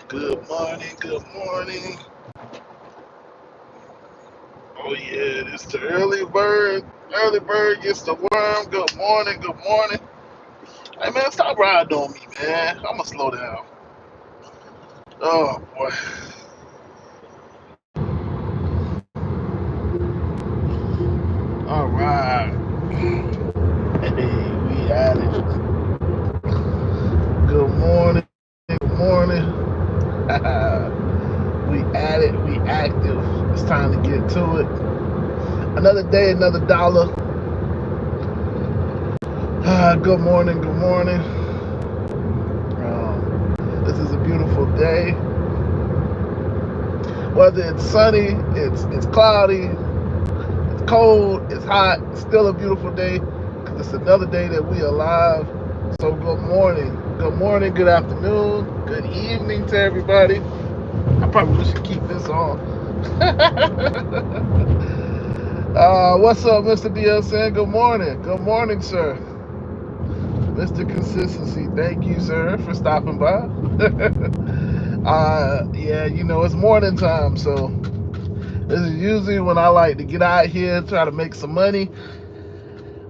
Good morning, good morning. Oh yeah, it's the early bird. Early bird gets the worm. Good morning, good morning. Hey man, stop riding on me, man. I'ma slow down. Oh boy. All right. Hey, we at it. Good morning, good morning. We at it, we active. It's time to get to it. Another day, another dollar. Good morning, good morning. This is a beautiful day. Whether it's sunny, it's cloudy, it's cold, it's hot, it's still a beautiful day because it's another day that we are alive. So good morning, good afternoon, good evening to everybody. I probably should keep this on. What's up, Mr. DSN? Good morning, sir. Mr. Consistency, thank you, sir, for stopping by. Yeah, it's morning time, so this is usually when I like to get out here and try to make some money.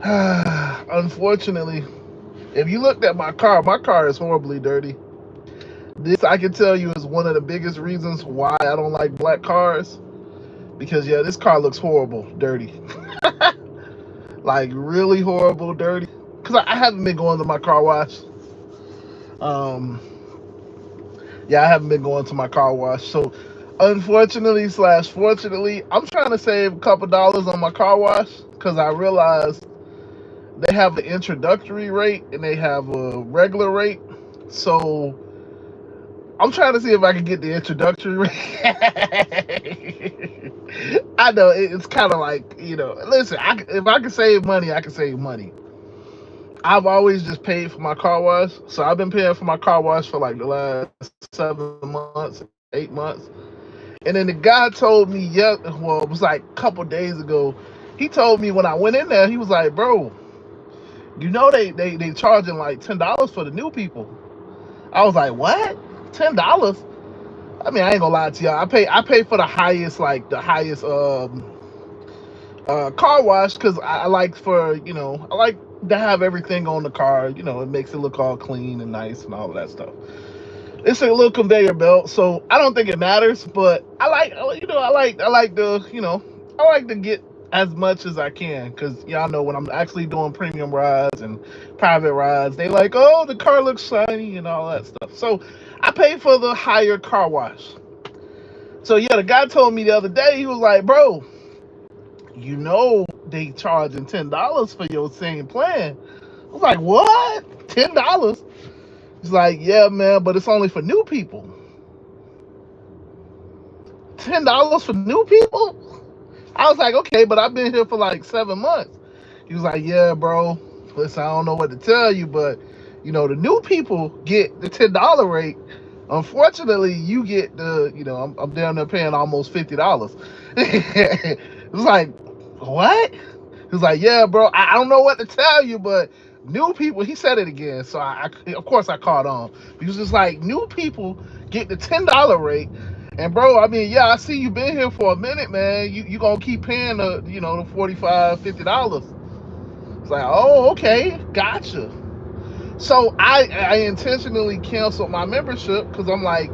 Unfortunately, if you looked at my car is horribly dirty. This, I can tell you, is one of the biggest reasons why I don't like black cars. Because, yeah, this car looks horrible, dirty. Like, really horrible, dirty. Because I haven't been going to my car wash. Yeah, I haven't been going to my car wash. So, unfortunately / fortunately, I'm trying to save a couple dollars on my car wash because I realized they have an introductory rate and they have a regular rate. So I'm trying to see if I can get the introductory rate. I know it's kind of like, listen, if I can save money, I can save money. I've always just paid for my car wash. So I've been paying for my car wash for like the last 7 months, 8 months. And then the guy told me, well, it was like a couple days ago. He told me when I went in there, he was like, bro, they charging like $10 for the new people. I was like, what? $10? I mean, I ain't gonna lie to y'all. I pay for the highest car wash because I like I like to have everything on the car. It makes it look all clean and nice and all of that stuff. It's a little conveyor belt, so I don't think it matters. But I like to get as much as I can because y'all know when I'm actually doing premium rides and private rides, they like, oh, the car looks shiny and all that stuff. So I pay for the higher car wash. So yeah, the guy told me the other day, he was like, bro, they charging $10 for your same plan. I was like, what? $10? He's like, yeah, man, but it's only for new people. $10 for new people? I was like, okay, but I've been here for like 7 months. He was like, yeah, bro. Listen, I don't know what to tell you, but the new people get the $10 rate. Unfortunately, you get I'm down there paying almost $50. It was like, what? He was like, yeah, bro, I don't know what to tell you, but new people, he said it again. So of course I caught on. He was just like, new people get the $10 rate. And bro, I mean, yeah, I see you been here for a minute, man. You gonna keep paying the $45, $50. It's like, oh, okay, gotcha. So I intentionally canceled my membership because I'm like,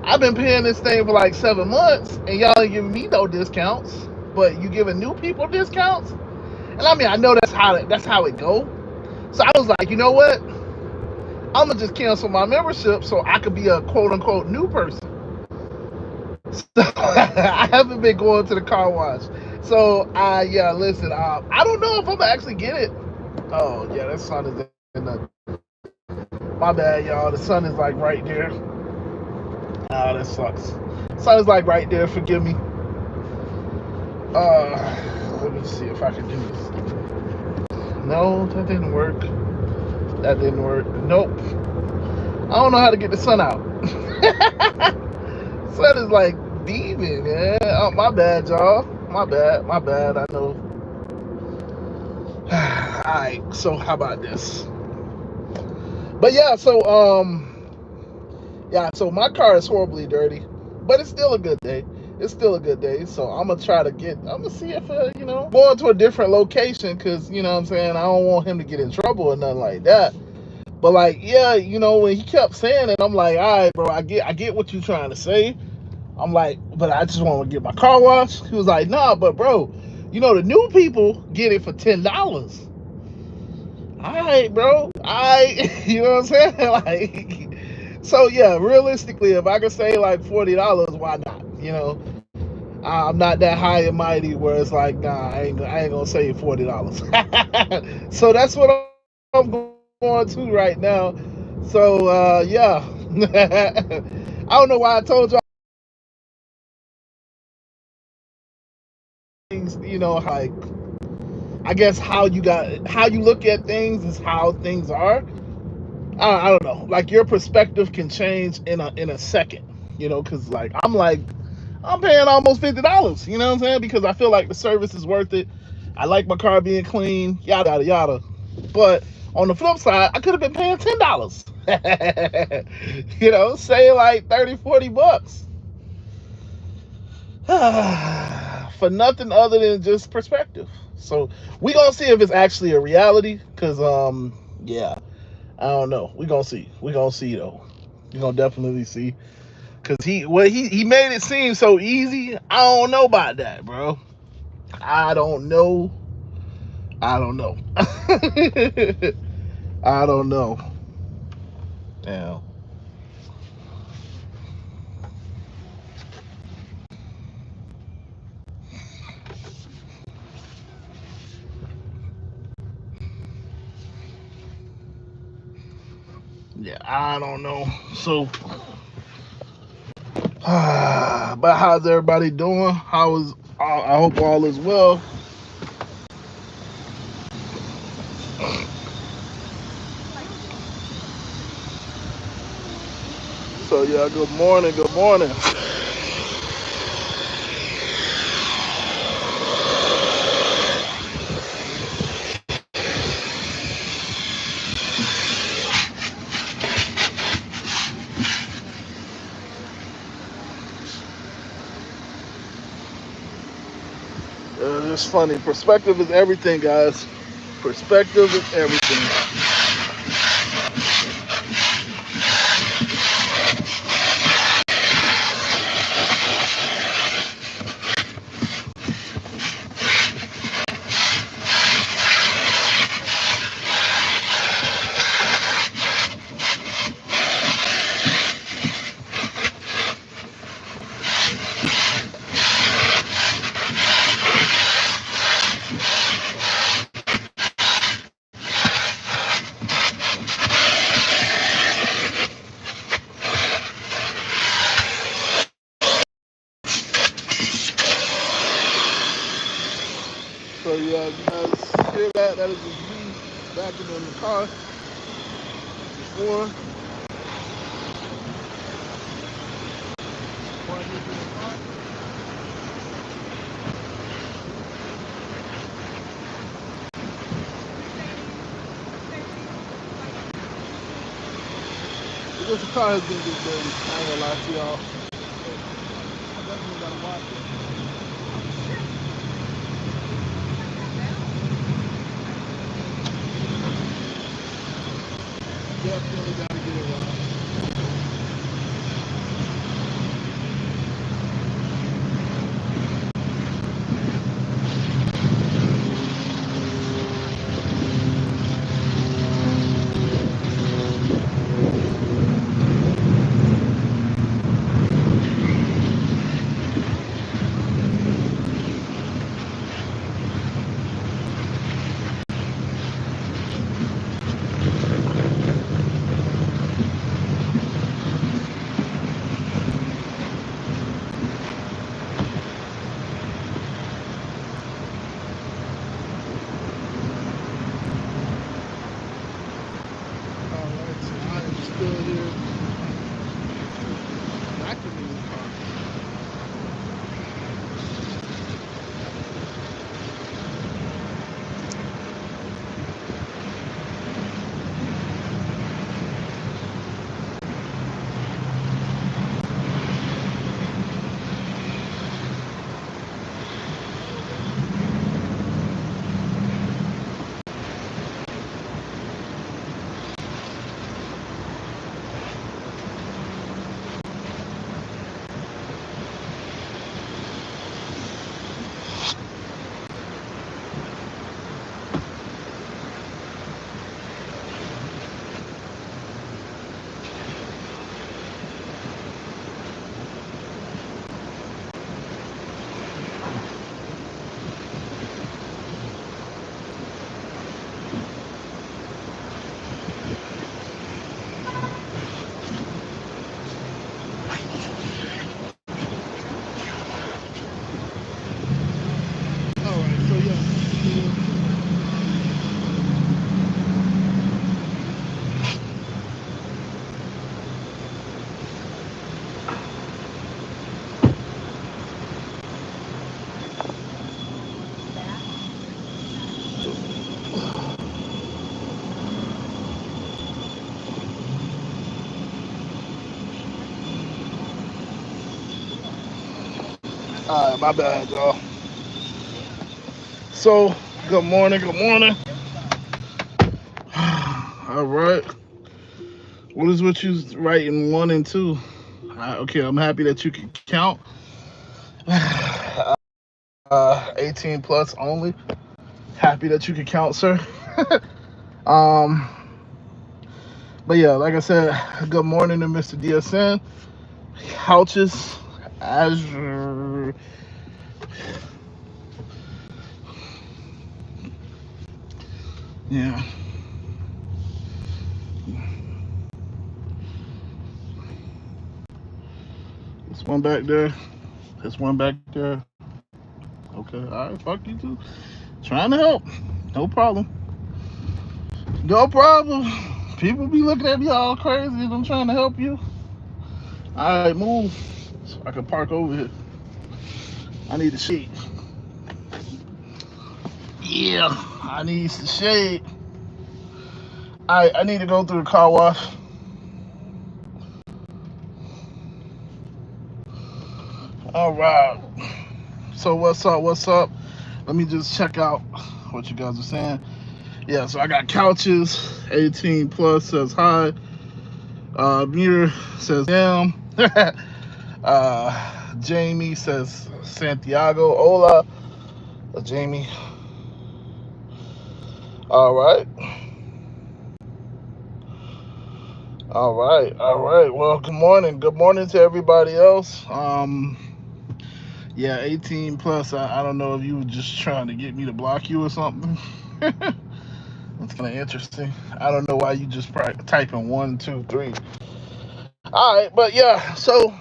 I've been paying this thing for like 7 months and y'all ain't giving me no discounts, but you giving new people discounts. And I mean, I know that's how it go. So I was like, you know what? I'm gonna just cancel my membership so I could be a quote unquote new person. So I haven't been going to the car wash. So yeah, listen, I don't know if I'm gonna actually get it. Oh yeah, that sun is in the. My bad, y'all. The sun is like right there. Ah, that sucks. Sun is like right there. Forgive me. Let me see if I can do this. No, that didn't work. That didn't work. Nope. I don't know how to get the sun out. Sun is like beaming, man. Oh, my bad, y'all. My bad. I know. Alright, so how about this? But yeah, so my car is horribly dirty, but it's still a good day. It's still a good day. So I'm gonna try to I'm gonna see if going to a different location, because what I'm saying, I don't want him to get in trouble or nothing like that. But like, yeah, when he kept saying it, I'm like, all right, bro, I get what you're trying to say. I'm like, but I just want to get my car washed. He was like, nah, but bro, the new people get it for $10. All right, bro. You know what I'm saying? Like, so yeah, realistically, if I could save like $40, why not? I'm not that high and mighty where it's like, nah, I ain't gonna save $40. So that's what I'm going to right now. So yeah, I don't know why I told y'all things. Like, I guess how you look at things is how things are. I don't know. Like, your perspective can change in a second. Because I'm paying almost $50. You know what I'm saying? Because I feel like the service is worth it. I like my car being clean. Yada yada yada. But on the flip side, I could have been paying $10. Say like 30, $40 for nothing other than just perspective. So we gonna see if it's actually a reality. Cause yeah, I don't know. We gonna see. We gonna see though. We gonna definitely see. Cause he made it seem so easy. I don't know about that, bro. I don't know. I don't know. I don't know. Yeah. Yeah, I don't know. So, but how's everybody doing? I hope all is well. So yeah, good morning. Good morning. It's funny. Perspective is everything, guys. Perspective is everything. So yeah, you guys hear that? That is just me backing in the car before. Before I get to the car. Because the car has been just dirty. I ain't gonna lie to y'all. I definitely gotta watch it. Definitely gotta get it right. Alright, so I am still here vacuuming the car. My bad, y'all. So, good morning, good morning. All right. What is what you writing one and two? Okay, I'm happy that you can count. 18 plus only. Happy that you can count, sir. um, but yeah, like I said, good morning to Mr. DSN. Couches, Azure. Yeah. This one back there. This one back there. Okay, all right, fuck you too. Trying to help. No problem. No problem. People be looking at me all crazy if I'm trying to help you. All right, move. So I can park over here. I need the shade. Yeah, I need the shade. I need to go through the car wash. All right. So what's up? What's up? Let me just check out what you guys are saying. Yeah, so I got couches. 18 plus says hi. Mirror says damn. Jamie says Santiago. Hola, Jamie. All right. All right. All right. Well, good morning. Good morning to everybody else. Yeah, 18 plus. I don't know if you were just trying to get me to block you or something. That's kind of interesting. I don't know why you just typing one, two, three. All right, but yeah. So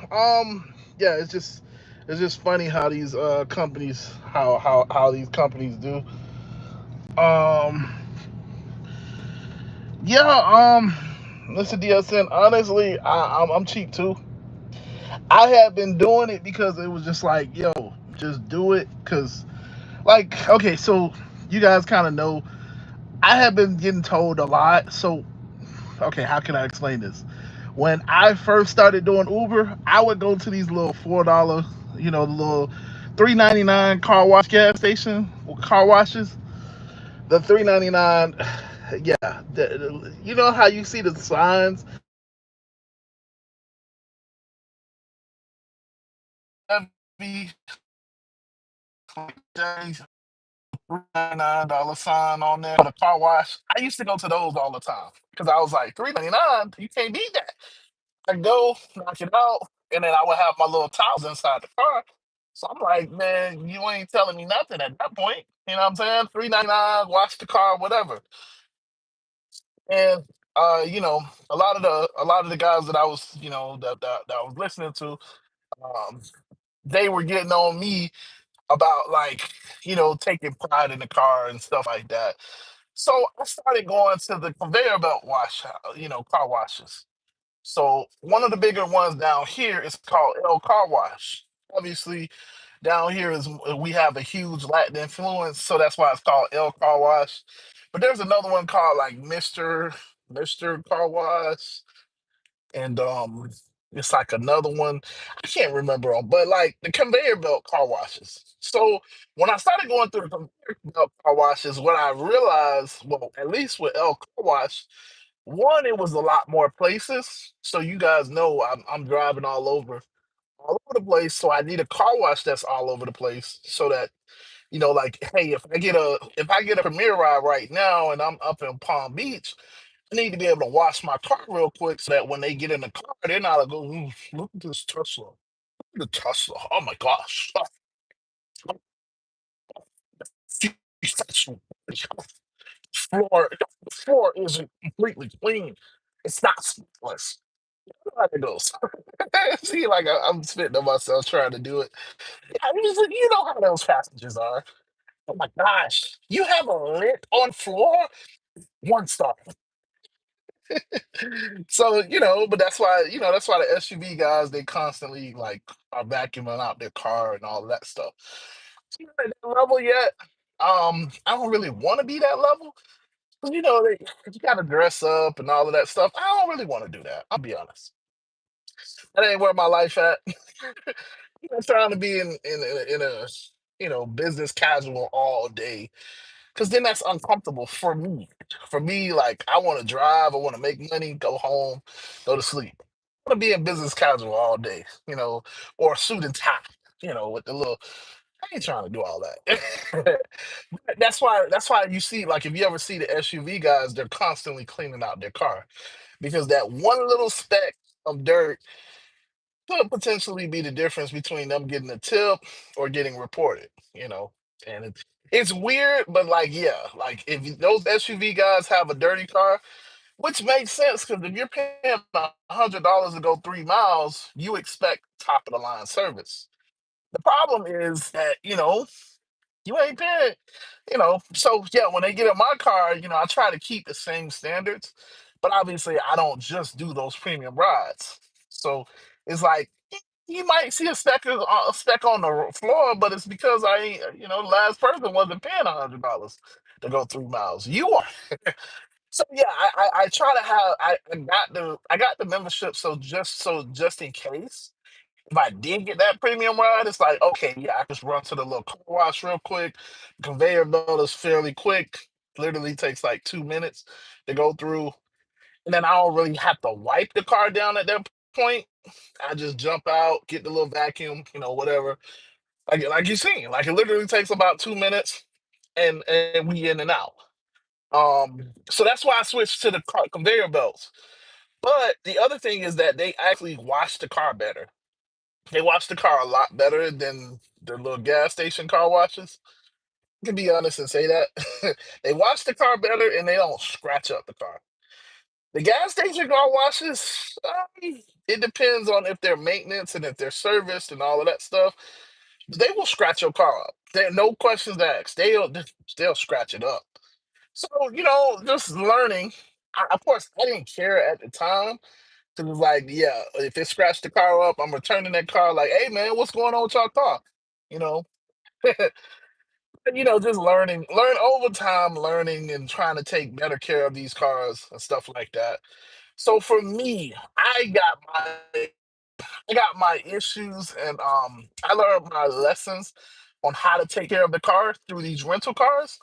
yeah, it's just funny how these companies how these companies do. Um, yeah. Listen, DSN. Honestly, I'm cheap too. I had been doing it because it was just like, yo, just do it. Cause like, okay, so you guys kind of know I have been getting told a lot. So, okay, how can I explain this? When I first started doing Uber, I would go to these little $4, the little 3.99 car wash gas station car washes. The 3.99, yeah. You know how you see the signs? Heavy, $3.99 sign on there for the car wash. I used to go to those all the time because I was like, 3.99, you can't beat that. I go, knock it out, and then I would have my little towels inside the car. So I'm like, man, you ain't telling me nothing at that point. You know what I'm saying? 3.99, wash the car, whatever. And a lot of the guys that I was, that I was listening to, um, they were getting on me about like, taking pride in the car and stuff like that. So I started going to the conveyor belt car washes. So one of the bigger ones down here is called El Car Wash. Obviously, down here is we have a huge Latin influence, so that's why it's called El Car Wash. But there's another one called like Mister Car Wash, and it's like another one. I can't remember them, but like the conveyor belt car washes. So when I started going through the conveyor belt car washes, what I realized, well, at least with El Car Wash, one, it was a lot more places. So you guys know I'm driving all over the place. So I need a car wash that's all over the place, so that like, hey, if I get a Premier ride right now and I'm up in Palm Beach, I need to be able to wash my car real quick so that when they get in the car, they're not like, "Ooh, look at this Tesla. Look at the Tesla. Oh my gosh. The floor isn't completely clean. It's not spotless." How it goes. See, like I'm spitting on myself trying to do it. I mean, you know how those passengers are. Oh my gosh, you have a lint on floor? One star. So, but that's why the SUV guys, they constantly like are vacuuming out their car and all of that stuff. So, I'm not at that level yet. I don't really want to be that level. 'Cause, you gotta dress up and all of that stuff. I don't really want to do that. I'll be honest. That ain't where my life at. I'm not trying to be in a business casual all day because then that's uncomfortable for me. For me, like I want to drive, I want to make money, go home, go to sleep. I want to be in business casual all day, or suit and tie, with the little. I ain't trying to do all that. That's why you see, like, if you ever see the SUV guys, they're constantly cleaning out their car because that one little speck of dirt could potentially be the difference between them getting a tip or getting reported. And it's weird, but like, yeah, like if those SUV guys have a dirty car, which makes sense because if you're paying $100 to go 3 miles, you expect top of the line service. The problem is that, you ain't paying, So yeah, when they get in my car, I try to keep the same standards, but obviously I don't just do those premium rides. So it's like you might see a speck on the floor, but it's because I ain't, the last person wasn't paying $100 to go 3 miles. You are. So yeah, I try to have I got the membership so just in case if I did get that premium ride, it's like, okay, yeah, I just run to the little car wash real quick. Conveyor belt is fairly quick. Literally takes like 2 minutes to go through. And then I don't really have to wipe the car down at that point. I just jump out, get the little vacuum, whatever. Like you seen, like it literally takes about 2 minutes and we in and out. So that's why I switched to the conveyor belts. But the other thing is that they actually wash the car better. They wash the car a lot better than the little gas station car washes. I can be honest and say that. They wash the car better and they don't scratch up the car. The gas station car washes, it depends on if they're maintenance and if they're serviced and all of that stuff. They will scratch your car up. There no questions asked. They'll scratch it up. So, just learning. Of course, I didn't care at the time. Cause it's like, yeah, if it scratched the car up, I'm returning that car. Like, hey man, what's going on with your car? You know, just learn over time, learning and trying to take better care of these cars and stuff like that. So for me, I got my issues and I learned my lessons on how to take care of the car through these rental cars.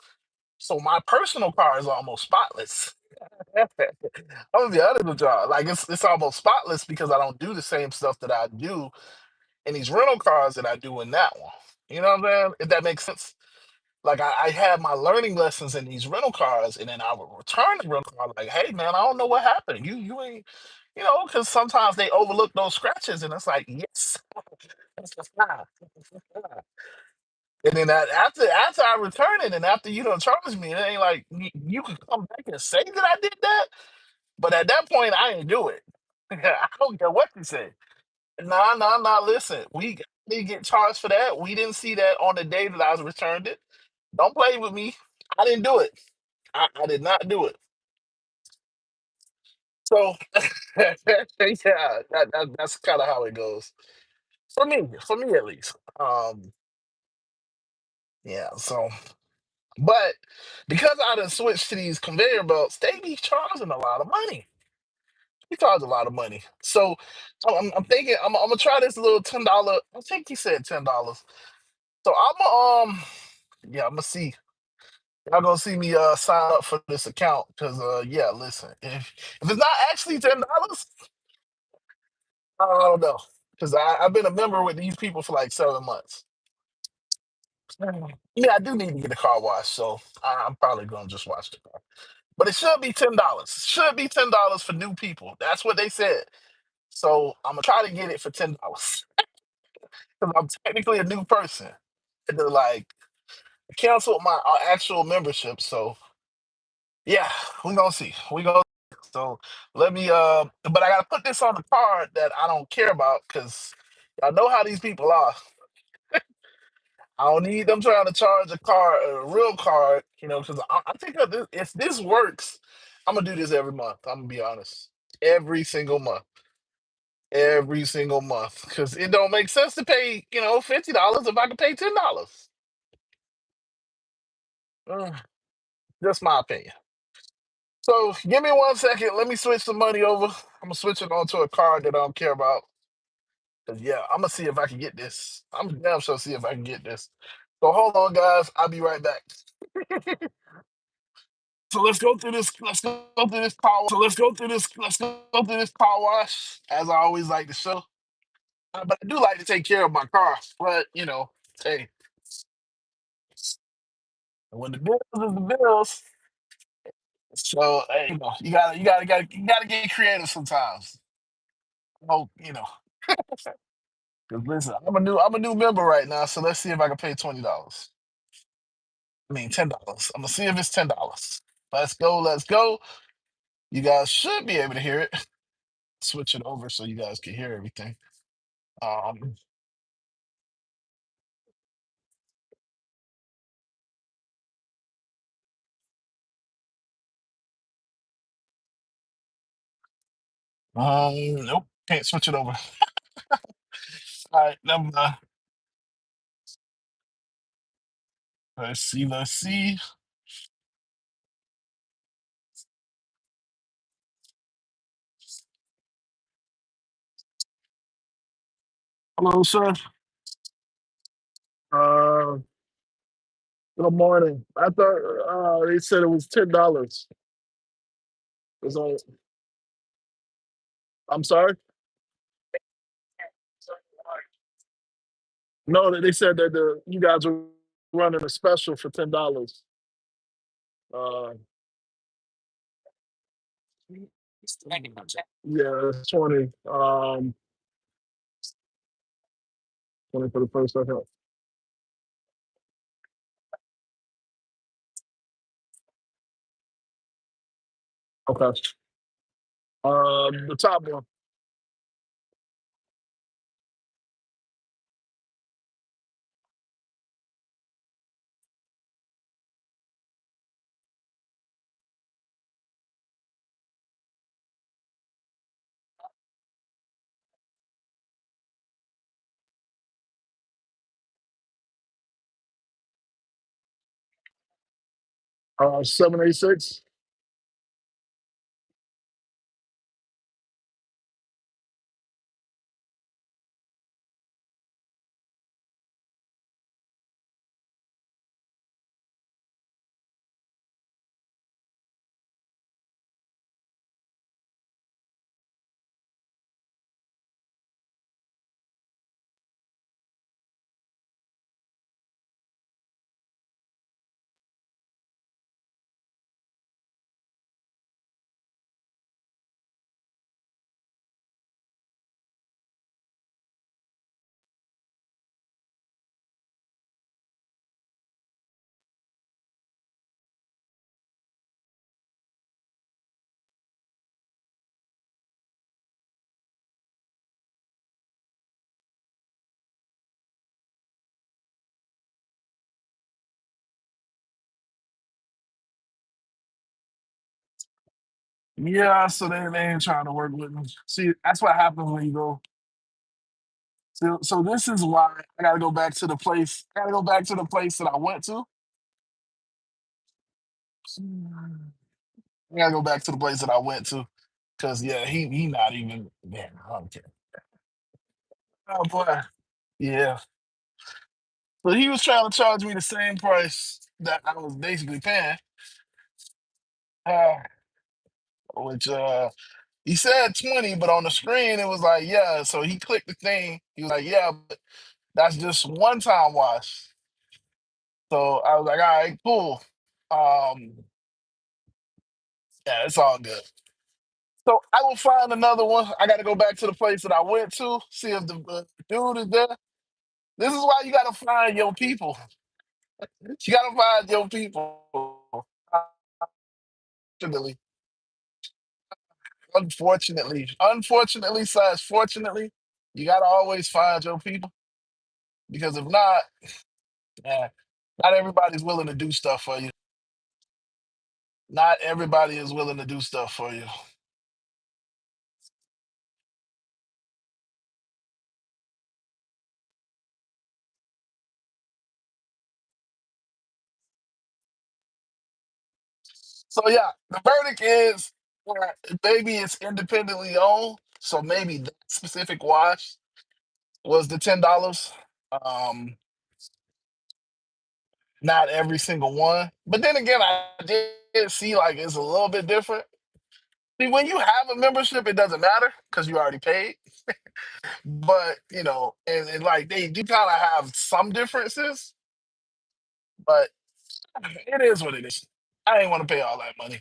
So my personal car is almost spotless. I'm gonna be honest with y'all. Like it's almost spotless because I don't do the same stuff that I do in these rental cars that I do in that one. You know what I'm saying? If that makes sense. Like I had my learning lessons in these rental cars, and then I would return the rental car like, hey man, I don't know what happened. You ain't, because sometimes they overlook those scratches, and it's like, yes, that's the fine. And then after I return it, and after you don't charge me, it ain't like you can come back and say that I did that. But at that point, I ain't do it. I don't care what you say. Nah, nah, nah. Listen, we didn't get charged for that. We didn't see that on the day that I was returned it. Don't play with me. I didn't do it. I did not do it. So yeah, that's kind of how it goes for me at least. Yeah. So, but because I done switched to these conveyor belts, they be charging a lot of money. He charge a lot of money. So I'm thinking I'm gonna try this little $10. I think he said $10. So yeah, I'm gonna see. Y'all gonna see me sign up for this account because yeah, listen, if it's not actually $10, I don't know. Because I've been a member with these people for like 7 months. Yeah, I do need to get a car wash, so I'm probably gonna just wash the car. But it should be $10. Should be $10 for new people. That's what they said. So I'm gonna try to get it for $10 because I'm technically a new person. And to like cancel my actual membership. So yeah, we gonna see. We gonna so let me but I gotta put this on the card that I don't care about because y'all know how these people are. I don't need them trying to charge a real card, because I think that if this works, I'm gonna do this every month. I'm gonna be honest. Every single month. Every single month. Because it don't make sense to pay, $50 if I can pay $10. Mm, Just my opinion. So give me 1 second. Let me switch the money over. I'm gonna switch it onto a card that I don't care about. Yeah, I'm gonna see if I can get this. I'm damn sure see if I can get this. So hold on, guys. I'll be right back. So let's go through this. Let's go through this power. So let's go through this. Let's go through this car wash, as I always like to show. But I do like to take care of my car. But hey, when the bills is the bills, so hey, you gotta get creative sometimes. Oh, 'cause listen, I'm a new member right now, so let's see if I can pay $20. I mean $10. I'm gonna see if it's $10. Let's go, let's go. You guys should be able to hear it. Switch it over so you guys can hear everything. Um, nope, can't switch it over. All right, never mind. Let's see, let's see. Hello, sir. Uh, Good morning. I thought they said it was $10. It's on. I'm sorry. No, they said that you guys are running a special for $10. Uh, yeah, it's 20. 20 for the first second. Okay. The top one. 786. Yeah, so they ain't trying to work with me. See, that's what happens when you go. So this is why I gotta go back to the place. I gotta go back to the place that I went to. I gotta go back to the place that I went to. Cause yeah, he not even man, I don't care. Oh boy. Yeah. So he was trying to charge me the same price that I was basically paying. Uh, which he said 20, but on the screen it was like, yeah. So he clicked the thing. He was like, yeah, but that's just one time wash. So I was like, all right, cool. Um, yeah, it's all good. So I will find another one. I got to go back to the place that I went to, see if the dude is there. This is why you got to find your people. You got to find your people. Unfortunately, unfortunately slash fortunately, you got to always find your people because if not, eh, not everybody's willing to do stuff for you. Not everybody is willing to do stuff for you. So yeah, the verdict is maybe it's independently owned. So maybe that specific wash was the $10. Um, Not every single one. But then again, I did see like it's a little bit different. See, when you have a membership, it doesn't matter because you already paid. But and like they do kind of have some differences, but it is what it is. I ain't want to pay all that money.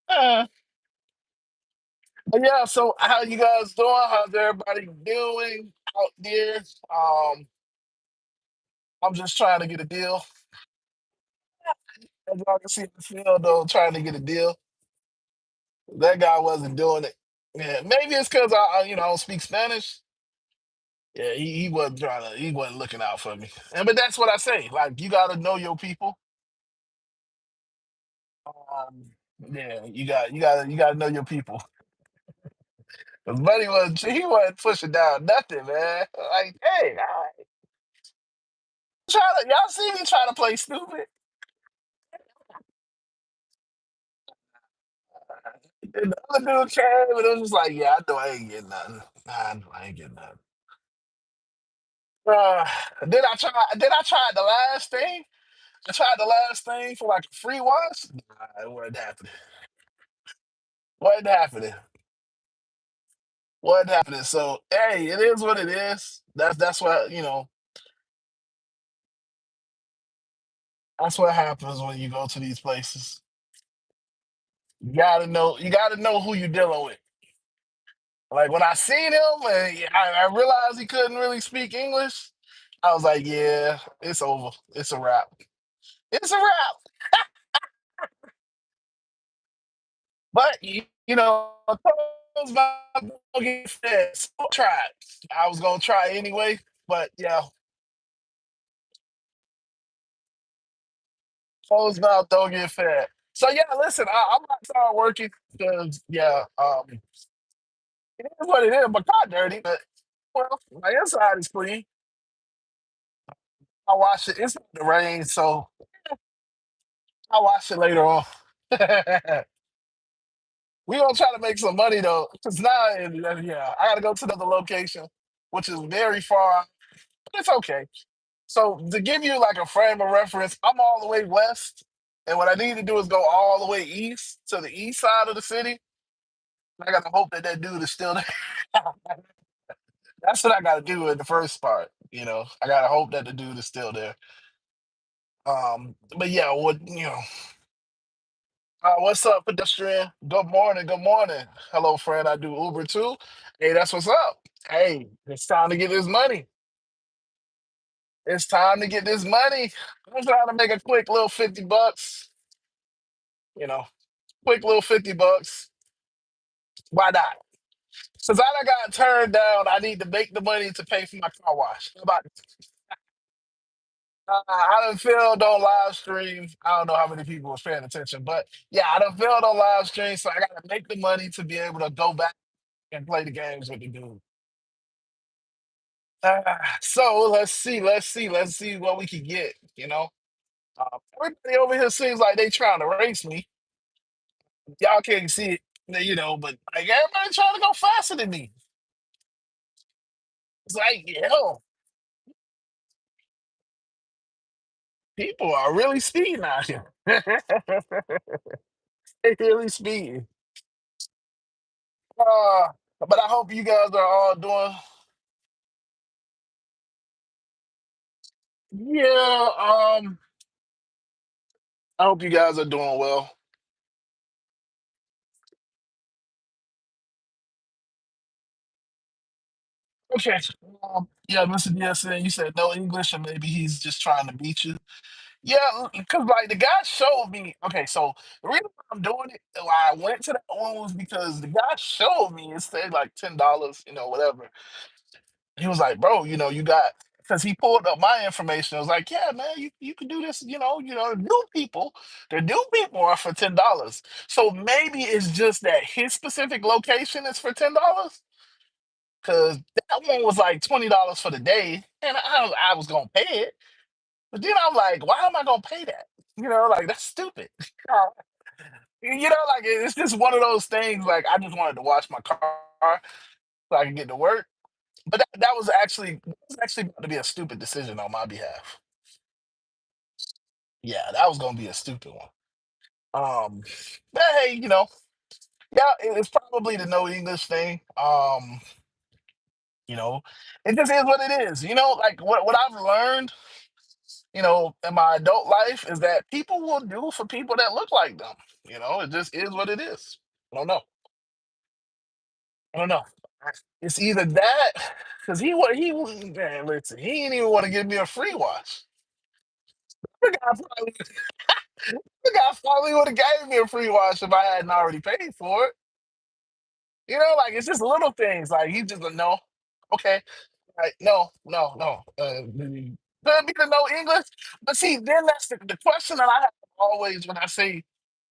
Uh, but yeah, so how you guys doing? How's everybody doing out there? Um, I'm just trying to get a deal. As y'all can see the field though, trying to get a deal. That guy wasn't doing it. Yeah, maybe it's because I don't speak Spanish. Yeah, he wasn't he wasn't looking out for me. And but that's what I say. Like you gotta know your people. Um, yeah, you gotta know your people. 'Cause Buddy was he wasn't pushing down nothing, man. Like, hey, y'all see me trying to play stupid. And the other dude came and it was just like, yeah, I know I ain't getting nothing. Nah, I know I ain't getting nothing. Uh, then I tried the last thing. I tried the last thing for like a free wash. Nah, it wasn't happening. Wasn't happening. Wasn't happening. So hey, it is what it is. That's what that's what happens when you go to these places. You gotta know who you're dealing with. Like when I seen him and I realized he couldn't really speak English, I was like, yeah, it's over. It's a wrap. It's a wrap. But close my don't get fed. So I tried. I was gonna try anyway, but yeah, closed mouth don't get fed. So yeah, listen, I'm about to start working because yeah, it is what it is. My car dirty, but well, my inside is clean. I wash it. It's not the rain, so I'll wash it later on. We gonna try to make some money though, because now, yeah, I gotta go to another location, which is very far, but it's okay. So to give you like a frame of reference, I'm all the way west, and what I need to do is go all the way east to the east side of the city. I gotta hope that that dude is still there. That's what I gotta do in the first part. I gotta hope that the dude is still there. But yeah, what's up, pedestrian? Good morning. Good morning. Hello, friend. I do Uber too. Hey, that's what's up. Hey, it's time to get this money. It's time to get this money. I'm trying to make a quick little 50 bucks. You know, quick little 50 bucks. Why not? Since I done got turned down, I need to make the money to pay for my car wash. How about I done failed on live stream. I don't know how many people was paying attention, but yeah, I done failed on live stream, so I gotta make the money to be able to go back and play the games with the dude. So let's see what we can get. Everybody over here seems like they trying to race me. Y'all can't see it, but like everybody trying to go faster than me. It's like, yo, people are really speeding out here. They really speeding. Uh, but I hope you guys are all doing. Yeah, I hope you guys are doing well. Okay. Yeah, Mr. DSN, you said no English, and maybe he's just trying to beat you. Yeah, because like the guy showed me. Okay, so the reason why I'm doing it, why I went to that one was because the guy showed me it said like $10, whatever. He was like, bro, you got because he pulled up my information. I was like, yeah, man, you can do this. The new people are for $10. So maybe it's just that his specific location is for $10. Cause that one was like $20 for the day, and I was gonna pay it. But then I'm like, why am I gonna pay that? Like that's stupid. Like it's just one of those things. Like I just wanted to wash my car so I can get to work. But that was actually about to be a stupid decision on my behalf. Yeah, that was gonna be a stupid one. Um, but hey, yeah, it's probably the no English thing. You know, it just is what it is. Like what I've learned, in my adult life is that people will do for people that look like them. It just is what it is. I don't know. I don't know. It's either that because man, listen, he didn't even want to give me a free wash. The guy probably, the guy probably would have gave me a free wash if I hadn't already paid for it. Like it's just little things. Like he just like, no, okay, like no, no, no. Could be the no English, but see, then that's the question that I have always when I say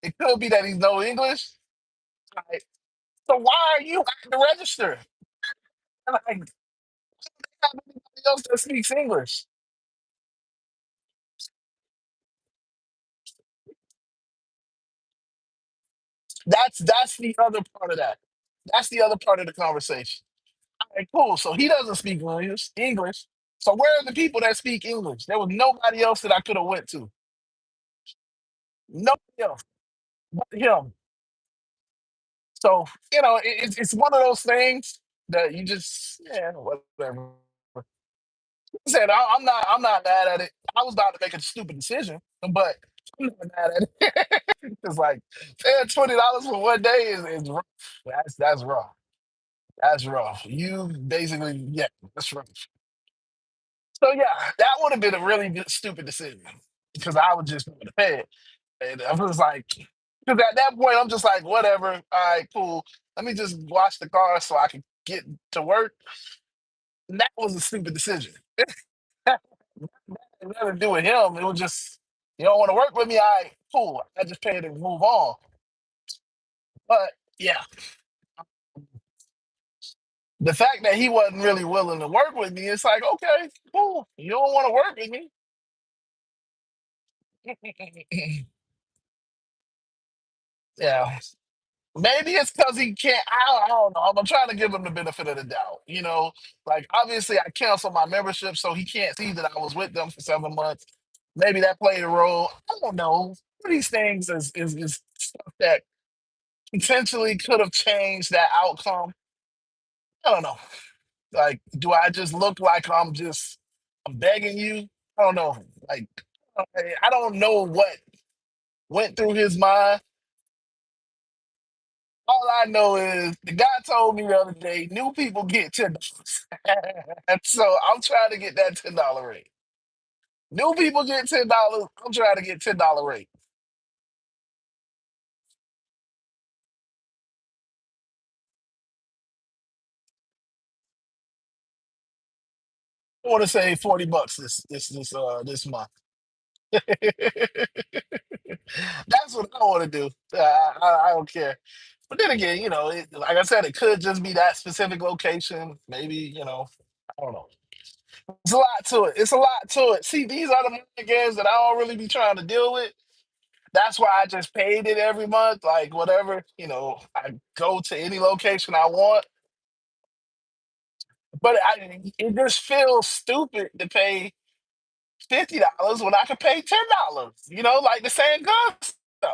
it could be that he's no English. Like, so why are you at the register? Like, have anybody else that speaks English? That's the other part of that. That's the other part of the conversation. All right, cool. So he doesn't speak English. English. So where are the people that speak English? There was nobody else that I could have went to. Nobody else but him. So it's one of those things that you just whatever. I said I'm not mad at it. I was about to make a stupid decision, but I'm not mad at it. It's like paying $20 for one day is rough. That's rough. That's rough. You basically, yeah, that's rough. So yeah, that would have been a really good, stupid decision because I would just want to pay it. And I was like, because at that point I'm just like, whatever. All right, cool. Let me just wash the car so I can get to work. And that was a stupid decision. It had nothing to do with him. It was just you don't want to work with me. All right, cool. I just paid and move on. But yeah, the fact that he wasn't really willing to work with me, it's like, okay, cool. You don't want to work with me. Yeah. Maybe it's because he can't. I don't know. I'm trying to give him the benefit of the doubt. Like obviously I canceled my membership, so he can't see that I was with them for 7 months. Maybe that played a role. I don't know. These things is stuff that potentially could have changed that outcome. I don't know. Like, do I just look like I'm begging you? I don't know. Like, I don't know what went through his mind. All I know is the guy told me the other day, new people get $10. And so I'm trying to get that $10 rate. New people get $10. I'm trying to get $10 rate. I want to save $40 this month. That's what I want to do. I don't care. But then again, like I said, it could just be that specific location. Maybe, I don't know. It's a lot to it. It's a lot to it. See, these are the money games that I don't really be trying to deal with. That's why I just paid it every month. Like whatever, I go to any location I want. But it just feels stupid to pay $50 when I could pay $10. Like the same concept. I'm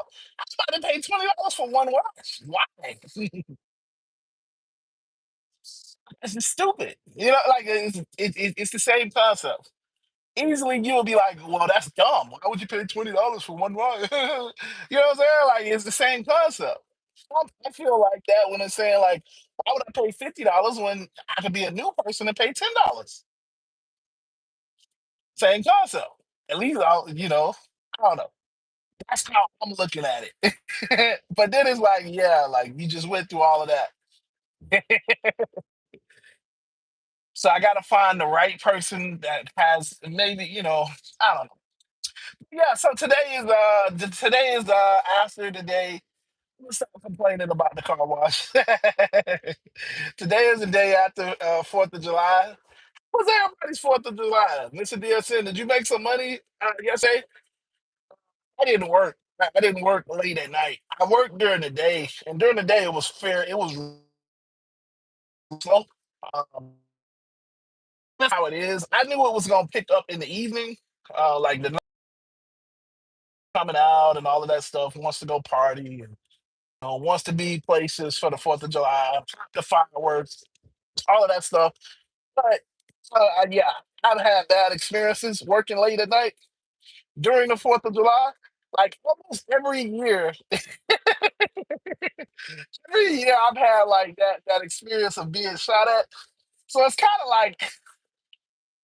about to pay $20 for one watch. Why? It's just stupid. Like it's the same concept. Easily you'll be like, well, that's dumb. Why would you pay $20 for one watch? You know what I'm saying? Like it's the same concept. I feel like that when it's saying like, why would I pay $50 when I could be a new person and pay $10? Same concept. At least I don't know. That's how I'm looking at it. But then it's like, yeah, like you just went through all of that. So I gotta find the right person that has maybe, I don't know. Yeah, so today is after the day. I'm gonna stop complaining about the car wash. Today is the day after 4th of July. was everybody's 4th of July? Mr. DSN, did you make some money yesterday? I didn't work. I didn't work late at night. I worked during the day, and during the day it was fair. It was slow. That's how it is. I knew it was gonna pick up in the evening, like the night coming out and all of that stuff. Wants to go party and wants to be places for the 4th of July, the fireworks, all of that stuff. But yeah, I've had bad experiences working late at night during the 4th of July. Like almost every year, every year I've had like that experience of being shot at. So it's kind of like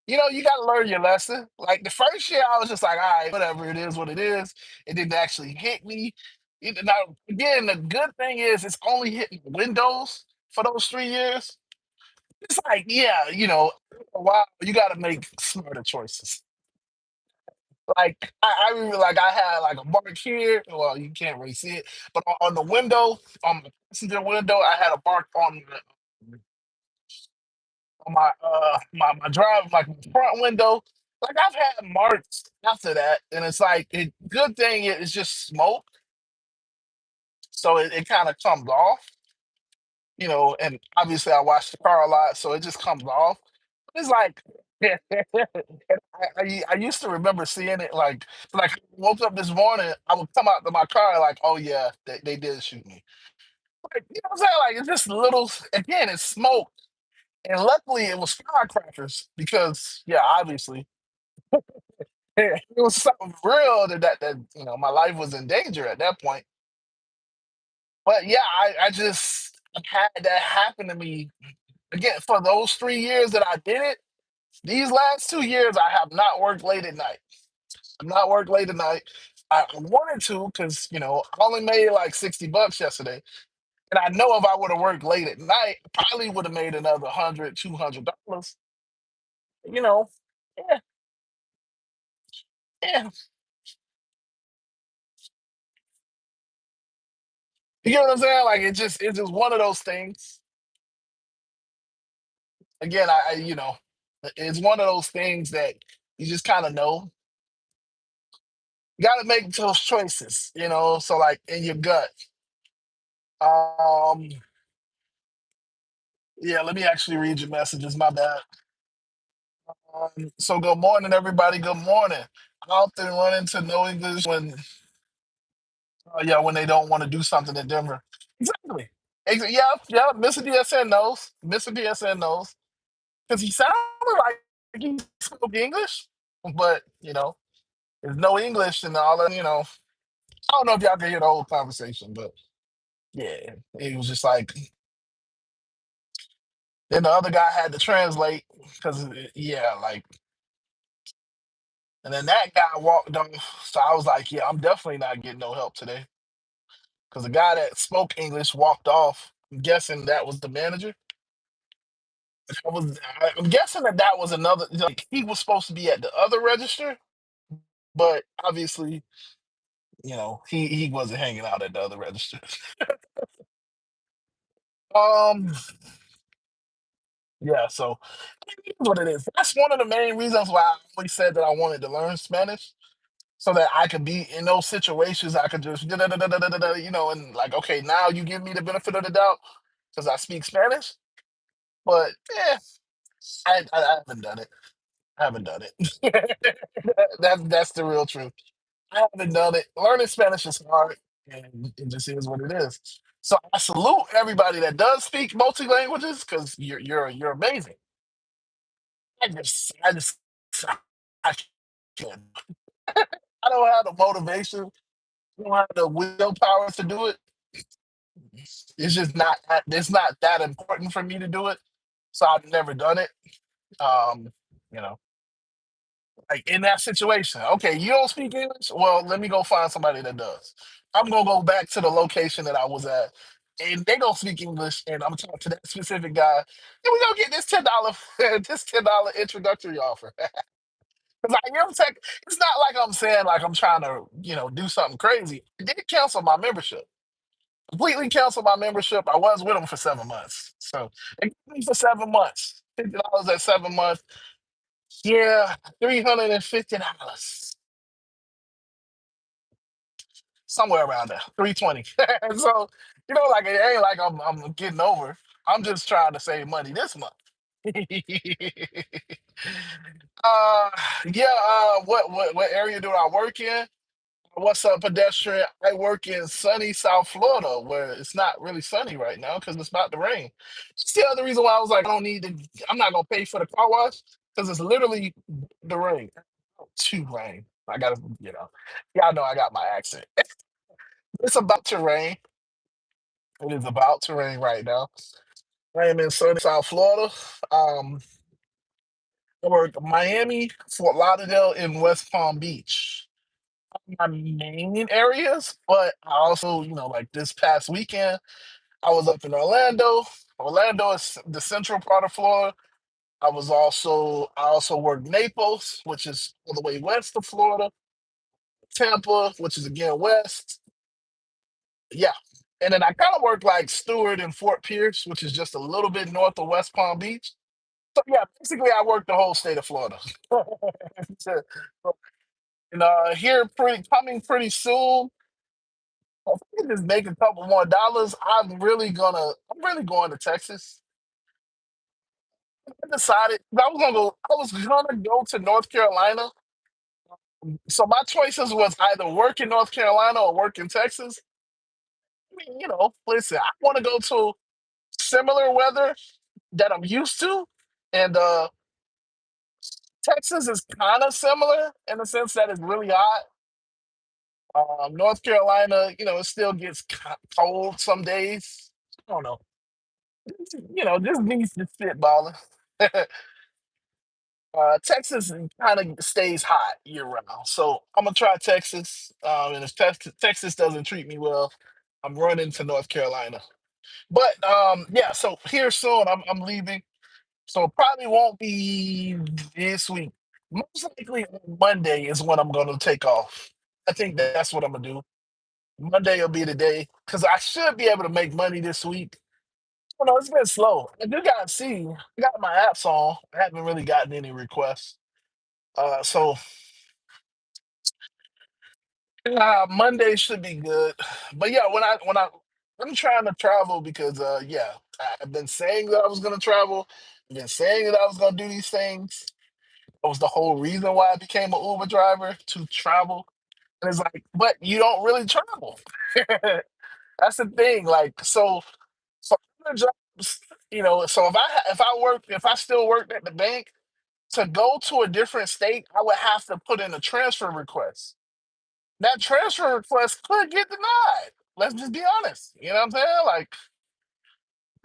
you got to learn your lesson. Like the first year, I was just like, all right, whatever, it is what it is. It didn't actually hit me. Now, again, the good thing is it's only hitting windows for those 3 years. It's like, yeah, wow, you got to make smarter choices. Like I remember, like I had like a mark here. Well, you can't really see it, but on the window, on the passenger window, I had a mark on my drive, like my front window. Like I've had marks after that, and it's like good thing it's just smoke, so it kind of comes off, And obviously I wash the car a lot, so it just comes off. It's like I used to remember seeing it like woke up this morning, I would come out to my car like, oh yeah, they did shoot me. Like, you know what I'm saying? Like it's just little again, it's smoke. And luckily it was firecrackers because yeah, obviously it was something real that my life was in danger at that point. But yeah, I just had that happen to me again for those 3 years that I did it. These last 2 years, I have not worked late at night. I've not worked late at night. I wanted to because I only made like $60 yesterday, and I know if I would have worked late at night, I probably would have made another 100, $200. You know, yeah, yeah. You get what I'm saying? Like it's just one of those things. Again, it's one of those things that you just kind of know. You got to make those choices, So like in your gut. Um, yeah. Let me actually read your messages. My bad. So good morning, everybody. Good morning. I often run into no English yeah, when they don't want to do something in Denver. Exactly. Yeah, yeah. Mr. DSN knows. Mr. DSN knows because he sounded like he spoke English, but there's no English and all that. I don't know if y'all can hear the whole conversation, but yeah, it was just like then the other guy had to translate because yeah, like, and then that guy walked on. So I was like, yeah, I'm definitely not getting no help today because the guy that spoke English walked off. I'm guessing that was the manager. I'm guessing that was another. Like he was supposed to be at the other register, but obviously, he wasn't hanging out at the other register. um, yeah, so it is what it is. That's one of the main reasons why I always said that I wanted to learn Spanish so that I could be in those situations. I could just and like, okay, now you give me the benefit of the doubt because I speak Spanish. But yeah, I haven't done it. I haven't done it. That's the real truth. I haven't done it. Learning Spanish is hard, and it just is what it is. So I salute everybody that does speak multi languages because you're amazing. I just I can't. I don't have the motivation. I don't have the willpower to do it. It's just not. It's not that important for me to do it. So I've never done it. You know, like in that situation. Okay, you don't speak English. Well, let me go find somebody that does. I'm gonna go back to the location that I was at, and they don't speak English, and I'm talking to that specific guy. And we gonna get this $10 this $10 introductory offer. Because it's not like I'm saying like I'm trying to do something crazy. They cancel my membership. Completely cancel my membership. I was with them for 7 months, so they kept me for 7 months. $50 at 7 months. Yeah, $350. Somewhere around there, 320. So, like it ain't like I'm getting over. I'm just trying to save money this month. uh yeah, what area do I work in? What's up, pedestrian? I work in sunny South Florida, where it's not really sunny right now because it's about to rain. That's the other reason why I was like, I don't need to. I'm not gonna pay for the car wash because it's literally the rain. To rain. I gotta, y'all know I got my accent. It's about to rain. It is about to rain right now. I am in sunny South Florida. Um, I work Miami, Fort Lauderdale, and West Palm Beach. My main areas, but I also, like this past weekend, I was up in Orlando. Orlando is the central part of Florida. I also worked Naples, which is all the way west of Florida. Tampa, which is again west. Yeah. And then I kind of worked like Stewart and Fort Pierce, which is just a little bit north of West Palm Beach. So yeah, basically I worked the whole state of Florida. And here pretty coming pretty soon. If I can just make a couple more dollars, I'm really going to Texas. I decided I was gonna go to North Carolina. So my choices was either work in North Carolina or work in Texas. I mean, listen, I want to go to similar weather that I'm used to. And Texas is kind of similar in the sense that it's really hot. North Carolina, it still gets cold some days. I don't know. Just needs to spitballing. Texas kind of stays hot year round. So I'm going to try Texas. And if Texas doesn't treat me well, I'm running to North Carolina. But yeah, so here soon, I'm leaving. So it probably won't be this week. Most likely on Monday is when I'm going to take off. I think that's what I'm going to do. Monday will be the day because I should be able to make money this week. Oh, no, it's been slow. I do got to see. I got my apps on. I haven't really gotten any requests. So Monday should be good. But yeah, I'm trying to travel because yeah, I've been saying that I was going to travel. I've been saying that I was going to do these things. That was the whole reason why I became an Uber driver to travel. And it's like, but you don't really travel. That's the thing. Like, so other jobs, so if I still worked at the bank, to go to a different state, I would have to put in a transfer request. That transfer request could get denied. Let's just be honest. You know what I'm saying? Like,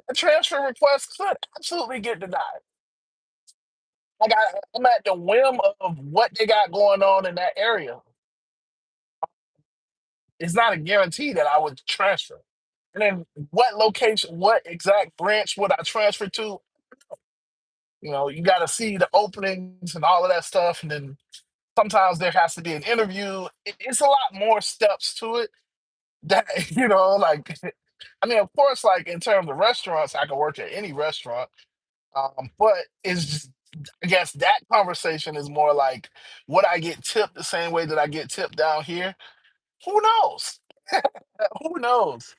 a transfer request could absolutely get denied. I'm at the whim of what they got going on in that area. It's not a guarantee that I would transfer. And then what location, what exact branch would I transfer to? You got to see the openings and all of that stuff. And then sometimes there has to be an interview. It's a lot more steps to it that, like, I mean, of course, like in terms of restaurants, I can work at any restaurant. But it's just, I guess that conversation is more like, would I get tipped the same way that I get tipped down here? Who knows? Who knows?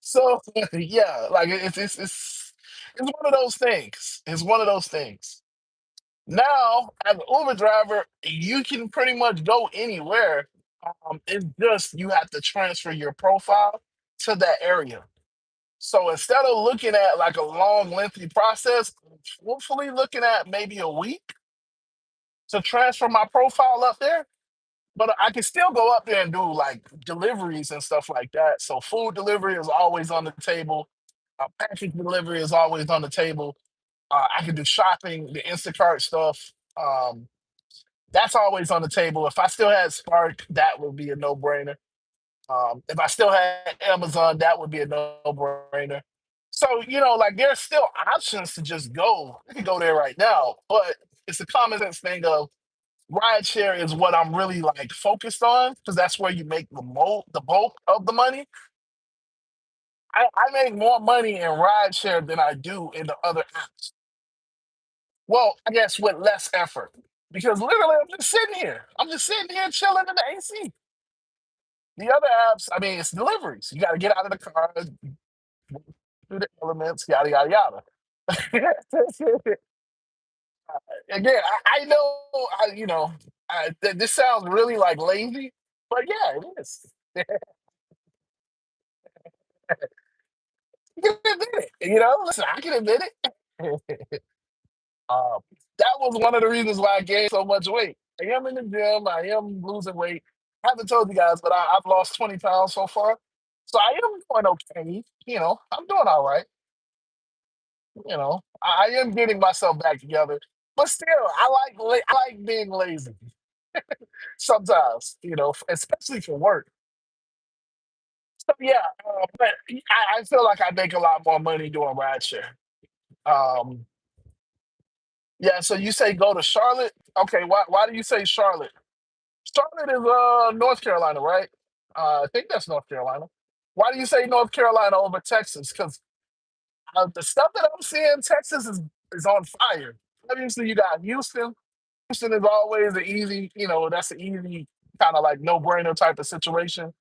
So yeah, like it's one of those things. It's one of those things. Now, as an Uber driver, you can pretty much go anywhere. It's just you have to transfer your profile to that area. So instead of looking at like a long, lengthy process, hopefully looking at maybe a week to transfer my profile up there. But I can still go up there and do like deliveries and stuff like that. So food delivery is always on the table. Package delivery is always on the table. I can do shopping, the Instacart stuff. That's always on the table. If I still had Spark, that would be a no brainer. If I still had Amazon, that would be a no brainer. So, like there's still options to just go. I can go there right now, but it's a common sense thing of rideshare is what I'm really like focused on because that's where you make the bulk of the money. I make more money in rideshare than I do in the other apps. Well, I guess with less effort. Because literally I'm just sitting here. I'm just sitting here chilling in the AC. The other apps, I mean, it's deliveries. You got to get out of the car, do the elements, yada, yada, yada. Again, I know, this sounds really like lazy, but yeah, it is. You can admit it. Listen, I can admit it. Um, that was one of the reasons why I gained so much weight. I am in the gym. I am losing weight. I haven't told you guys, but I've lost 20 pounds so far. So I am doing okay. I'm doing all right. I am getting myself back together. But still, I like being lazy sometimes. Especially for work. So yeah, but I feel like I make a lot more money doing rideshare. Um, yeah. So you say go to Charlotte? Okay. Why do you say Charlotte? Charlotte is North Carolina, right? I think that's North Carolina. Why do you say North Carolina over Texas? Because the stuff that I'm seeing, Texas is on fire. Obviously, you got Houston. Houston is always an easy, that's an easy kind of like no brainer type of situation.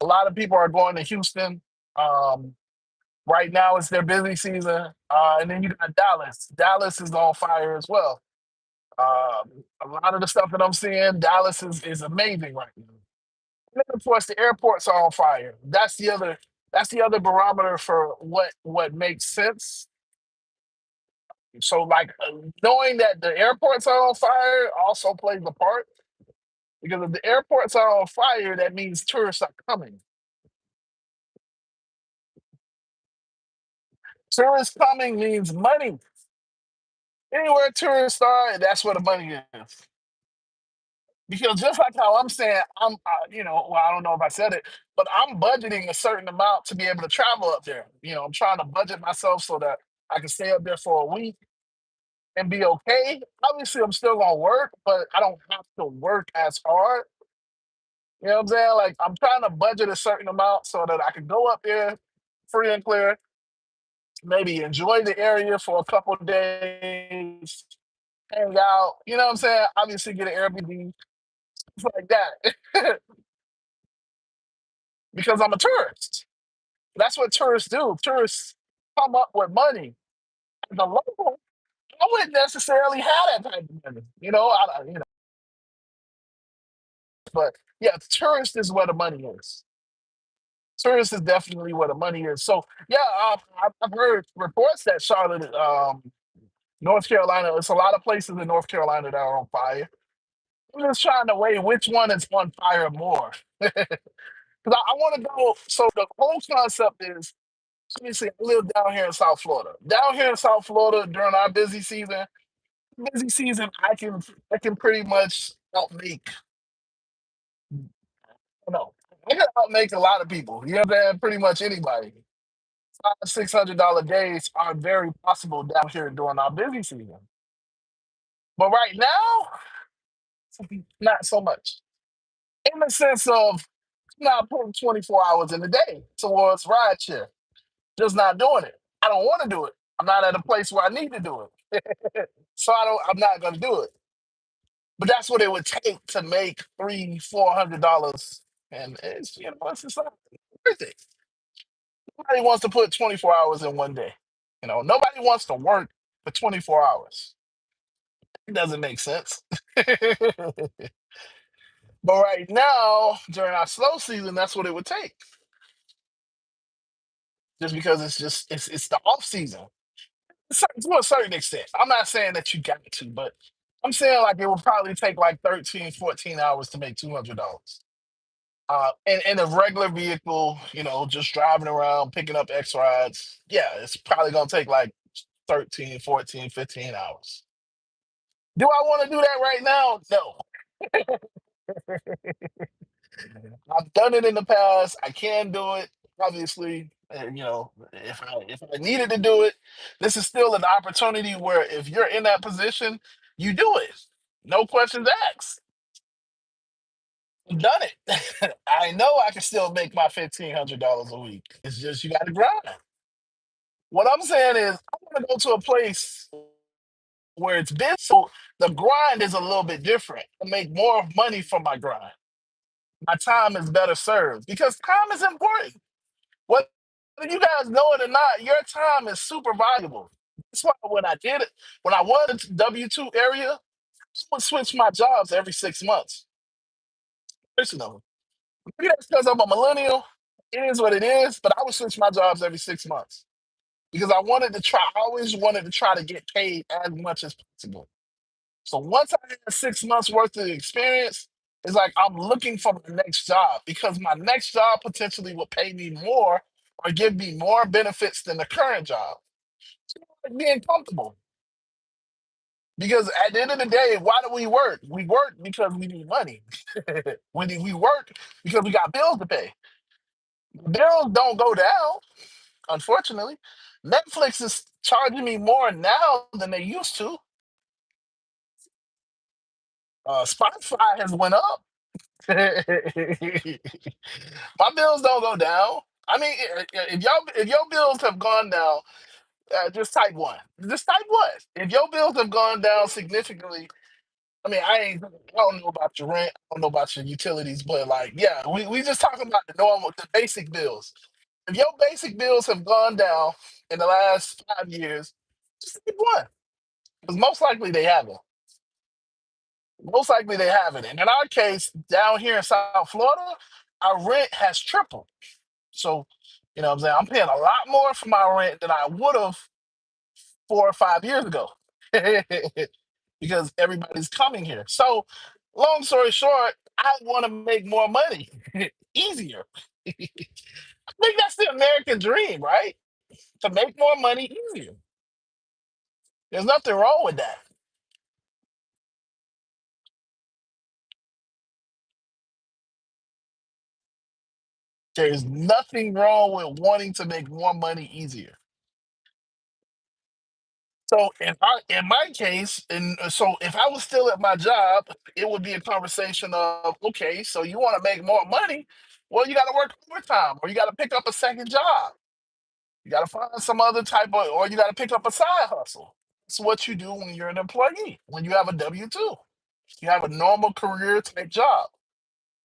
A lot of people are going to Houston. Um, right now, it's their busy season. And then you got Dallas. Dallas is on fire as well. A lot of the stuff that I'm seeing, Dallas is amazing right now. And then of course the airports are on fire. That's the other barometer for what makes sense. So like knowing that the airports are on fire also plays a part because if the airports are on fire, that means tourists are coming. Tourists coming means money. Anywhere tourists are, that's where the money is. Because just like how I'm saying, well, I don't know if I said it, but I'm budgeting a certain amount to be able to travel up there. I'm trying to budget myself so that I can stay up there for a week and be okay. Obviously, I'm still gonna work, but I don't have to work as hard. You know what I'm saying? Like I'm trying to budget a certain amount so that I can go up there free and clear, maybe enjoy the area for a couple of days, hang out. You know what I'm saying? Obviously, get an Airbnb, stuff like that, because I'm a tourist. That's what tourists do. Tourists come up with money. The local, I wouldn't necessarily have that type of money. But yeah, tourist is where the money is. Tourist is definitely where the money is. So yeah, I've heard reports that Charlotte, North Carolina, it's a lot of places in North Carolina that are on fire. I'm just trying to weigh which one is on fire more. Because I want to go. So the whole concept is, let me see, I live down here in South Florida. Down here in South Florida during our busy season, I can pretty much outmake. No, I can outmake a lot of people. You know what I'm saying? Pretty much anybody. $500-$600 days are very possible down here during our busy season. But right now, not so much. In the sense of not putting 24 hours in the day towards rideshare. Just not doing it. I don't want to do it. I'm not at a place where I need to do it. So I'm not gonna do it. But that's what it would take to make $300-$400. And it's just not worth it. Nobody wants to put 24 hours in one day. Nobody wants to work for 24 hours. It doesn't make sense. But right now, during our slow season, that's what it would take. Just because it's the off season. To a certain extent. I'm not saying that you got to, but I'm saying like it will probably take like 13, 14 hours to make $200. In a regular vehicle, just driving around, picking up X rides, yeah, it's probably gonna take like 13, 14, 15 hours. Do I want to do that right now? No. I've done it in the past. I can do it, obviously. And, if I needed to do it, this is still an opportunity where if you're in that position, you do it. No questions asked. I've done it. I know I can still make my $1,500 a week. It's just you got to grind. What I'm saying is, I want to go to a place where it's been. So the grind is a little bit different. I make more money from my grind. My time is better served because time is important. Whether you guys know it or not, your time is super valuable. That's why when I did it, when I was in the W-2 area, I would switch my jobs every 6 months. Personally. Maybe that's because I'm a millennial. It is what it is, but I would switch my jobs every 6 months because I always wanted to try to get paid as much as possible. So once I had 6 months worth of experience, it's like I'm looking for my next job because my next job potentially will pay me more or give me more benefits than the current job. Like being comfortable. Because at the end of the day, why do we work? We work because we need money. We work because we got bills to pay. Bills don't go down, unfortunately. Netflix is charging me more now than they used to. Spotify has went up. My bills don't go down. I mean, if your bills have gone down, just type one. Just type one. If your bills have gone down significantly, I mean, I don't know about your rent, I don't know about your utilities, but like, yeah, we just talking about the basic bills. If your basic bills have gone down in the last 5 years, just type one. Because most likely they haven't. Most likely they haven't. And in our case, down here in South Florida, our rent has tripled. So, you know what I'm saying? I'm paying a lot more for my rent than I would have 4 or 5 years ago because everybody's coming here. So, long story short, I want to make more money easier. I think that's the American dream, right? To make more money easier. There's nothing wrong with that. There's nothing wrong with wanting to make more money easier. So in my case, and so if I was still at my job, it would be a conversation of, okay, so you want to make more money? Well, you got to work overtime, or you got to pick up a second job. You got to find some other type of, or you got to pick up a side hustle. It's what you do when you're an employee, when you have a W-2. You have a normal career type job.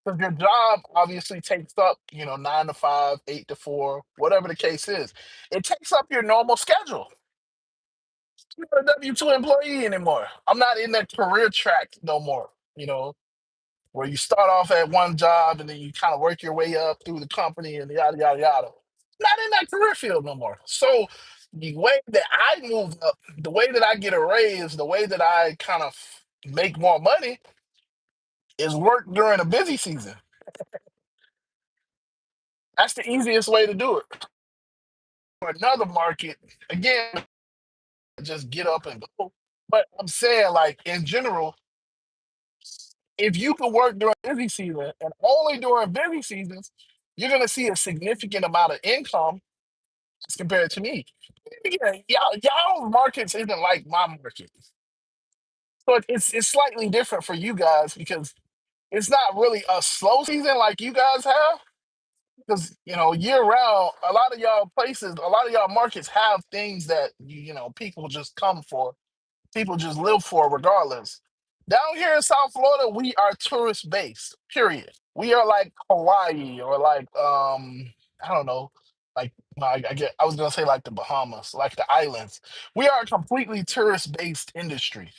Because your job obviously takes up, 9 to 5, 8 to 4, whatever the case is. It takes up your normal schedule. I'm not a W-2 employee anymore. I'm not in that career track no more, where you start off at one job and then you kind of work your way up through the company and yada, yada, yada. Not in that career field no more. So the way that I move up, the way that I get a raise, the way that I kind of make more money is work during a busy season. That's the easiest way to do it. For another market, again, just get up and go. But I'm saying, like, in general, if you can work during busy season and only during busy seasons, you're gonna see a significant amount of income as compared to me. Again, y'all markets isn't like my market, so it's slightly different for you guys because it's not really a slow season like you guys have. Because year round, a lot of y'all markets have things that people just come for, people just live for regardless. Down here in South Florida, we are tourist based. Period. We are like Hawaii or like I don't know, like I was gonna say like the Bahamas, like the islands. We are a completely tourist based industry.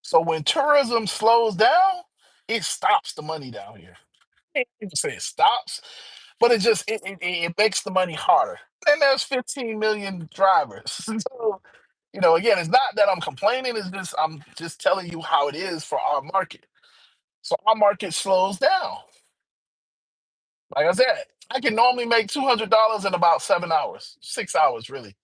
So when tourism slows down, it stops the money down here. I can't even say it stops, but it makes the money harder. And there's 15 million drivers. So, again, it's not that I'm complaining, it's just I'm just telling you how it is for our market. So our market slows down. Like I said, I can normally make $200 in about 7 hours, 6 hours, really.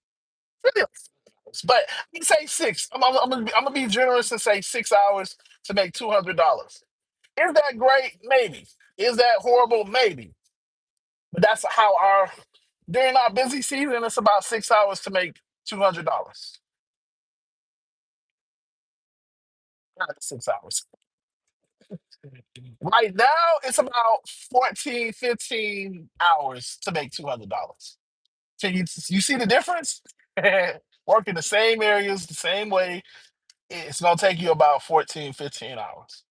Really, like 6 hours. But you say six. I'm gonna be generous and say 6 hours to make $200. Is that great? Maybe. Is that horrible? Maybe. But that's how during our busy season, it's about 6 hours to make $200. Not 6 hours. Right now, it's about 14, 15 hours to make $200. Can you see the difference? Working the same areas, the same way. it's gonna take you about 14, 15 hours.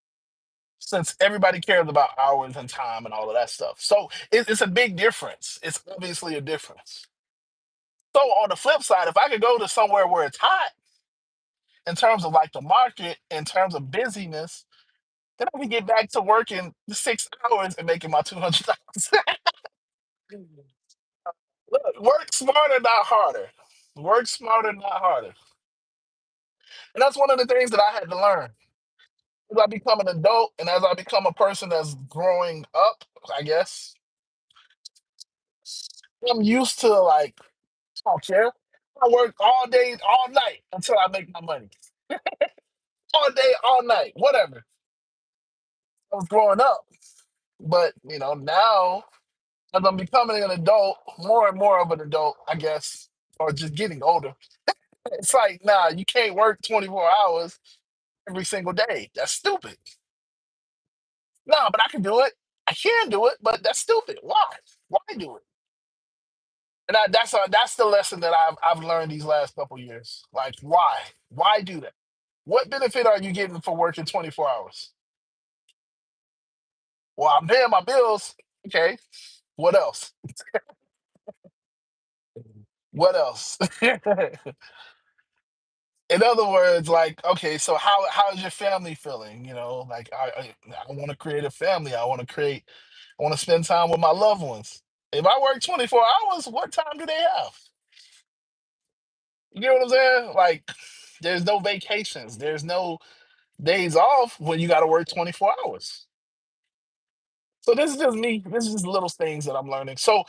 Since everybody cares about hours and time and all of that stuff. So it's a big difference. It's obviously a difference. So on the flip side, if I could go to somewhere where it's hot in terms of like the market, in terms of busyness, then I can get back to working the 6 hours and making my $200. Look, work smarter, not harder. Work smarter, not harder. And that's one of the things that I had to learn. As I become an adult and as I become a person that's growing up, I guess, I'm used to like, I don't care. I work all day, all night until I make my money. All day, all night, whatever. I was growing up. But, now as I'm becoming an adult, more and more of an adult, I guess, or just getting older, it's like, nah, you can't work 24 hours every single day. That's stupid. No, but I can do it. I can do it, but that's stupid. Why? Why do it? And that's the lesson that I've learned these last couple years. Like, why? Why do that? What benefit are you getting for working 24 hours? Well, I'm paying my bills. Okay. What else? What else? In other words, like, okay, so how is your family feeling? Like I want to create a family. I want to spend time with my loved ones. If I work 24 hours, what time do they have? You get what I'm saying? Like, there's no vacations. There's no days off when you got to work 24 hours. So this is just me. This is just little things that I'm learning. So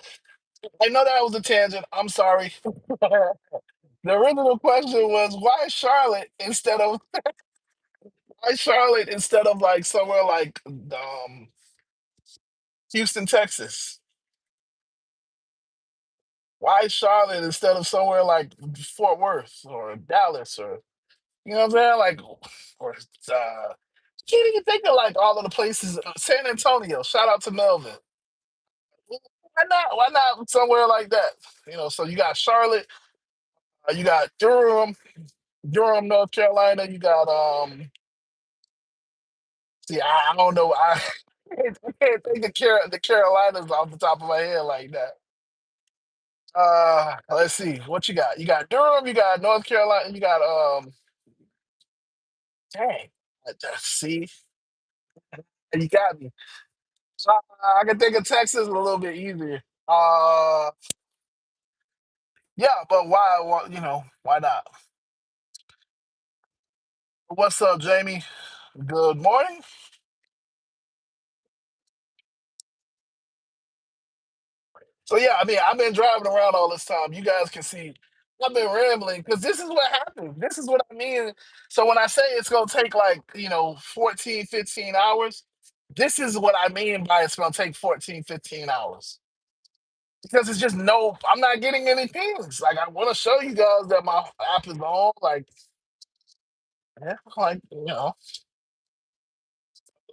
I know that was a tangent. I'm sorry. The original question was why Charlotte instead of like somewhere like Houston, Texas? Why Charlotte instead of somewhere like Fort Worth or Dallas or you know what I'm saying? Like or can't even think of like all of the places. San Antonio. Shout out to Melvin. Why not? Why not somewhere like that? So you got Charlotte, you got Durham, North Carolina. You got see, I don't know. I can't think of the Carolinas off the top of my head like that. Let's see what you got. You got Durham. You got North Carolina. You got dang. See, you got me. I can think of Texas a little bit easier. Yeah, but why? Why not? What's up, Jamie? Good morning. So yeah, I mean, I've been driving around all this time. You guys can see I've been rambling because this is what happens. This is what I mean. So when I say it's gonna take like, 14, 15 hours, this is what I mean by it's gonna take 14, 15 hours. Because it's just no, I'm not getting any pings. Like I want to show you guys that my app is on. Like, yeah, like,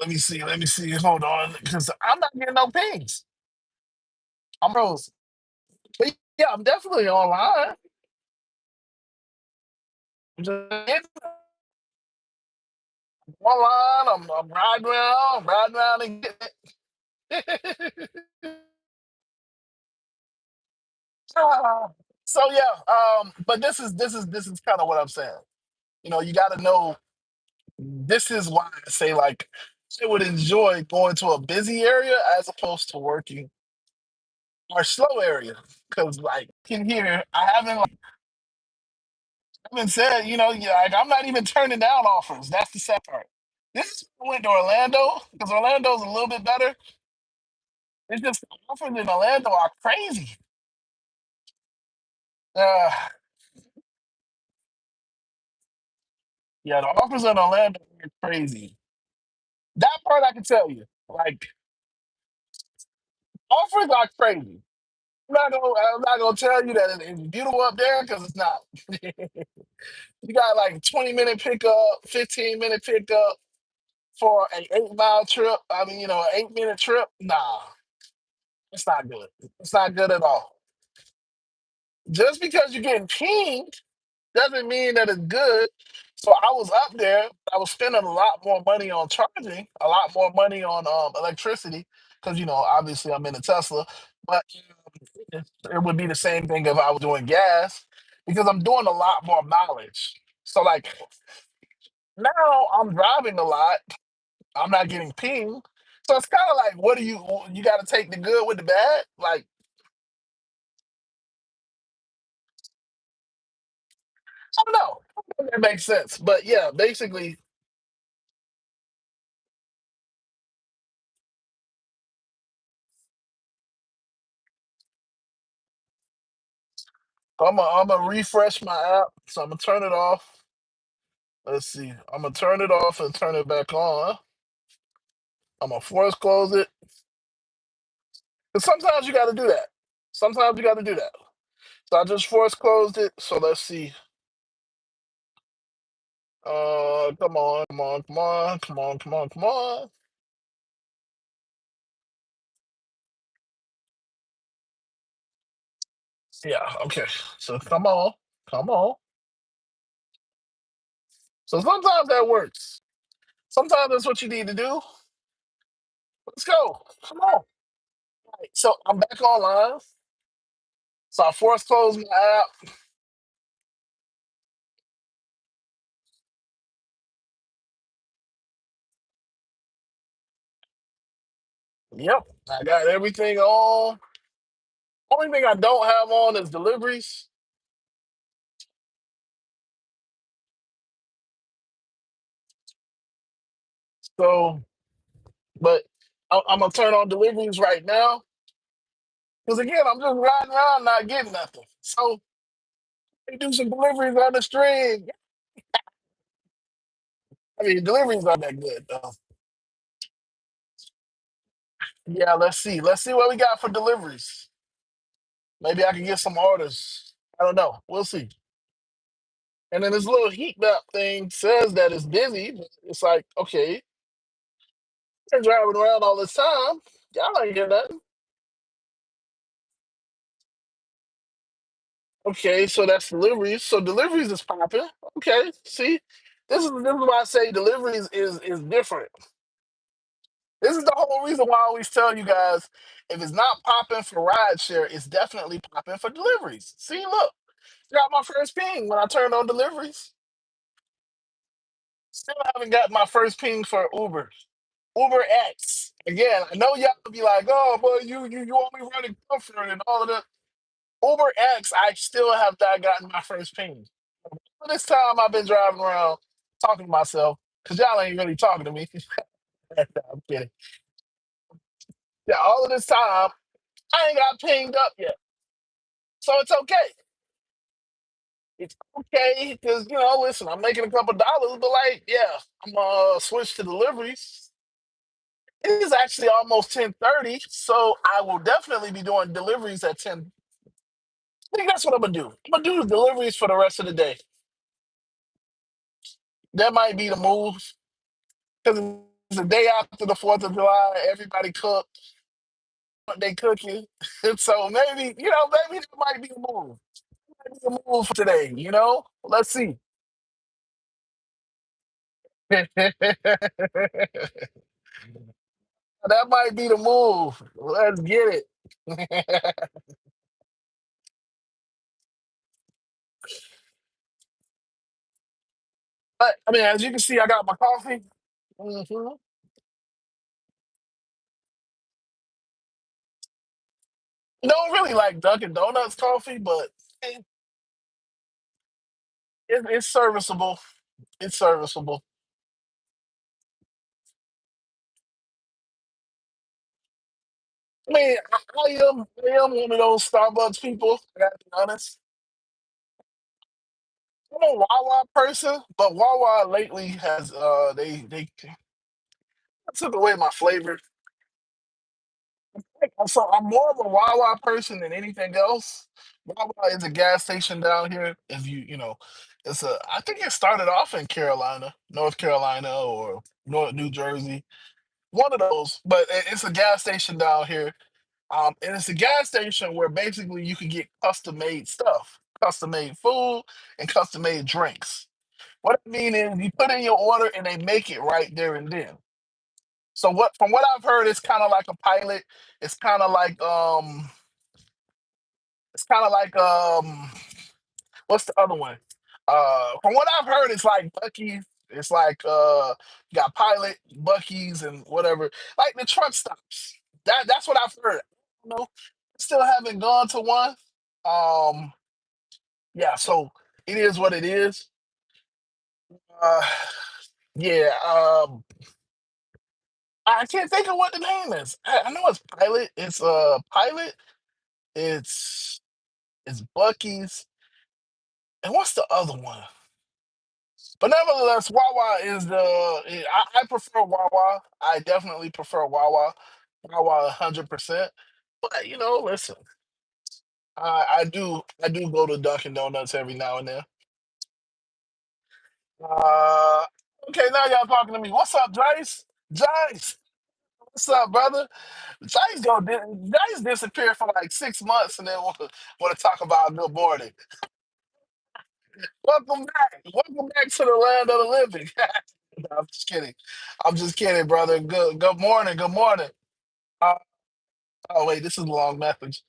let me see. Hold on. Because I'm not getting no pings. I'm Rose. But yeah, I'm definitely online. Online. I'm riding around and getting it. Ah, so yeah, but this is kind of what I'm saying. You got to know. This is why I say like I would enjoy going to a busy area as opposed to working or slow area because like in here I haven't said yeah, like I'm not even turning down offers. That's the sad part. This is why I went to Orlando because Orlando's a little bit better. It's just the offers in Orlando are crazy. Uh, yeah, the offers in Orlando are crazy. That part I can tell you. Like offers are crazy. I'm not gonna tell you that it's beautiful up there because it's not. You got like 20-minute pickup, 15-minute pickup for an 8 mile trip. I mean, an 8-minute trip. Nah, it's not good. It's not good at all. Just because you're getting pinged. doesn't mean that it's good. So I was up there. I was spending a lot more money on charging, a lot more money on electricity, because obviously I'm in a Tesla. But it would be the same thing if I was doing gas, because I'm doing a lot more mileage. So like now I'm driving a lot. I'm not getting pinged. So it's kind of like, what do you got to take the good with the bad? Like, I don't know. I don't know if that makes sense. But yeah, basically, I'm gonna refresh my app. So I'm gonna turn it off. Let's see. I'm gonna turn it off and turn it back on. I'm gonna force close it. 'Cause sometimes you got to do that. Sometimes you got to do that. So I just force closed it. So let's see. Come on, come on, come on, come on, come on, come on. Yeah, okay. So come on, come on. So sometimes that works. Sometimes that's what you need to do. Let's go. Come on. Right, so I'm back online. So I force close my app. Yep, I got everything on. Only thing I don't have on is deliveries. So, but I'm gonna turn on deliveries right now because again, I'm just riding around not getting nothing. So they do some deliveries on the stream. I mean, deliveries aren't that good though. Yeah, let's see. Let's see what we got for deliveries. Maybe I can get some orders. I don't know. We'll see. And then this little heat map thing says that it's busy. But it's like, okay, they're driving around all this time. Y'all ain't hear nothing. Okay, so that's deliveries. So deliveries is popping. Okay, see, this is why I say deliveries is different. This is the whole reason why I always tell you guys, if it's not popping for rideshare, it's definitely popping for deliveries. See, look, got my first ping when I turned on deliveries. Still haven't got my first ping for Uber. Uber X. Again, I know y'all be like, oh, boy, you only running comfort and all of that. Uber X, I still have not gotten my first ping. For this time, I've been driving around talking to myself because y'all ain't really talking to me. No, I'm kidding. Yeah, all of this time, I ain't got pinged up yet. So it's okay. It's okay because, listen, I'm making a couple dollars, but like, yeah, I'm switch to deliveries. It is actually almost 10:30, so I will definitely be doing deliveries at 10. I think that's what I'm gonna do. I'm gonna do the deliveries for the rest of the day. That might be the move because it's the day after the 4th of July. Everybody cooked what they cooking, so maybe that might be a move. Might be a move for today. Let's see. That might be the move. Let's get it. But I mean, as you can see, I got my coffee. Mhm. Don't really like Dunkin' Donuts coffee, but it, it's serviceable. It's serviceable. I mean, I am one of those Starbucks people. I gotta be honest. I'm a Wawa person, but Wawa lately has they took away my flavor. So I'm more of a Wawa person than anything else. Wawa is a gas station down here. If it's I think it started off in Carolina, North Carolina, or North New Jersey, one of those. But it's a gas station down here, and it's a gas station where basically you can get custom made stuff. custom made food and custom made drinks. What I mean is, you put in your order and they make it right there and then. So what, from what I've heard, it's kind of like a pilot. It's kind of like it's kind of like what's the other one? From what I've heard, it's like Bucky's. It's like you got Pilot, Bucky's, and whatever. Like the truck stops. That's what I've heard. You know, still haven't gone to one. Um, yeah, so it is what it is. Uh, yeah, I can't think of what the name is. I know it's Pilot. It's Pilot. It's it's Bucky's. And what's the other one? But nevertheless, Wawa is I prefer Wawa. I definitely prefer Wawa. Wawa 100%. But listen, I do go to Dunkin' Donuts every now and then. Uh, okay, now y'all talking to me. What's up, Jace? Jace, what's up, brother? Jace disappeared for like 6 months and then want to talk about good morning. Welcome back. Welcome back to the land of the living. No, I'm just kidding. I'm just kidding, brother. Good morning. Good morning. Uh, oh wait, this is a long message.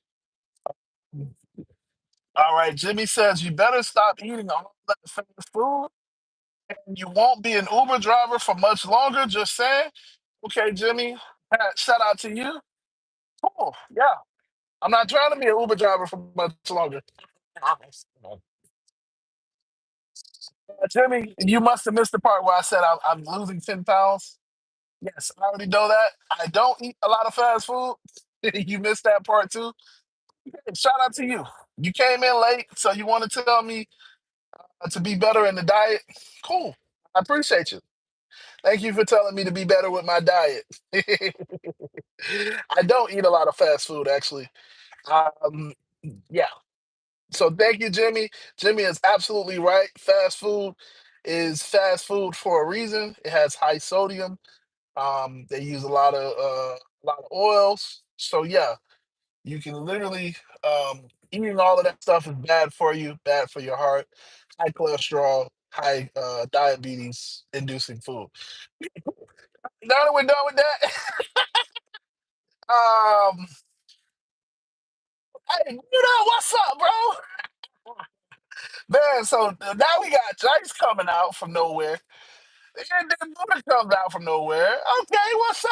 All right, Jimmy says you better stop eating all that fast food. You won't be an Uber driver for much longer. Just saying. Okay, Jimmy. Shout out to you. Cool. Yeah, I'm not trying to be an Uber driver for much longer. Jimmy, you must have missed the part where I said I'm losing 10 pounds. Yes, I already know that. I don't eat a lot of fast food. You missed that part too. Shout out to you. You came in late, so you want to tell me to be better in the diet. Cool. I appreciate you. Thank you for telling me to be better with my diet. I don't eat a lot of fast food, actually. Um, yeah. So thank you, Jimmy. Jimmy is absolutely right. Fast food is fast food for a reason. It has high sodium. They use a lot of oils. So yeah, you can literally eating all of that stuff is bad for you, bad for your heart, high cholesterol, high diabetes inducing food. Now that we're done with that, hey, what's up, bro? Man, so now we got Jace coming out from nowhere. And then Buddha comes out from nowhere. Okay, well, shout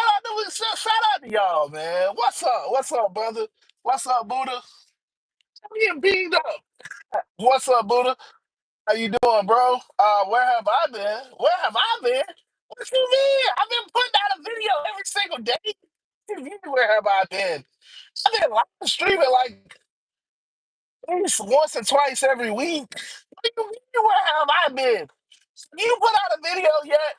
out to y'all, man. What's up? What's up, brother? What's up, Buddha? I'm getting beamed up. What's up, Buddha? How you doing, bro? Where have I been? Where have I been? What you mean? I've been putting out a video every single day. What you mean, where have I been? I've been live streaming like at least once or twice every week. What do you mean, where have I been? You put out a video yet?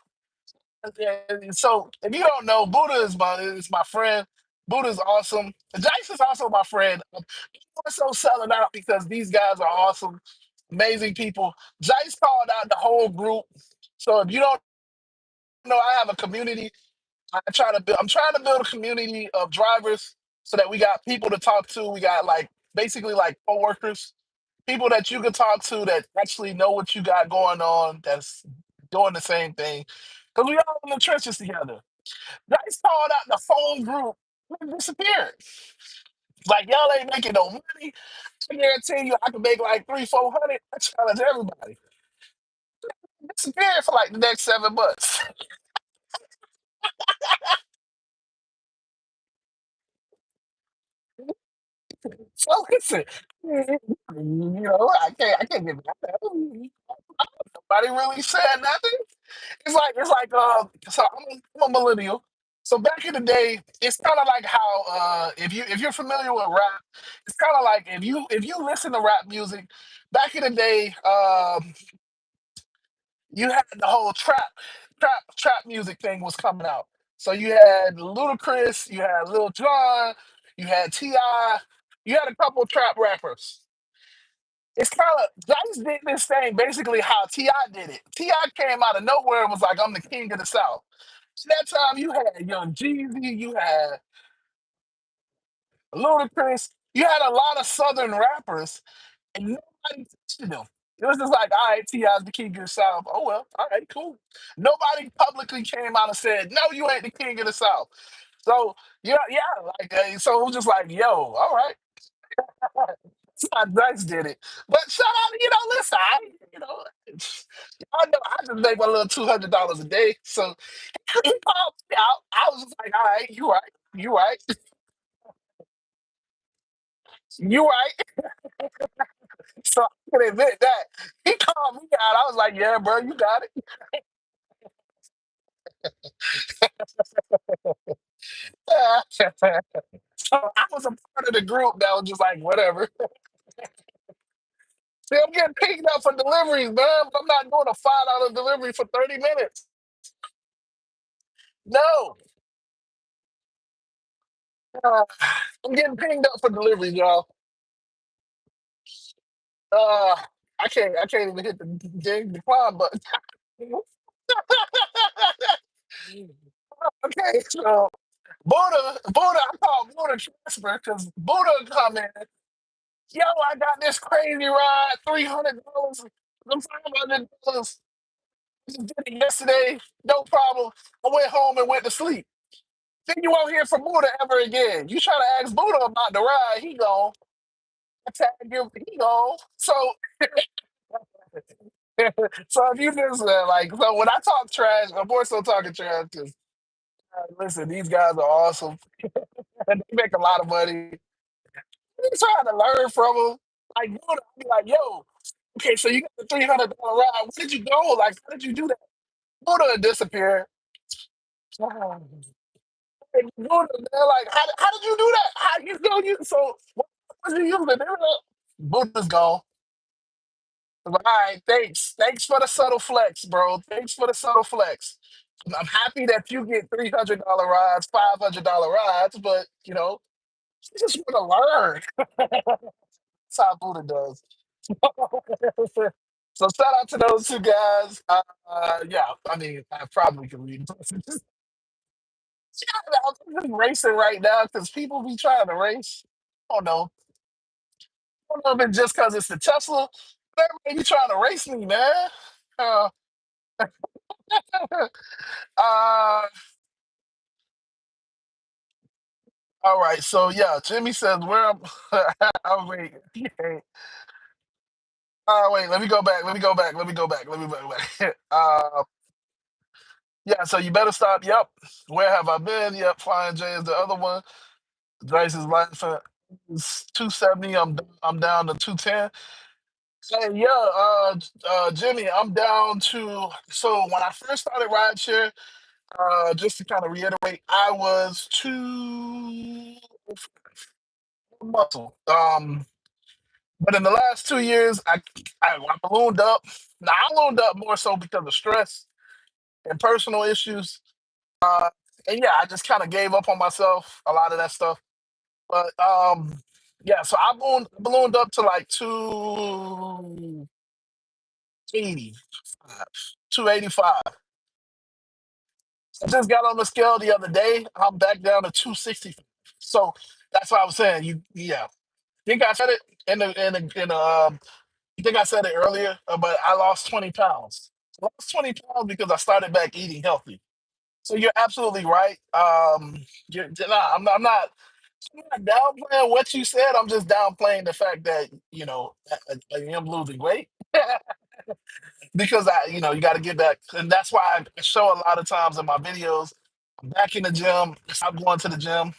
So if you don't know, Buddha is my friend. Buddha's awesome. Jace is also my friend. I'm also selling out because these guys are awesome, amazing people. Jace called out the whole group. So if you don't know, I have a community. I'm trying to build a community of drivers so that we got people to talk to. We got like basically like coworkers, people that you can talk to that actually know what you got going on, that's doing the same thing. Because we all in the trenches together. Dice called out the phone group and disappeared. Like y'all ain't making no money. I guarantee you I can make like 300, 400. I challenge everybody. Disappeared for like the next 7 months. So listen, I can't get mad at them. Nobody really said nothing. It's like so I'm a millennial. So back in the day, it's kind of like how if you're familiar with rap, it's kind of like if you listen to rap music, back in the day, you had the whole trap music thing was coming out. So you had Ludacris, you had Lil Jon, you had Ti, you had a couple trap rappers. It's kind of Dice did this thing basically how Ti did it. Ti came out of nowhere and was like, "I'm the king of the South." So that time you had Young Jeezy, you had Ludacris, you had a lot of Southern rappers, and nobody Nobody tested him. It was just like, all right, T.I.'s the king of the South. Oh well, all right, cool. Nobody publicly came out and said, no, you ain't the king of the South. So yeah, yeah, like so it was just like, yo, all right. That's how Dice did it. But shout out, listen, you know, I know I just make my little $200 a day. So he called me out. I was just like, all right, you right, you right, you right. So I can admit that. He called me out. I was like, yeah, bro, you got it. So I was a part of the group that was just like, whatever. See, I'm getting picked up for deliveries, man. I'm not doing a $5 delivery for 30 minutes. No. Uh, I'm getting pinged up for deliveries, y'all. Uh, I can't even hit the dang decline button. Okay, so Buddha, I call Buddha transfer because Buddha come in. Yo, I got this crazy ride, $300, $500. Just did it yesterday, no problem. I went home and went to sleep. Then you won't hear from Buddha ever again. You try to ask Buddha about the ride, he gone. I tag him, he gone. So, so if you just so when I talk trash, I'm more so talking trash because listen, these guys are awesome. They make a lot of money. I'm trying to learn from them. Like Buddha, I'll be like, yo, okay, so you got the $300 ride. Where did you go? Like, how did you do that? Buddha would disappear. And Buddha, they're like, how did you do that? How you know you so what was you using? They were like, Buddha's gone. I'm like, all right, thanks. Thanks for the subtle flex, bro. Thanks for the subtle flex. I'm happy that you get $300 rides, $500 rides, but you just want to learn. That's how Buddha does. So shout out to those two guys. Yeah, I mean, I probably can read. I'm just racing right now because people be trying to race. I don't know. I don't know if it's just because it's the Tesla. Everybody be trying to race me, man. Uh, uh, all right. So yeah, Jimmy says where I'm. Oh wait. Wait. Let me go back. Let me go back. Let me go back. Let me go back. Yeah. So you better stop. Yep. Where have I been? Yep. Flying J is the other one. Grace is laughing. It's 270. I'm down to 210. Hey, yeah, Jimmy, I'm down to. So when I first started rideshare, just to kind of reiterate, I was too muscle. But in the last 2 years, I ballooned up. Now I ballooned up more so because of stress and personal issues. Uh, and yeah, I just kind of gave up on myself. A lot of that stuff. But yeah, so I ballooned up to like 285. 285. I just got on the scale the other day. I'm back down to 265. So that's what I was saying. Yeah. I think I said it I think I said it earlier, but I lost 20 pounds. I lost 20 pounds because I started back eating healthy. So you're absolutely right. Nah, I'm not downplaying what you said. I'm just downplaying the fact that I am losing weight because you got to get back, and that's why I show a lot of times in my videos. I'm back in the gym. Stop going to the gym.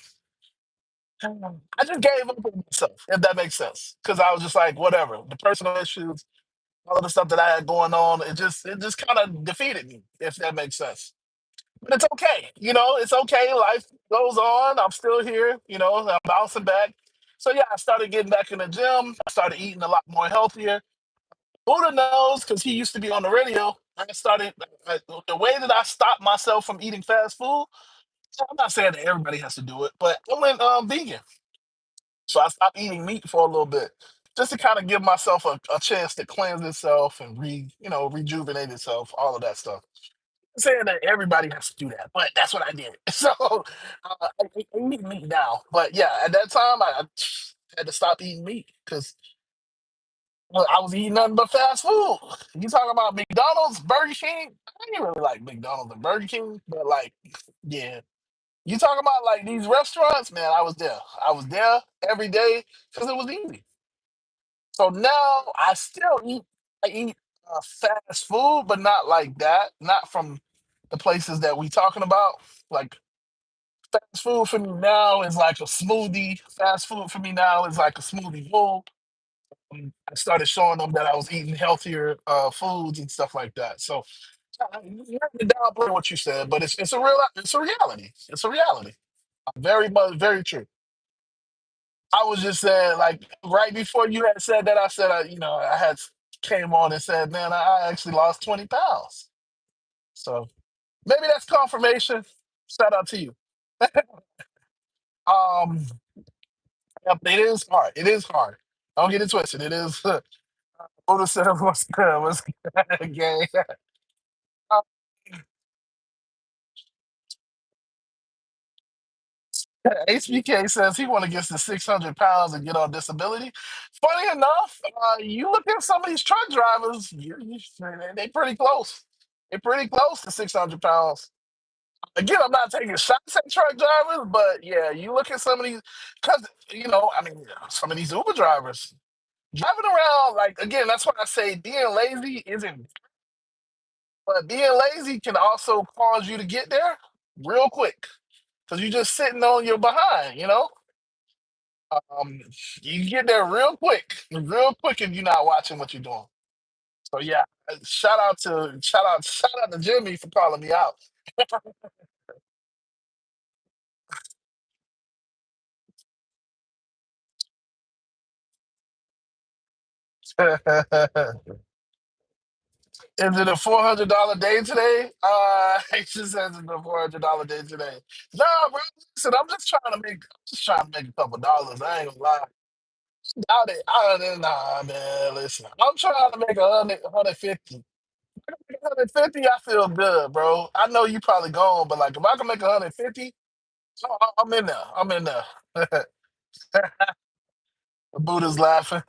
I just gave up on myself, if that makes sense, because I was just like, whatever. The personal issues, all of the stuff that I had going on, it just kind of defeated me, if that makes sense. But it's okay. It's okay. Life goes on. I'm still here. I'm bouncing back. So yeah, I started getting back in the gym. I started eating a lot more healthier. Buddha knows because he used to be on the radio. The way that I stopped myself from eating fast food. I'm not saying that everybody has to do it, but I went vegan. So I stopped eating meat for a little bit, just to kind of give myself a chance to cleanse itself and rejuvenate itself, all of that stuff. Saying that everybody has to do that, but that's what I did. So I eat meat now, but yeah, at that time I had to stop eating meat because I was eating nothing but fast food. You talking about McDonald's, Burger King? I didn't really like McDonald's and Burger King, but like, yeah. You talking about like these restaurants, man? I was there. I was there every day because it was easy. So now I still eat. I eat fast food, but not like that. Not from the places that we talking about. Like fast food for me now is like a smoothie. Fast food for me now is like a smoothie bowl. I started showing them that I was eating healthier foods and stuff like that. So not to downplay what you said, but it's a reality. It's a reality. Very much very true. I was just saying, like right before you had said that, I said, I had came on and said, man, I actually lost 20 pounds. So maybe that's confirmation. Shout out to you. Um, yep, it is hard. It is hard. Don't get it twisted. It is. Buddha said, "What's good? What's good, gang?" HBK says he want to get to 600 pounds and get on disability. Funny enough, you look at some of these truck drivers, they pretty close. They're pretty close to 600 pounds. Again, I'm not taking shots at truck drivers, but yeah, you look at some of these, because, I mean, some of these Uber drivers driving around, like, again, that's why I say being lazy isn't, but being lazy can also cause you to get there real quick because you're just sitting on your behind. Um, you get there real quick if you're not watching what you're doing. So yeah, shout out to Jimmy for calling me out. Is it a $400 day today? It just says it's a $400 day today. Nah, bro. Listen, I'm just trying to make a couple dollars. I ain't gonna lie. Nah, man. Listen, I'm trying to make 150. 150, I feel good, bro. I know you probably gone, but like if I can make 150, I'm in there. I'm in there. Buddha's laughing.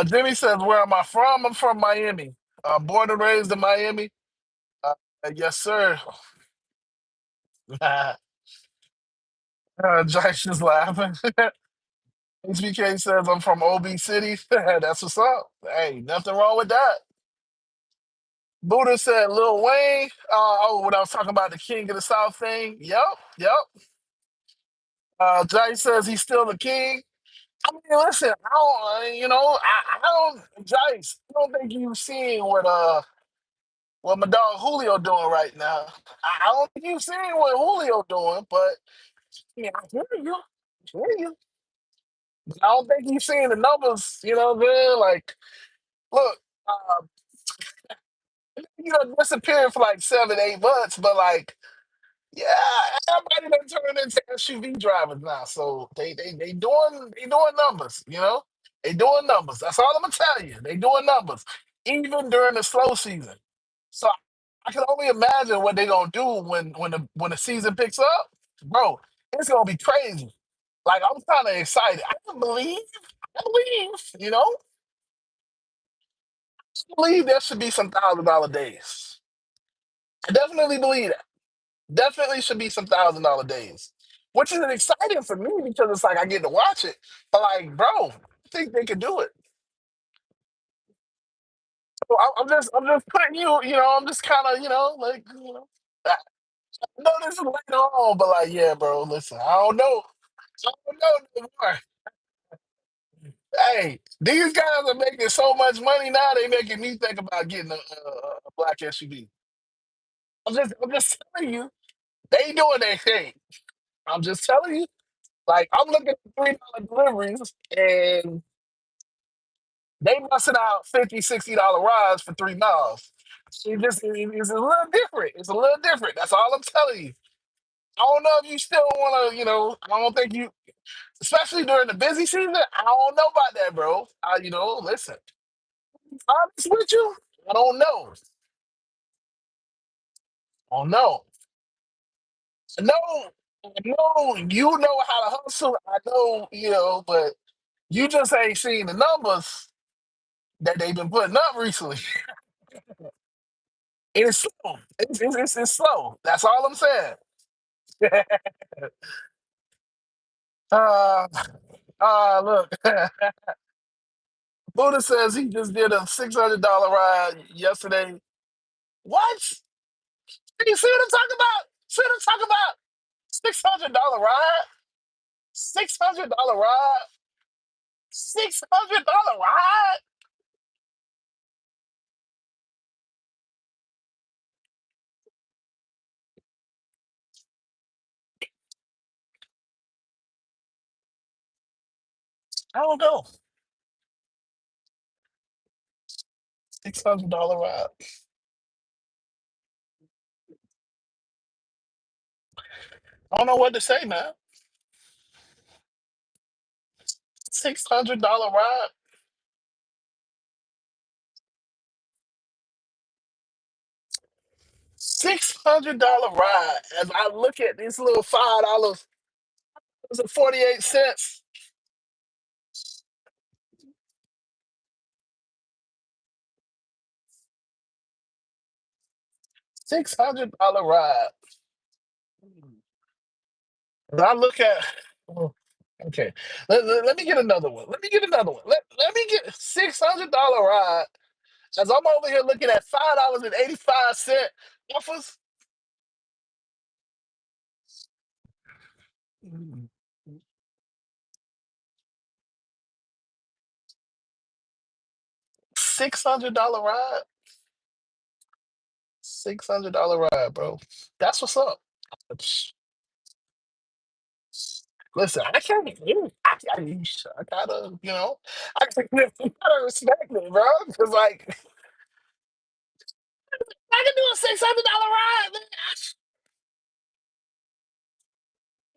Jimmy says, "Where am I from? I'm from Miami. Born and raised in Miami. Uh, yes, sir." Josh is laughing. HBK says, "I'm from OB City." That's what's up. Hey, nothing wrong with that. Buddha said, "Lil Wayne." When I was talking about the King of the South thing. Yep, yep. Josh says he's still the king. I mean, listen, I don't, I don't, Jace, I don't think you've seen what my dog Julio doing right now. I don't think you've seen what Julio doing, but yeah, I hear you, I hear you. But I don't think you've seen the numbers. You know what I'm saying? Like, look, uh, disappearing for like 7, 8 months, but like, yeah, everybody done turned into SUV drivers now. So they doing numbers, They doing numbers. That's all I'm gonna tell you. They doing numbers. Even during the slow season. So I can only imagine what they gonna do when the season picks up. Bro, it's gonna be crazy. Like I'm kinda excited. I believe there should be some $1,000 days. I definitely believe that. Definitely should be some $1,000 days, which is exciting for me because it's like I get to watch it. But like, bro, I think they could do it. So I'm just putting you, I'm just kind of, like, I know this is later on, but like, yeah, bro, listen, I don't know no more. Hey, these guys are making so much money now. They making me think about getting a black SUV. I'm just telling you, they doing their thing. I'm just telling you. Like I'm looking at $3 deliveries and they busting out 50, $60 rides for 3 miles. It's a little different. It's a little different. That's all I'm telling you. I don't know if you still want to, I don't think you, especially during the busy season. I don't know about that, bro. Listen, honest with you, I don't know. I don't know. I know, I know you know how to hustle. I know, but you just ain't seen the numbers. that they've been putting up recently. It's slow. It's slow. That's all I'm saying. uh, look. Buddha says he just did a $600 ride yesterday. What? You see what I'm talking about? See what I'm talking about? $600 ride? $600 ride? $600 ride? I don't know. $600 ride. I don't know what to say, man. $600 ride. $600 ride. As I look at these little $5.48. $600 ride. As I look at. Oh, okay. Let me get another one. Let me get another one. Let me get $600 ride. As I'm over here looking at $5.85 offers. $600 ride. $600 ride, bro. That's what's up. Listen, I can't. I gotta, I gotta respect it, bro. Because like, I can do a $600 ride, man.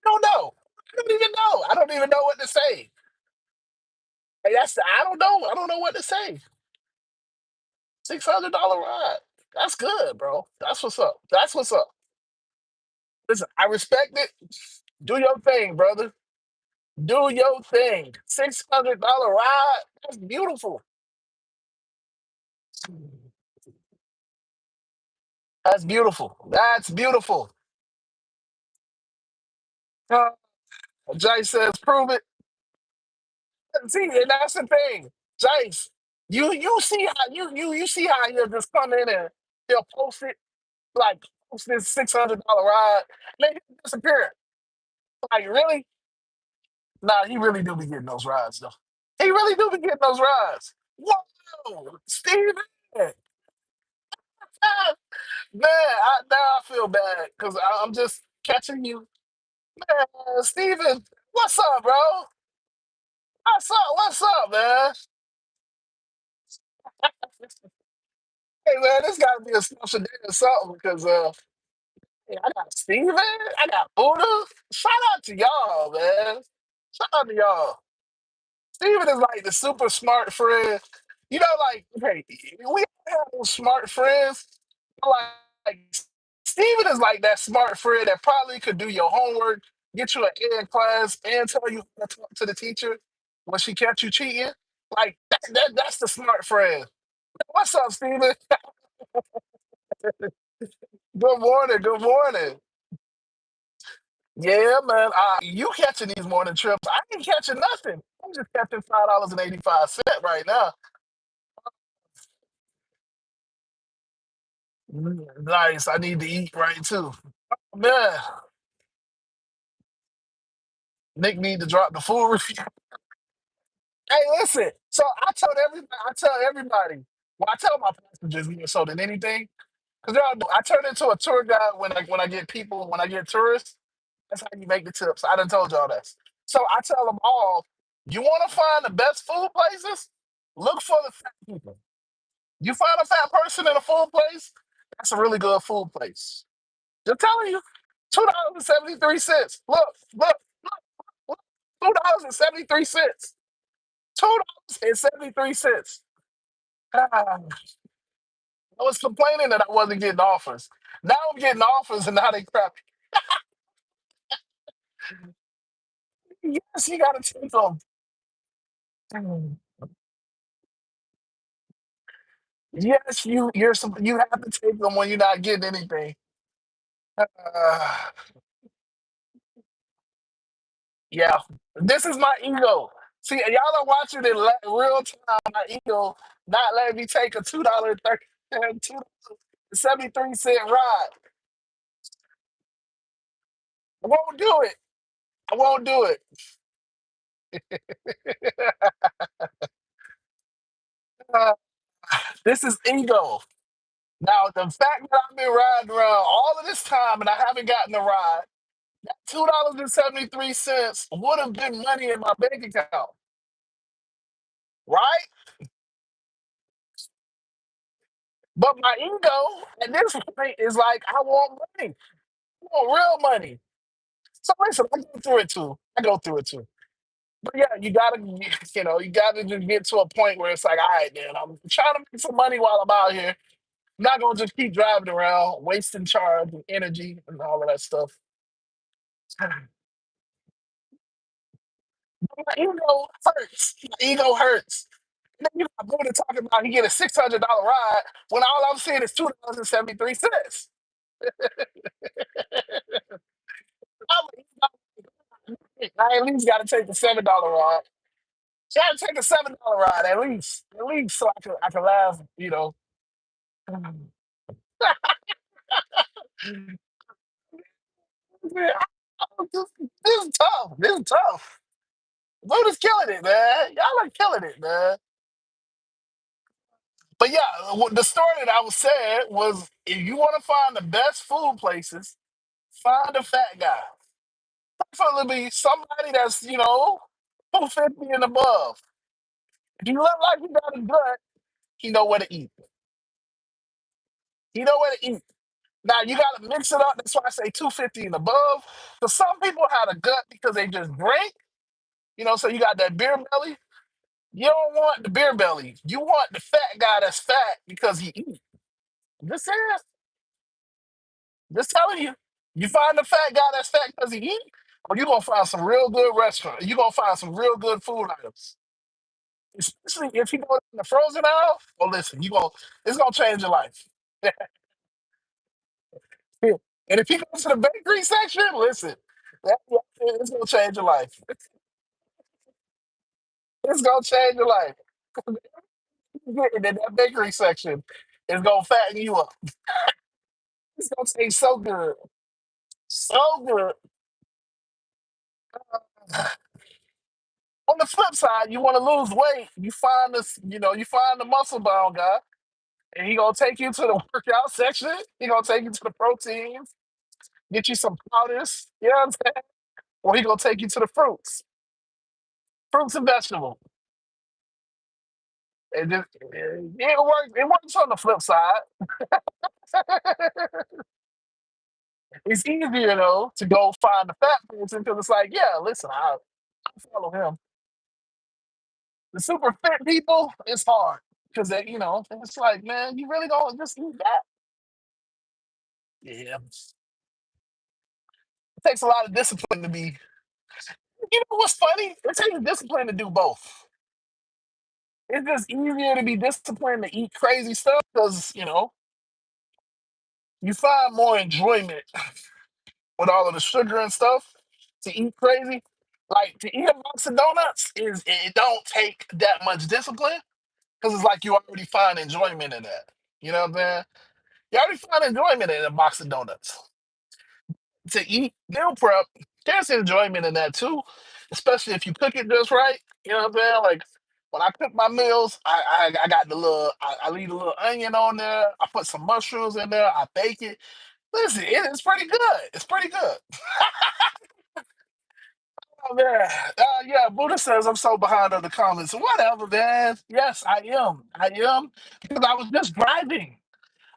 Don't know. I don't even know. I don't even know what to say. Like, I don't know. I don't know what to say. $600 ride. That's good, bro. That's what's up. That's what's up. Listen, I respect it. Do your thing, brother. Do your thing. $600 ride. That's beautiful. That's beautiful. That's beautiful. Uh, Jay says, prove it. See, and that's the thing, Jace. You see how you see how he'll just come in and he'll post it like post this $600 ride, then he'll disappear. Like really? Nah, he really do be getting those rides though. He really do be getting those rides. Whoa, Steven. Ah, man, now I feel bad because I'm just catching you. Man, Steven, what's up, bro? What's up? What's up, man? Hey man, this gotta be a special day or something because yeah, I got Steven, I got Buddha. Shout out to y'all, man. Shout out to y'all. Steven is like the super smart friend. You know, like, okay, we have those smart friends. Like Steven is like that smart friend that probably could do your homework, get you an A in class, and tell you how to talk to the teacher when she catch you cheating. Like that's the smart friend. What's up, Steven? Good morning. Good morning. Yeah, man. You catching these morning trips? I ain't catching nothing. I'm just catching $5.85 right now. Nice. I need to eat right too. Man, Nick need to drop the food review. Hey, listen. So I told everybody. I tell everybody. Well, I tell my passengers more so than anything. Because I turn into a tour guide when I get people when I get tourists. That's how you make the tips. I done told y'all that. So I tell them all. You want to find the best food places? Look for the fat people. You find a fat person in a food place, that's a really good food place. Just telling you, $2.73. Look, $2.73. $2.73. I was complaining that I wasn't getting offers. Now I'm getting offers, and now they crap. Yes, you gotta take them. Yes, you have to take them when you're not getting anything. Uh, yeah, this is my ego. See, y'all are watching in real time. My ego not letting me take a $2.73 ride. I won't do it. I won't do it. Uh, this is ego. Now, the fact that I've been riding around all of this time and I haven't gotten a ride, $2.73 would have been money in my bank account, right? But my ego at this point is like, I want money. I want real money. So listen, I go through it too. I go through it too. But yeah, you gotta just get to a point where it's like, all right, man, I'm trying to make some money while I'm out here. I'm not gonna just keep driving around, wasting charge and energy and all of that stuff. My ego hurts. My ego hurts. And then you got Buddha talking about he get a $600 ride when all I'm seeing is $2.73. I at least got to take the $7 ride. Got to take a $7 ride at least, so I can laugh. This is tough. This is tough. Buddha's killing it, man. Y'all are killing it, man. But yeah, the story that I was saying was if you want to find the best food places, find a fat guy. Preferably somebody that's, 250 and above. If you look like you got a gut, he know where to eat. He know where to eat. Now you gotta mix it up. That's why I say 250 and above. Because some people have a gut because they just drink, so you got that beer belly. You don't want the beer belly. You want the fat guy that's fat because he eats. This is just telling you. You find the fat guy that's fat because he eat, or you gonna find some real good restaurant. You gonna find some real good food items. Especially if you go in the frozen aisle. Well, listen, it's gonna change your life. And if you go to the bakery section, listen, it's gonna change your life. It's gonna change your life. And then that bakery section is gonna fatten you up. It's gonna taste so good, so good. On the flip side, you want to lose weight, you find the muscle bound guy, and he gonna take you to the workout section. He gonna take you to the proteins, get you some powders. You know what I'm saying? Or he gonna take you to the fruits and vegetables. It works on the flip side. It's easier though to go find the fat person because it's like, yeah, listen, I follow him. The super fit people, it's hard because it's like, man, you really gonna just eat that? Yeah, it takes a lot of discipline to be. You know what's funny? It takes discipline to do both. It's just easier to be disciplined to eat crazy stuff because you find more enjoyment with all of the sugar and stuff to eat crazy. Like to eat a box of donuts it don't take that much discipline because it's like you already find enjoyment in that. You know what I'm saying? You already find enjoyment in a box of donuts. To eat meal prep, there's enjoyment in that too, especially if you cook it just right. You know what I'm saying? Like when I cook my meals, I got I leave a little onion on there. I put some mushrooms in there. I bake it. Listen, it's pretty good. It's pretty good. Oh man, yeah. Buddha says I'm so behind on the comments. Whatever, man. Yes, I am. I am because I was just driving.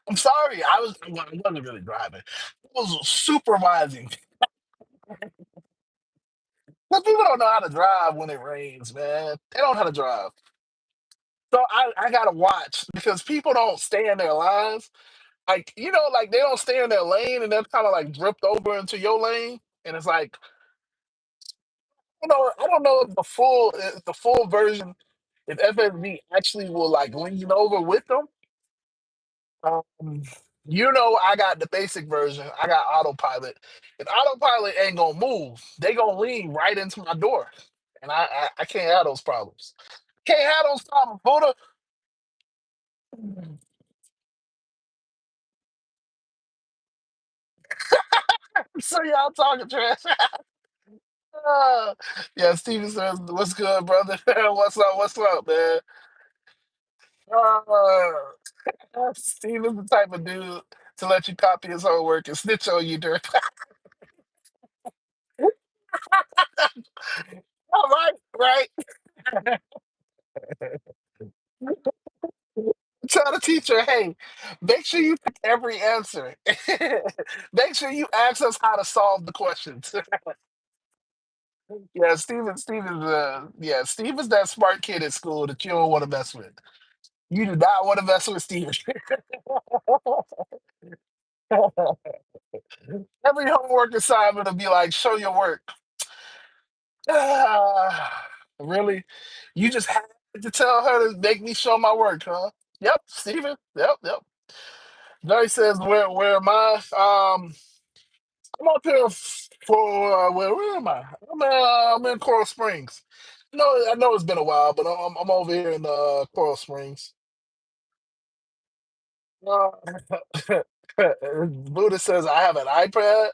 I'm sorry. Well, I wasn't really driving. I was supervising. Because people don't know how to drive when it rains, man. They don't know how to drive. So I gotta watch because people don't stay in their lines. Like, like they don't stay in their lane and they're kind of like dripped over into your lane. And it's like, I don't know if the full version, if FSB actually will like lean over with them. Um, I got the basic version. I got autopilot. If autopilot ain't gonna move, they gonna lean right into my door, and I can't have those problems. Can't have those problems, Buddha. So y'all talking trash. Uh, yeah, Steven says, "What's good, brother? What's up? What's up, man?" Steven's the type of dude to let you copy his homework and snitch on you during. All right, right. Tell the teacher, hey, make sure you pick every answer. Make sure you ask us how to solve the questions. Yeah, Steven's that smart kid at school that you don't want to mess with. You do not want to mess with Steven. Every homework assignment will be like, show your work. Really? You just had to tell her to make me show my work, huh? Yep, Steven. Yep, yep. Joyce says, where am I? I'm up here for where am I? I'm in Coral Springs. No, I know it's been a while, but I'm over here in Coral Springs. Uh, Buddha says I have an iPad.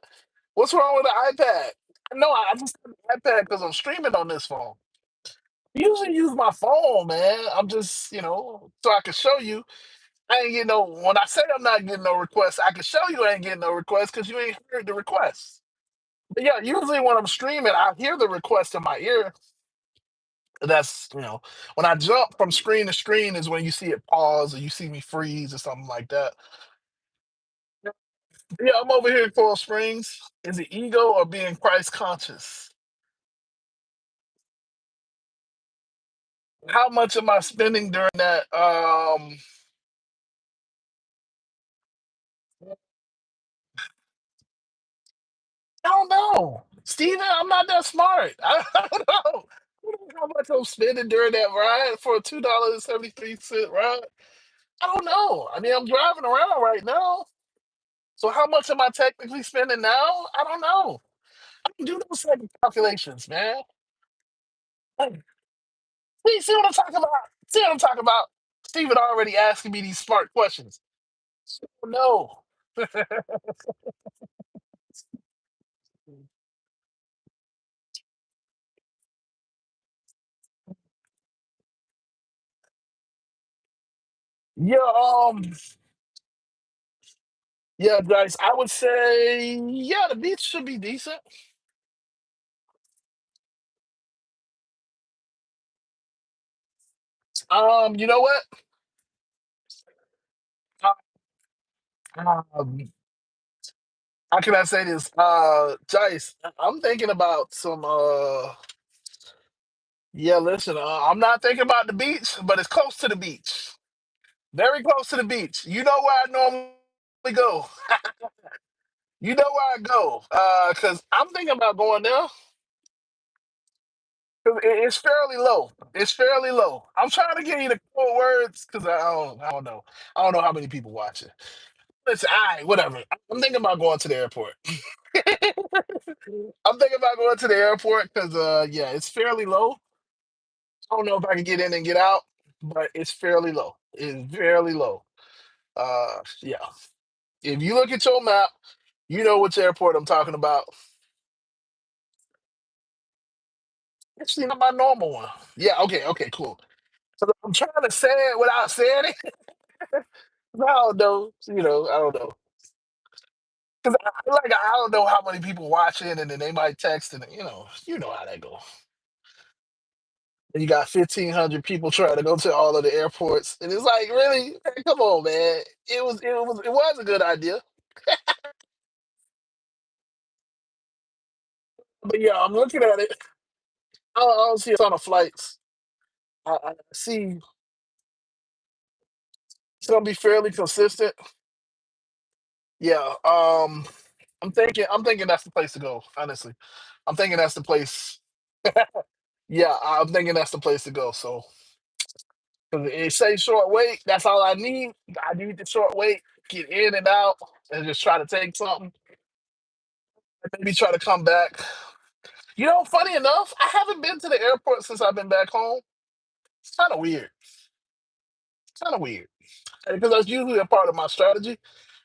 What's wrong with the iPad? No, I just have an iPad because I'm streaming on this phone. I usually use my phone, man. I'm just, so I can show you. I ain't getting no. When I say I'm not getting no requests, I can show you I ain't getting no requests because you ain't heard the requests. But yeah, usually when I'm streaming, I hear the request in my ear. That's when I jump from screen to screen is when you see it pause or you see me freeze or something like that. Yeah, I'm over here in Coral Springs. Is it ego or being Christ conscious? How much am I spending during that? I don't know, Steven. I'm not that smart. I don't know. I don't know how much I'm spending during that ride for a $2.73 ride. I don't know. I mean, I'm driving around right now. So how much am I technically spending now? I don't know. I can do those type of calculations, man. Like, see what I'm talking about? See what I'm talking about? Steven already asking me these smart questions. So, no. Yeah, yeah, guys, I would say, yeah, the beach should be decent. You know what? Uh, Um, how can I say this? Jice, I'm thinking about some yeah, listen, I'm not thinking about the beach, but it's close to the beach. Very close to the beach. You know where I normally go. You know where I go. Cause I'm thinking about going there. 'Cause it's fairly low. It's fairly low. I'm trying to get you the cold words because I don't know. I don't know how many people watch it. Listen, all right, whatever. I'm thinking about going to the airport. I'm thinking about going to the airport because yeah, it's fairly low. I don't know if I can get in and get out, but it's fairly low. It's fairly low. Yeah. If you look at your map, you know which airport I'm talking about. Actually, not my normal one. Yeah, okay, okay, cool. So I'm trying to say it without saying it. I don't know, I don't know. Because I don't know how many people watching, and then they might text, and you know how that goes. And you got 1,500 people trying to go to all of the airports, and it's like, really, man, come on, man. It was a good idea, but yeah, I'm looking at it. I don't see a ton of flights. I see it's gonna be fairly consistent. Yeah. I'm thinking that's the place to go. Honestly, I'm thinking that's the place. Yeah, I'm thinking that's the place to go. So It say short wait. That's all I need. I need the short wait. Get in and out, and just try to take something. And maybe try to come back. Funny enough, I haven't been to the airport since I've been back home. It's kind of weird. Kind of weird because that's usually a part of my strategy.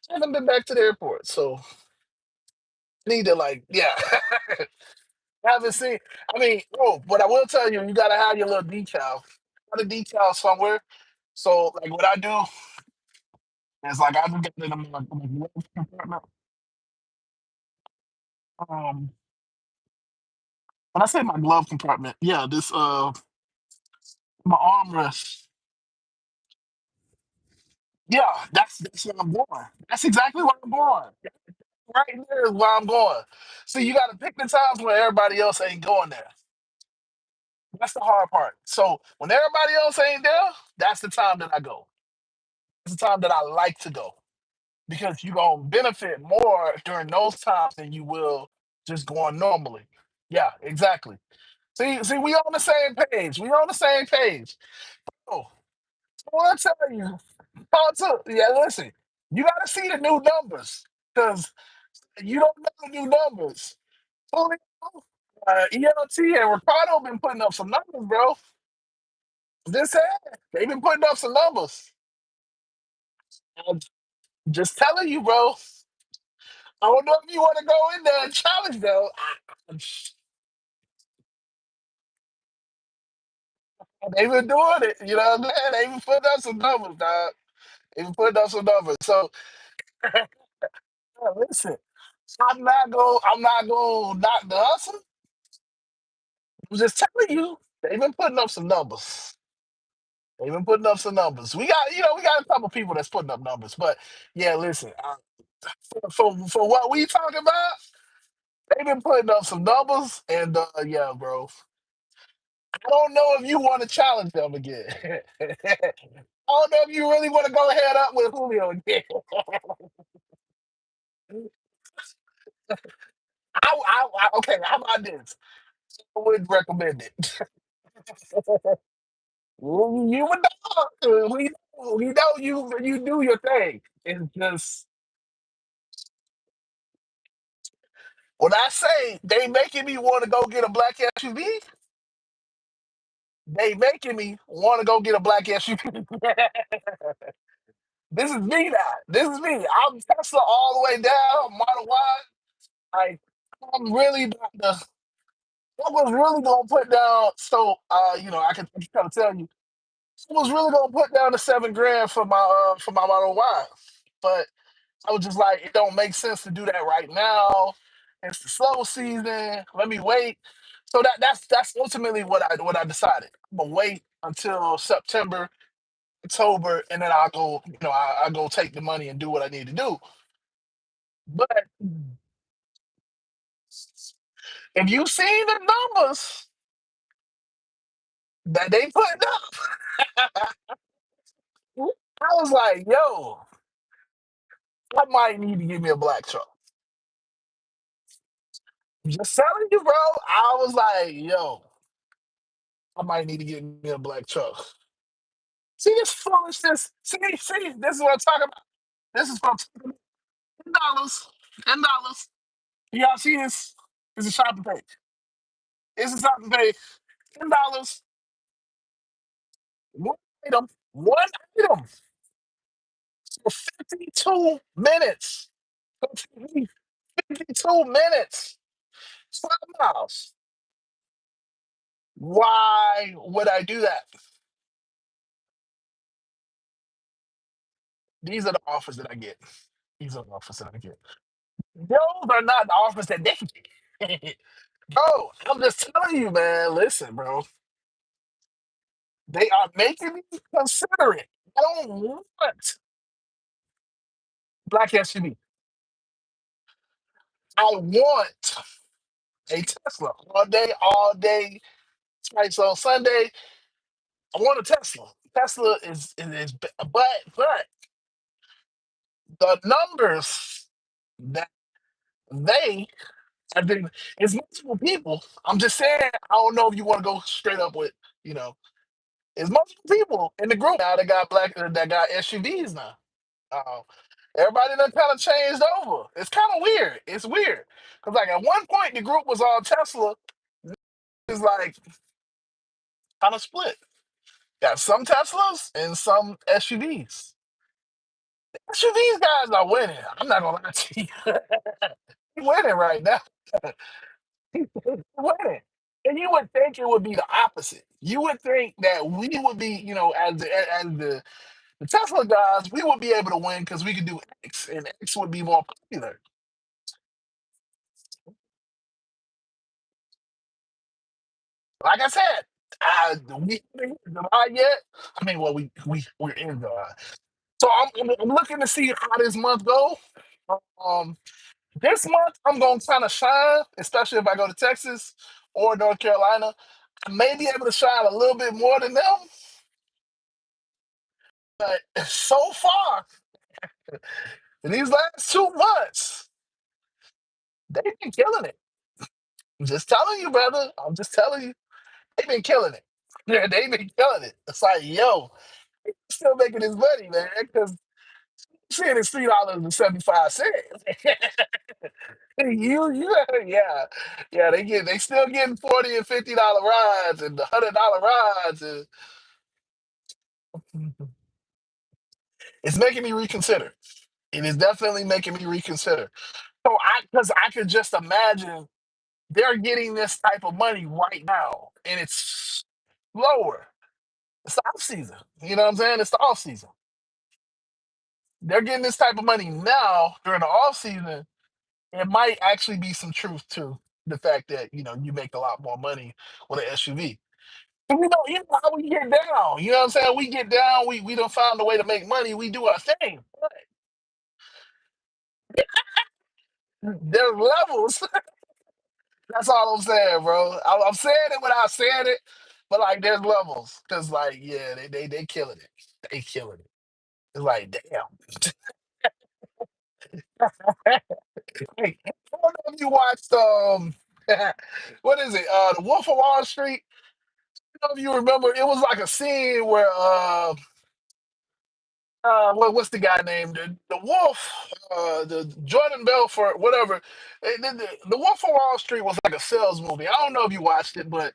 I haven't been back to the airport, so I need to yeah. I haven't seen. I mean, oh, but I will tell you, you gotta have your little decal. Got a decal somewhere. So like what I do is like I just get it in my glove compartment. Um, when I say my glove compartment, yeah, this my armrest. Yeah, that's where I'm going. That's exactly where I'm going. Right there is where I'm going. So you got to pick the times where everybody else ain't going there. That's the hard part. So when everybody else ain't there, that's the time that I go. It's the time that I like to go because you're gonna benefit more during those times than you will just going normally. Yeah, exactly. See, we on the same page. We on the same page. Oh, I want to tell you, yeah, listen, you got to see the new numbers because you don't know the new numbers. Julio, ELT and Ricardo been putting up some numbers, bro. This had they been putting up some numbers. I'm just telling you, bro. I don't know if you want to go in there and challenge though. They been doing it, you know what I'm saying? They been putting up some numbers, dog. They been putting up some numbers. So listen, I'm not gonna knock the hustle. I'm just telling you, they've been putting up some numbers. They've been putting up some numbers. We got a couple people that's putting up numbers, but yeah, listen, for what we talking about, they've been putting up some numbers, and yeah, bro, I don't know if you want to challenge them again. I don't know if you really want to go head up with Julio again. Okay, how about this? I would recommend it. You would know. We know you do your thing. It's just when I say they making me want to go get a black SUV, they making me want to go get a black SUV. This is me now. This is me. I'm Tesla all the way down, Model Y. Like I'm really about to. I was really gonna put down. So I can kind of tell you, I was really gonna put down the 7 grand for my Model Y, but I was just like, it don't make sense to do that right now. It's the slow season. Let me wait. So that's ultimately what I decided. I'm gonna wait until September, October, and then I'll go. I go take the money and do what I need to do. But if you see the numbers that they putting up, I was like, yo, I might need to give me a black truck. Just telling you, bro. I was like, yo, I might need to get me a black truck. See this foolishness. See, this is what I'm talking about. This is what I'm talking about. $10. $10. Y'all see this? It's a shopping page. It's a shopping page. $10. One One item for 52 minutes. For 52 minutes. 12 miles. Why would I do that? These are the offers that I get. These are the offers that I get. Those are not the offers that they get. Bro, I'm just telling you, man. Listen, bro. They are making me consider it. I don't want black SUV. I want a Tesla all day, twice on Sunday. I want a Tesla. Tesla but the numbers that they have been, it's multiple people. I'm just saying, I don't know if you want to go straight up with, you know. It's multiple people in the group now that got that got SUVs now. Uh, Everybody done kind of changed over. It's kind of weird. It's weird because like at one point the group was all Tesla. It's like kind of split. Got some Teslas and some SUVs. SUVs guys are winning. I'm not gonna lie to you. They're winning right now. They're winning. And you would think it would be the opposite. You would think that we would be, as the Tesla guys, we would be able to win because we could do X, and X would be more popular. Like I said, we haven't hit July yet. I mean, well, we're in July, so I'm looking to see how this month go. Um, this month I'm gonna kind of shine, especially if I go to Texas or North Carolina. I may be able to shine a little bit more than them, but so far in these last 2 months, they've been killing it. I'm just telling you, brother. I'm just telling you, they've been killing it. Yeah, they've been killing it. It's like, yo, still making his money, man, because shit is $3.75. Yeah, yeah, they still getting $40 and $50 rides and $100 rides, and it's making me reconsider. It is definitely making me reconsider. So because I could just imagine they're getting this type of money right now, and it's lower. It's the off season. You know what I'm saying? It's the off season. They're getting this type of money now during the off season. It might actually be some truth to the fact that you make a lot more money with an SUV. And you know how we get down. You know what I'm saying? We get down. We don't find a way to make money. We do our thing. But there's levels. That's all I'm saying, bro. I'm saying it without saying it, but like there's levels. Cause like yeah, they killing it. They killing it. It's like damn. Hey, I don't know if you watched what is it? The Wolf of Wall Street. I don't know if you remember, it was like a scene where what's the guy named the Wolf, the Jordan Belfort, whatever. The Wolf of Wall Street was like a sales movie. I don't know if you watched it, but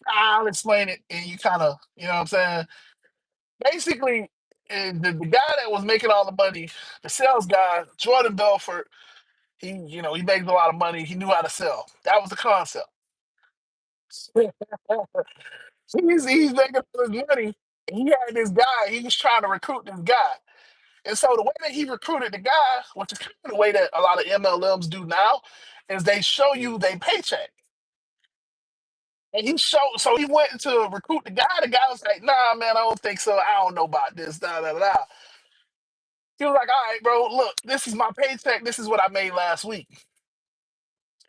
I'll explain it, and you kind of, you know what I'm saying. Basically, the guy that was making all the money, the sales guy, Jordan Belfort, he makes a lot of money. He knew how to sell. That was the concept. He's making all his money. He had this guy. He was trying to recruit this guy. And so the way that he recruited the guy, which is kind of the way that a lot of MLMs do now, is they show you their paycheck. And so he went to recruit the guy. The guy was like, nah, man, I don't think so. I don't know about this, da, da, da, da. He was like, all right, bro, look, this is my paycheck. This is what I made last week.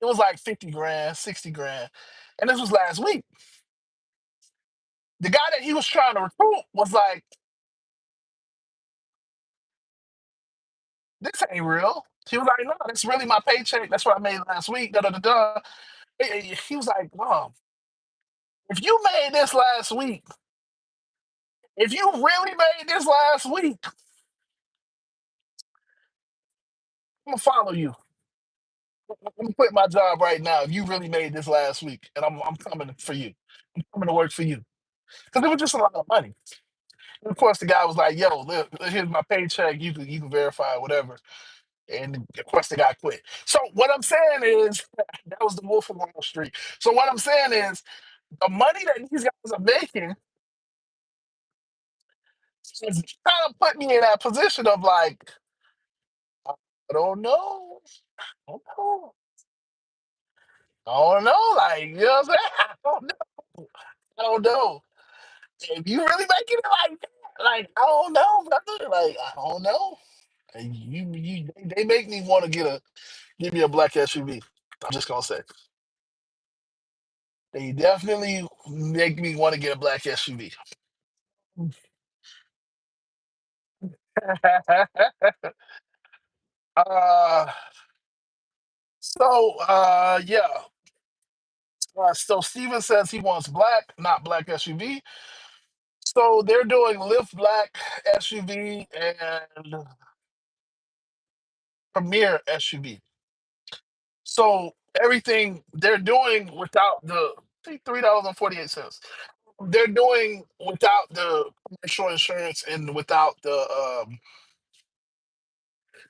It was like 50 grand, 60 grand. And this was last week. The guy that he was trying to recruit was like, this ain't real. He was like, no, that's really my paycheck. That's what I made last week. Da da da da. He was like, if you made this last week, if you really made this last week, I'm gonna follow you. I'm gonna quit my job right now. If you really made this last week, and I'm coming for you, I'm coming to work for you, because it was just a lot of money. And of course, the guy was like, "Yo, look, here's my paycheck. You can verify whatever." And of course, the guy quit. So what I'm saying is, that was the Wolf of Wall Street. So what I'm saying is, the money that these guys are making is kind of put me in that position of like, I don't know. I don't know. I don't know. Like, you know what I'm saying? I don't know. I don't know. If you really making it like that, like, I don't know, brother. Like, I don't know. And they make me want to give me a black SUV. I'm just gonna say they definitely make me want to get a black SUV. uh, yeah. So Steven says he wants black, not black SUV. So they're doing Lift Black SUV and Premier SUV. So everything they're doing without the I think $3.48. They're doing without the commercial insurance and without the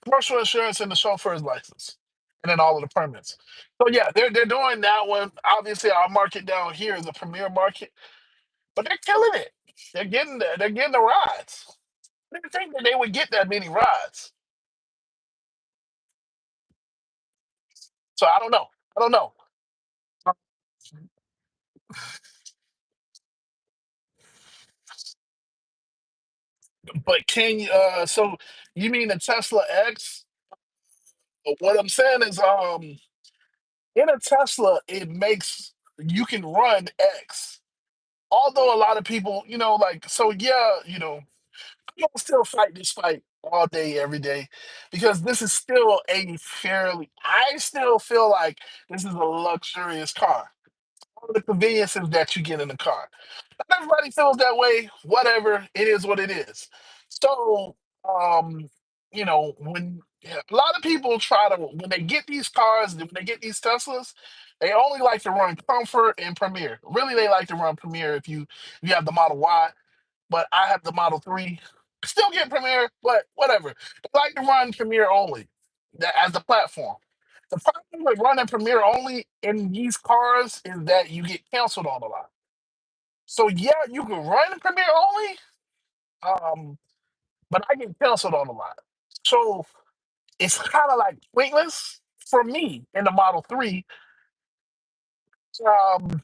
commercial insurance and the chauffeur's license, and then all of the permits. So yeah, they're doing that one. Obviously, our market down here is a premier market, but they're killing it. They're getting the rides. I didn't think that they would get that many rides. So I don't know. I don't know. But can you? So you mean the Tesla X? What I'm saying is, in a Tesla, it makes you can run X. Although a lot of people, like, so yeah, I'm gonna still fight this fight all day, every day, because this is still a fairly. I still feel like this is a luxurious car. All the conveniences that you get in the car. Not everybody feels that way. Whatever, it is what it is. So, um, when yeah, a lot of people try to when they get these cars, when they get these Teslas, they only like to run Comfort and Premier. Really, they like to run Premier if you have the Model Y, but I have the Model 3. Still get Premiere, but whatever. They like to run Premiere only as the platform. The problem with running Premiere only in these cars is that you get canceled on a lot. So yeah, you can run Premiere only, um, but I get canceled on a lot. So it's kind of like pointless for me in the Model 3. Um,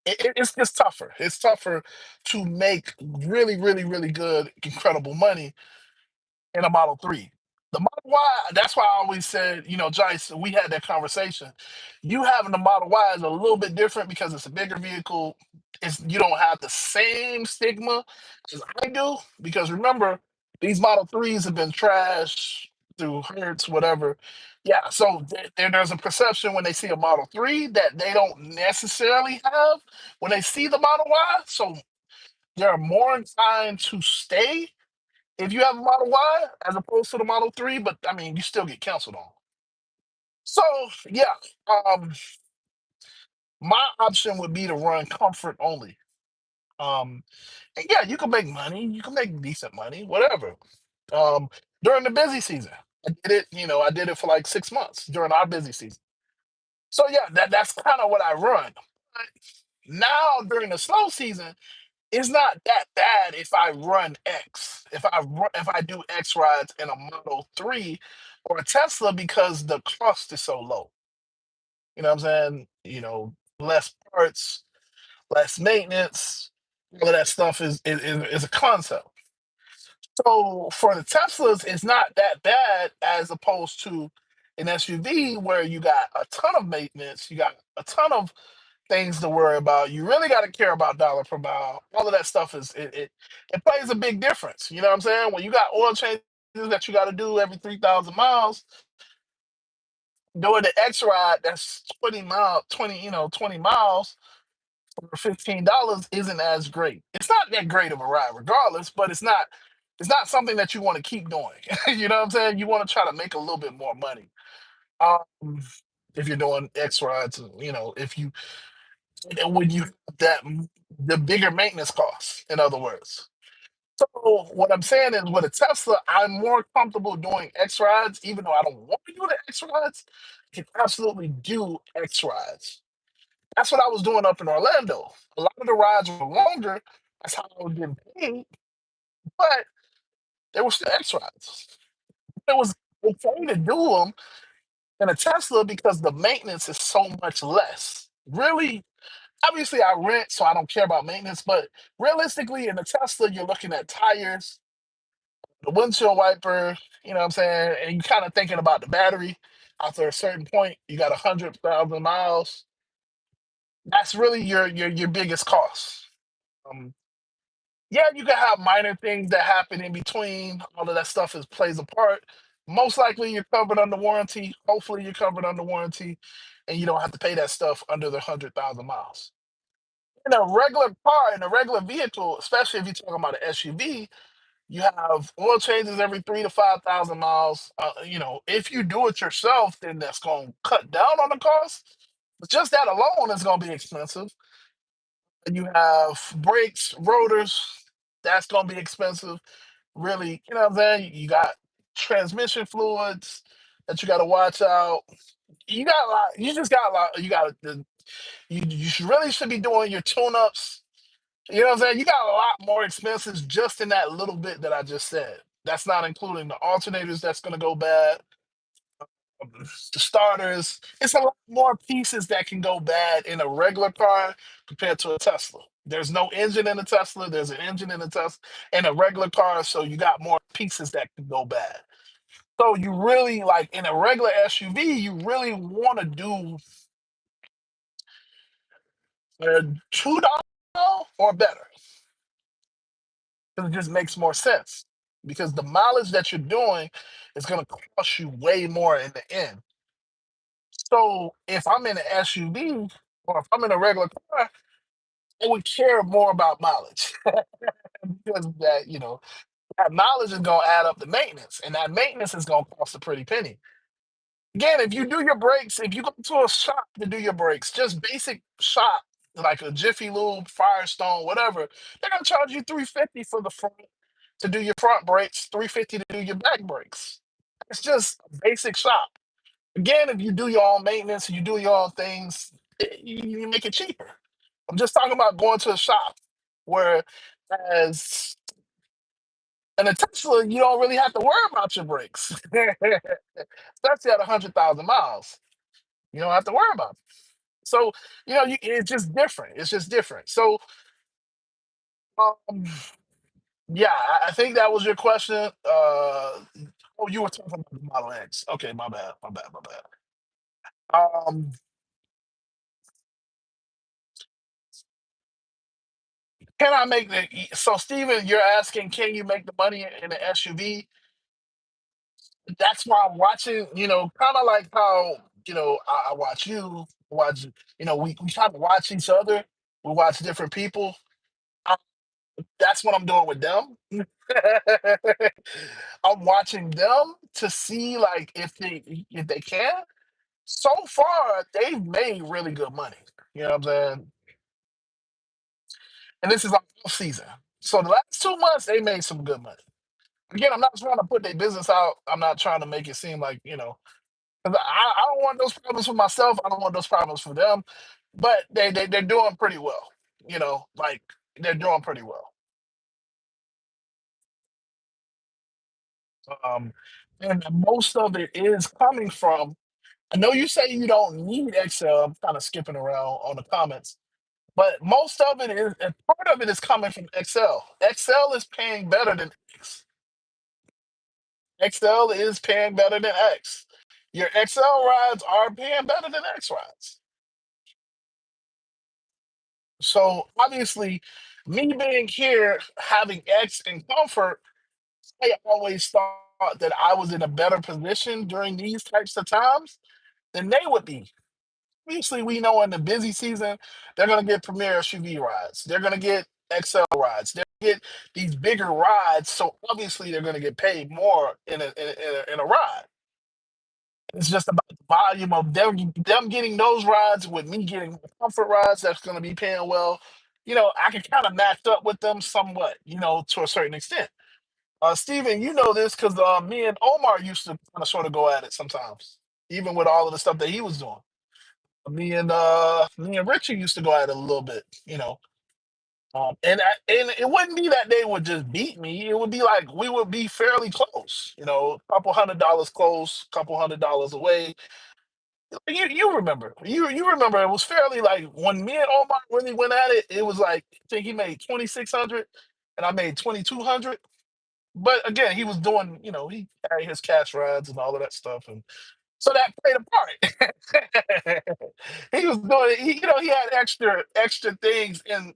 it's just tougher. It's tougher to make really, really, really good, incredible money in a Model 3. The Model Y, that's why I always said, Joyce, we had that conversation. You having the Model Y is a little bit different because it's a bigger vehicle. You don't have the same stigma as I do. Because remember, these Model 3s have been trashed through Hertz, whatever. Yeah, so there's a perception when they see a Model 3 that they don't necessarily have when they see the Model Y. So they're more inclined to stay if you have a Model Y as opposed to the Model 3, but I mean, you still get canceled on. So, yeah, um, my option would be to run comfort only. Um, and yeah, you can make money, you can make decent money, whatever. Um, During the busy season, I did it for like 6 months during our busy season. So, yeah, that's kind of what I run. But now, during the slow season, it's not that bad if I run X. If I do X rides in a Model 3 or a Tesla because the cost is so low. You know what I'm saying? Less parts, less maintenance, all of that stuff is a concept. So for the Teslas, it's not that bad as opposed to an SUV where you got a ton of maintenance, you got a ton of things to worry about. You really got to care about dollar per mile. All of that stuff it plays a big difference. You know what I'm saying? When you got oil changes that you got to do every 3,000 miles, doing the X ride that's 20 miles for $15 isn't as great. It's not that great of a ride, regardless, but it's not something that you want to keep doing. You know what I'm saying? You want to try to make a little bit more money. Um, if you're doing X rides, if you and when you have the bigger maintenance costs, in other words. So what I'm saying is with a Tesla, I'm more comfortable doing X rides, even though I don't want to do the X rides, I can absolutely do X rides. That's what I was doing up in Orlando. A lot of the rides were longer. That's how I was getting paid, but they were still X rides. It was okay to do them in a Tesla because the maintenance is so much less. Really, obviously I rent, so I don't care about maintenance. But realistically, in the Tesla, you're looking at tires, the windshield wiper. You know what I'm saying, and you kind of thinking about the battery. After a certain point, you got 100,000 miles. That's really your biggest cost. Um, yeah, you can have minor things that happen in between. All of that stuff plays a part. Most likely, you're covered under warranty. Hopefully, you're covered under warranty, and you don't have to pay that stuff under the 100,000 miles. in a regular car, in a regular vehicle, especially if you're talking about an SUV, you have oil changes every 3 to 5 thousand miles. If you do it yourself, then that's going to cut down on the cost. But just that alone is going to be expensive. And you have brakes, rotors, that's going to be expensive. Really, you know what I'm saying? You got transmission fluids that you got to watch out. You got a lot. You just got a lot. You should be doing your tune-ups. You know what I'm saying? You got a lot more expenses just in that little bit that I just said. That's not including the alternators that's going to go bad, the starters. It's a lot more pieces that can go bad in a regular car compared to a Tesla. There's no engine in a Tesla. There's an engine in a Tesla in a regular car, so you got more pieces that can go bad. So you really like in a regular SUV, you really want to do $2 or better. Because it just makes more sense. Because the mileage that you're doing is going to cost you way more in the end. So if I'm in an SUV or if I'm in a regular car, I would care more about mileage because that mileage is going to add up to maintenance, and that maintenance is going to cost a pretty penny. Again, if you do your brakes, if you go to a shop to do your brakes, just basic shop like a Jiffy Lube, Firestone, whatever, they're gonna charge you 350 for the front to do your front brakes, 350 to do your back brakes. It's just a basic shop. Again, if you do your own maintenance, you do your own things, you make it cheaper. I'm just talking about going to a shop where as in a Tesla, you don't really have to worry about your brakes. Especially at 100,000 miles. You don't have to worry about it. So, it's just different. It's just different. So, um, yeah, I think that was your question. Oh, you were talking about the Model X. Okay, my bad, my bad, my bad. Um, can I make the so Steven, you're asking, can you make the money in an SUV? That's why I'm watching, kind of like how, I watch you, watch, we kind of watch each other. We watch different people. I, that's what I'm doing with them. I'm watching them to see like if they can. So far, they've made really good money. You know what I'm saying? And this is our off season. So the last 2 months, they made some good money. Again, I'm not trying to put their business out. I'm not trying to make it seem like, 'cause I don't want those problems for myself. I don't want those problems for them. But they're doing pretty well. Like they're doing pretty well. Um, and most of it is coming from. I know you say you don't need Excel. I'm kind of skipping around on the comments, but most of it is, and part of it is coming from Excel. Excel is paying better than X. Excel is paying better than X. Your Excel rides are paying better than X rides. So obviously, me being here, having X in comfort, I always thought that I was in a better position during these types of times than they would be. Obviously, we know in the busy season, they're going to get premier SUV rides. They're going to get XL rides. They're going to get these bigger rides. So obviously, they're going to get paid more in a ride. It's just about the volume of them getting those rides with me getting comfort rides that's going to be paying well. I can kind of match up with them somewhat, to a certain extent. Steven, you know this because me and Omar used to kind of sort of go at it sometimes, even with all of the stuff that he was doing. Me and Richard used to go at it a little bit. And it wouldn't be that they would just beat me. It would be like we would be fairly close, a couple $100 close, couple $100 away. You remember. You remember it was fairly like when me and Omar really went at it, it was like I think he made 2,600 and I made 2,200. But again, he was doing, he carried his cash rides and all of that stuff. And so that played a part. He was doing it. He had extra things, and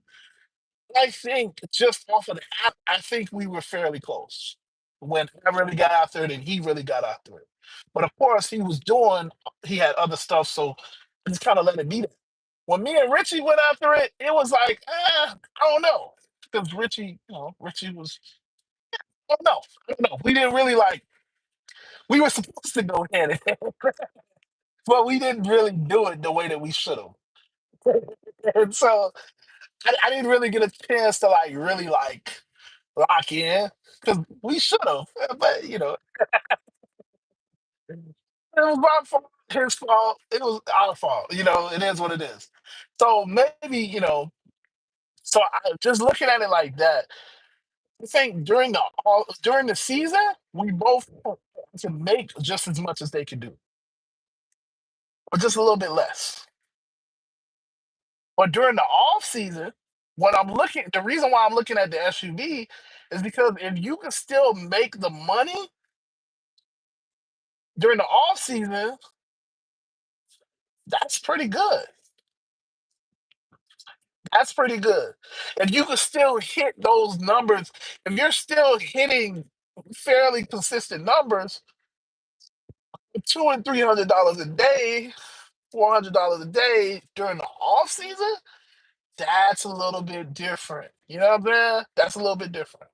I think just off of the app, I think we were fairly close when I really got after it, and he really got after it. But of course, he had other stuff, so I just kind of let it be that. When me and Richie went after it, it was like, I don't know. Because Richie, Richie was, I don't know. I don't know. We didn't really like, we were supposed to go head and head, but we didn't really do it the way that we should have. And so I didn't really get a chance to like really like lock in because we should have. But, it was my fault, his fault. It was our fault. It is what it is. So maybe, so just looking at it like that, I think during the season, we both can make just as much as they can do, or just a little bit less. But during the off season, the reason why I'm looking at the SUV is because if you can still make the money during the off season, that's pretty good. That's pretty good. If you can still hit those numbers, if you're still hitting fairly consistent numbers, $200 and $300 a day, $400 a day during the off season, that's a little bit different. You know what I'm saying? That's a little bit different.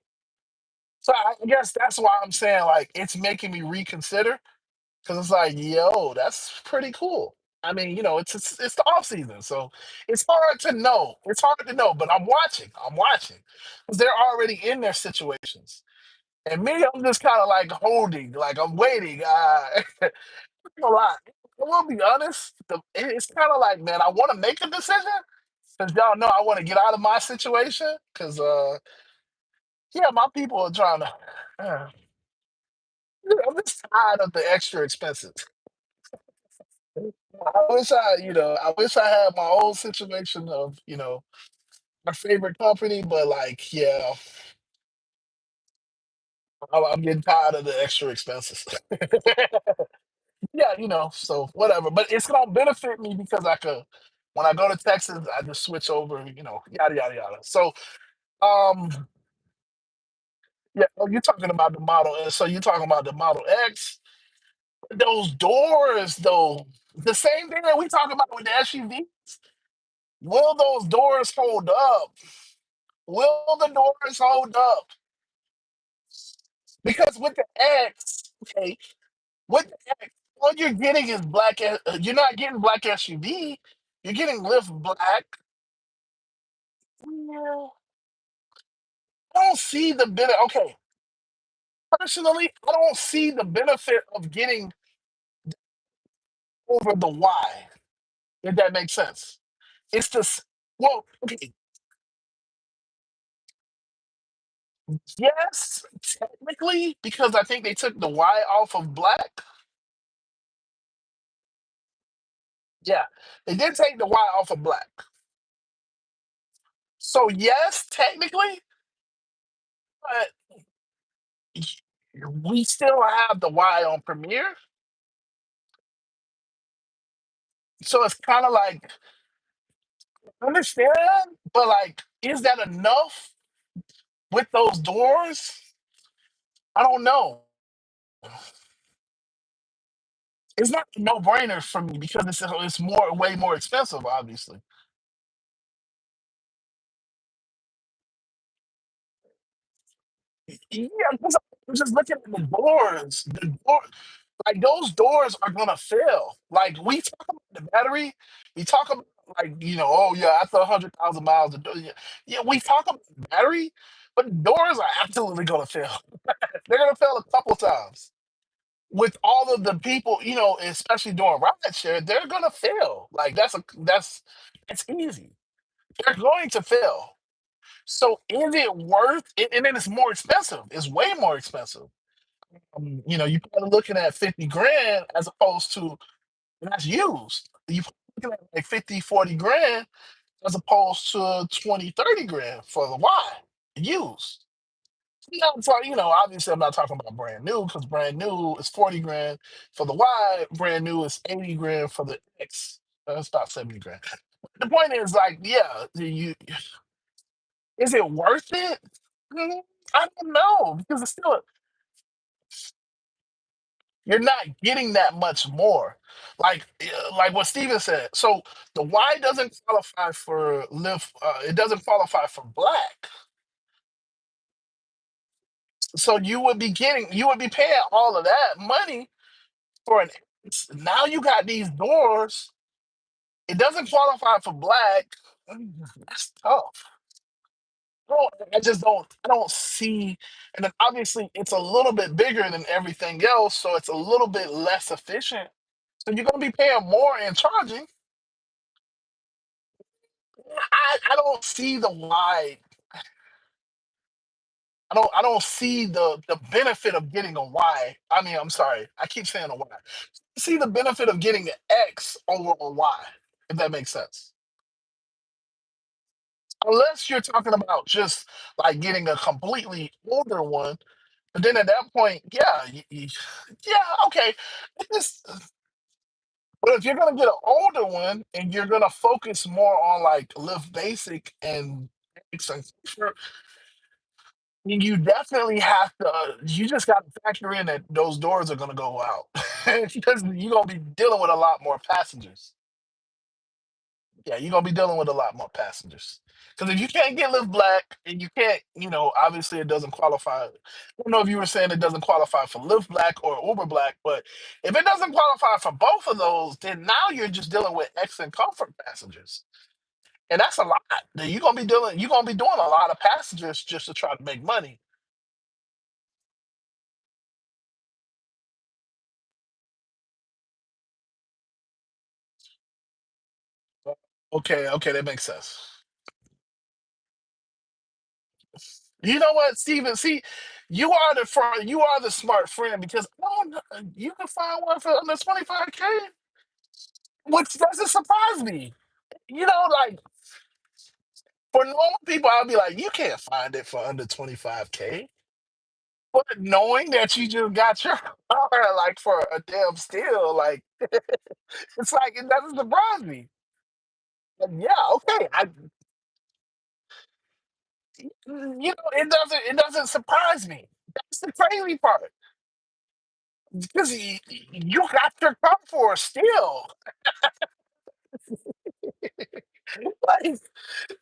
So I guess that's why I'm saying like it's making me reconsider because it's like, yo, that's pretty cool. I mean, it's the off season, so it's hard to know. It's hard to know, but I'm watching. I'm watching because they're already in their situations, and me, I'm just kind of like holding, like I'm waiting. A lot. I will be honest. It's kind of like, man, I want to make a decision because y'all know I want to get out of my situation because, yeah, my people are trying to. Uh, I'm just tired of the extra expenses. I wish I had my old situation of, my favorite company, but like, yeah, I'm getting tired of the extra expenses. Yeah, so whatever. But it's gonna benefit me because I could, when I go to Texas, I just switch over, yada yada yada. So, um, yeah, oh, you're talking about the Model S. So you're talking about the Model X. Those doors, though, the same thing that we talk about with the SUV. Will those doors hold up? Will the doors hold up? Because with the X, okay, with the X, all you're getting is black. You're not getting black SUV. You're getting lift black. Yeah. I don't see the benefit. Okay, personally, I don't see the benefit of getting over the Y. If that makes sense, it's just well, okay, yes, technically, because I think they took the Y off of black. Yeah, they did take the Y off of black. So yes, technically, but we still have the Y on Premiere. So it's kind of like understand, but like, is that enough with those doors? I don't know. It's not a no brainer for me because it's way more expensive, obviously. Yeah, because I'm just looking at the doors. Like those doors are gonna fail. Like we talk about the battery, we talk about like oh yeah, after 100,000 miles, yeah, yeah, we talk about the battery, but the doors are absolutely gonna fail. They're gonna fail a couple times. With all of the people, especially during ride share, they're gonna fail. Like that's easy. They're going to fail. So is it worth it? And then it's more expensive. It's way more expensive. You're probably looking at 50 grand as opposed to, and that's used. You're looking at like 50, 40 grand as opposed to 20, 30 grand for the Y used. So, obviously I'm not talking about brand new because brand new is 40 grand for the Y, brand new is 80 grand for the X. That's about 70 grand. The point is like, yeah, is it worth it? Mm, I don't know because it's still you're not getting that much more. Like what Steven said. So the Y doesn't qualify for live. It doesn't qualify for black. So you would be paying all of that money for an. Now you got these doors. It doesn't qualify for black. That's tough. I just don't. I don't see. And then obviously it's a little bit bigger than everything else, so it's a little bit less efficient. So you're gonna be paying more and charging. I don't see the why. I don't see the benefit of getting a Y. I mean, I'm sorry. I keep saying a Y. See the benefit of getting an X over a Y, if that makes sense. Unless you're talking about just like getting a completely older one, but then at that point, yeah, yeah, okay. It's but if you're gonna get an older one and you're gonna focus more on like live basic and X and comfort, you definitely have to. You just got to factor in that those doors are going to go out because you're going to be dealing with a lot more passengers. Yeah, you're going to be dealing with a lot more passengers. Because if you can't get Lyft Black and you can't, obviously it doesn't qualify. I don't know if you were saying it doesn't qualify for Lyft Black or Uber Black, but if it doesn't qualify for both of those, then now you're just dealing with X and comfort passengers. And that's a lot. You're gonna be doing a lot of passengers just to try to make money. Okay, okay, that makes sense. You know what, Steven? See, you are the smart friend because you can find one for under 25K, which doesn't surprise me. Like for normal people, I'll be like, you can't find it for under 25K. But knowing that you just got your car like for a damn steal, like it's like it doesn't surprise me. Like, yeah, okay. It doesn't surprise me. That's the crazy part. Because you got your car for a steal. Like,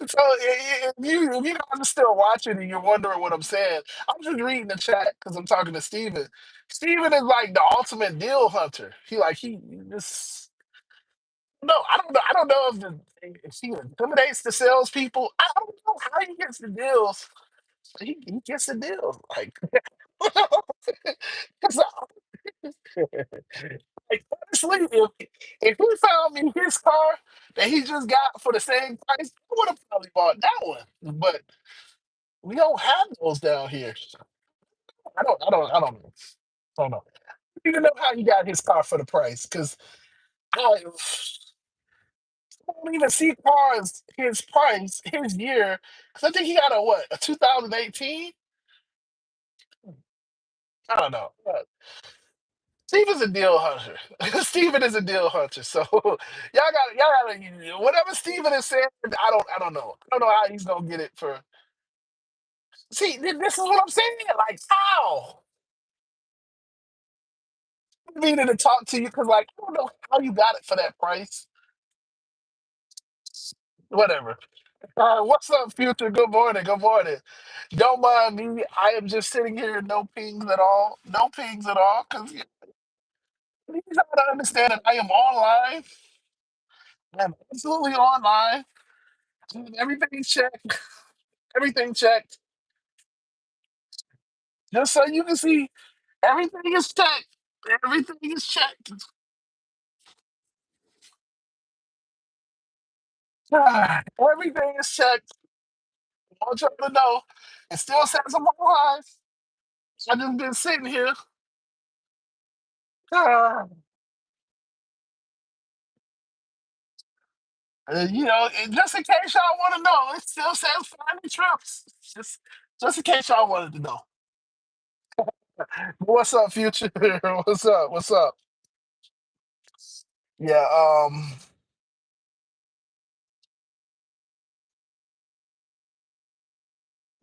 so if you guys are still watching and you're wondering what I'm saying, I'm just reading the chat because I'm talking to Steven. Steven is like the ultimate deal hunter. He just no, I don't know. I don't know if he intimidates the salespeople. I don't know how he gets the deals. He gets the deals. Like, 'cause like, honestly, if he found me his car that he just got for the same price, I would have probably bought that one. But we don't have those down here. I don't know. I don't even know how he got his car for the price because I don't even see cars his price his year because I think he got a 2018. I don't know. Steven's a deal hunter. Steven is a deal hunter. So y'all got whatever Steven is saying. I don't know. I don't know how he's gonna get it for. See, this is what I'm saying. Like how? I'm meaning to talk to you because like I don't know how you got it for that price. Whatever. What's up, future? Good morning. Good morning. Don't mind me. I am just sitting here, no pings at all. No pings at all. Because you gotta understand that I am online. I'm absolutely online. Everything checked. Everything checked. Just so you can see, everything is checked. Everything is checked. Everything is checked. I want y'all to know. It still says I'm online. I just been sitting here. Ah, just in case y'all want to know, it still says Finding Trips. Just in case y'all wanted to know. What's up, future? What's up? What's up? Yeah,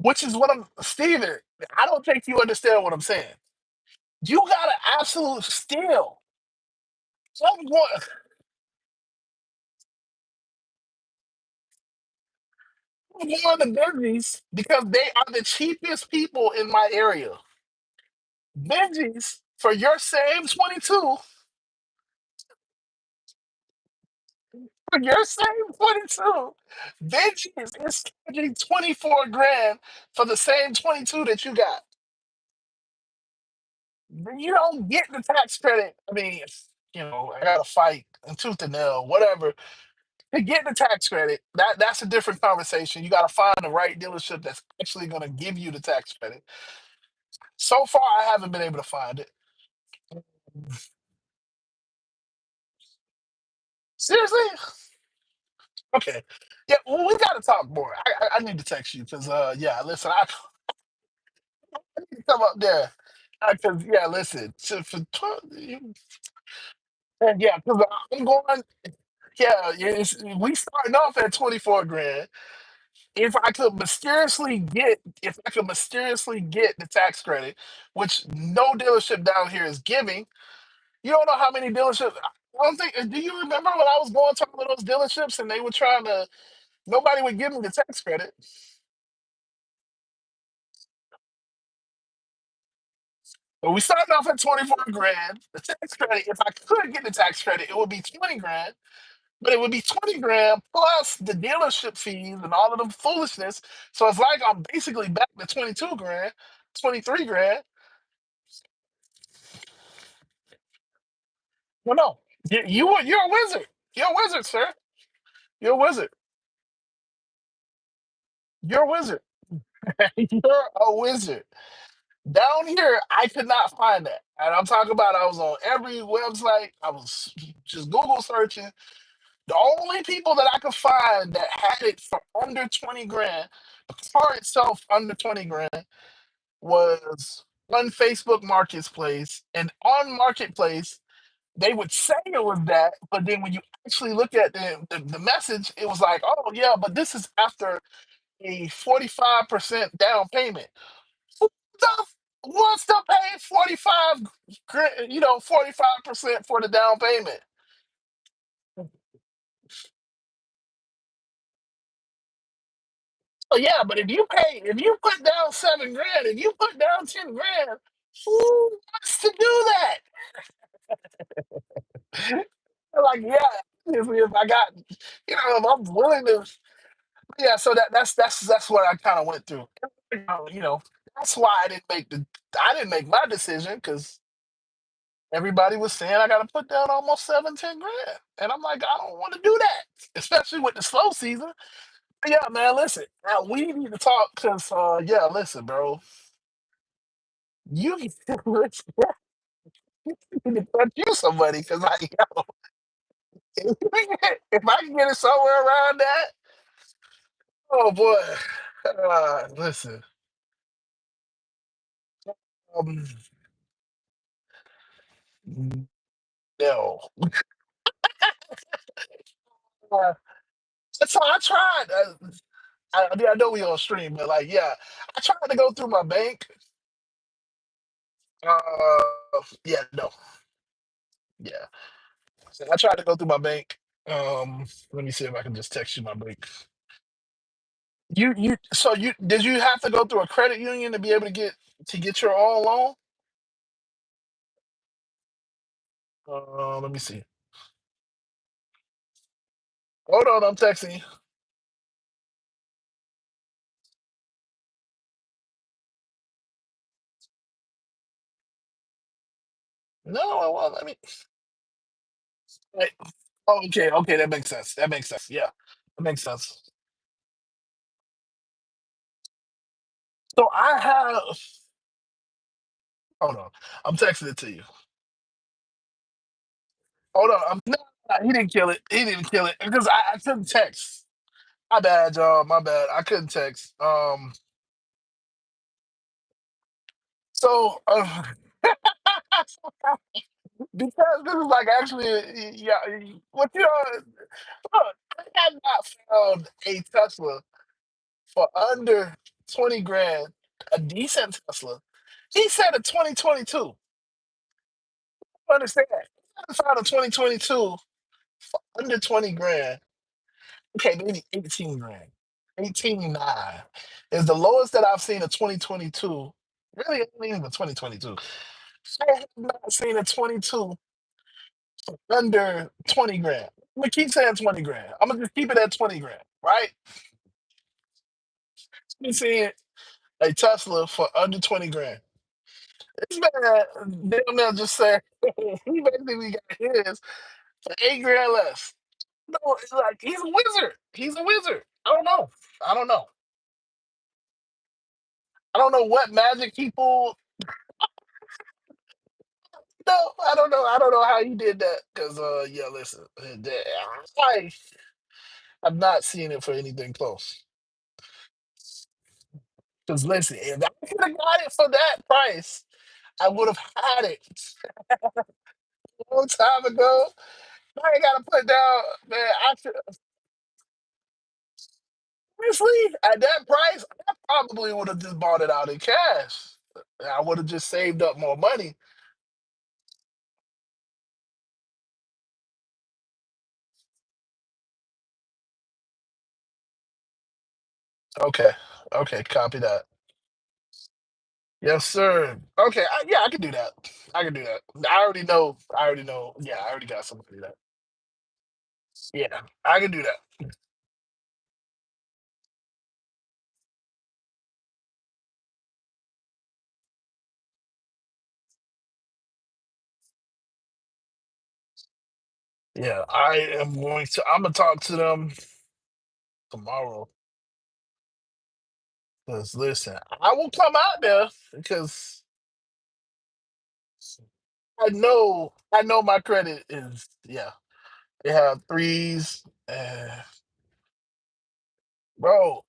which is what I'm Steven, I don't think you understand what I'm saying. You got an absolute steal. I'm going, I'm going to Benji's because they are the cheapest people in my area. Benji's for your same 22, for your same 22, Benji's is charging 24 grand for the same 22 that you got. You don't get the tax credit. I mean, I got to fight and tooth and nail, whatever. To get the tax credit, that's a different conversation. You got to find the right dealership that's actually going to give you the tax credit. So far, I haven't been able to find it. Seriously? Okay. Yeah, well, we got to talk more. I need to text you because, yeah, listen, I need to come up there. Because, yeah, listen, and yeah, because I'm going, yeah, we starting off at 24 grand. If I could mysteriously get the tax credit, which no dealership down here is giving, you don't know how many dealerships. I don't think. Do you remember when I was going to all of those dealerships and they were trying to? Nobody would give me the tax credit. But we started off at 24 grand. The tax credit, if I could get the tax credit, it would be 20 grand. But it would be 20 grand plus the dealership fees and all of the foolishness. So it's like I'm basically back to 22 grand, 23 grand. Well, no, you're a wizard. You're a wizard, sir. You're a wizard. You're a wizard. You're a wizard. Down here, I could not find that. And I'm talking about I was on every website. I was just Google searching. The only people that I could find that had it for under 20 grand, the car itself under 20 grand, was on Facebook Marketplace. And on Marketplace, they would say it was that, but then when you actually look at the message, it was like, oh yeah, but this is after a 45% down payment. Who the wants to pay 45% for the down payment? Oh yeah, but if you put down 7 grand, if you put down 10 grand, who wants to do that? Like, yeah, if I got, if I'm willing to, yeah. So that's what I kind of went through. You know, that's why I didn't make my decision because everybody was saying I got to put down almost 7, 10 grand, and I'm like, I don't want to do that, especially with the slow season. But yeah, man, listen, now we need to talk because, yeah, listen, bro, you need to cut you somebody because if I can get it somewhere around that, oh boy, listen, um, no. Uh, so I tried. I know we on stream, but like, yeah, I tried to go through my bank. Yeah, no, yeah. So I tried to go through my bank. Let me see if I can just text you my bank. So did you have to go through a credit union to be able to get your own loan? Let me see. Hold on, I'm texting you. No, well, let me. Wait. Oh, okay, okay, that makes sense. That makes sense. Yeah, that makes sense. So I have. Hold on, I'm texting it to you. Hold on, no, he didn't kill it. He didn't kill it because I couldn't text. My bad, y'all. My bad. I couldn't text. So because this is like actually, yeah. What look, I have not found a Tesla for under 20 grand, a decent Tesla. He said a 2022. Understand? I found a 2022 for under 20 grand. Okay, maybe 18 grand. 18.9 is the lowest that I've seen a 2022. Really, it ain't even 2022. I have not seen a 22 under 20 grand. I'm gonna keep saying 20 grand. I'm gonna just keep it at 20 grand, right? I'm seeing a Tesla for under 20 grand. This man damn near just said he basically got his for 8 grand less. No, it's like he's a wizard. He's a wizard. I don't know. I don't know. I don't know what magic he pulled. No, I don't know. I don't know how he did that. Cause yeah, listen, I have not seen it for anything close. Cause listen, if I could have got it for that price, I would have had it a long time ago. I ain't gotta put down, man. I should honestly at that price, I probably would have just bought it out in cash. I would have just saved up more money. Okay, okay, copy that. Yes, sir. Okay, yeah, I can do that. I can do that. I already know. I already know. Yeah, I already got somebody to do that. Yeah, I can do that. Yeah, I am going to. I'm gonna talk to them tomorrow. Cause listen, I will come out there because I know my credit is yeah. They have threes, bro.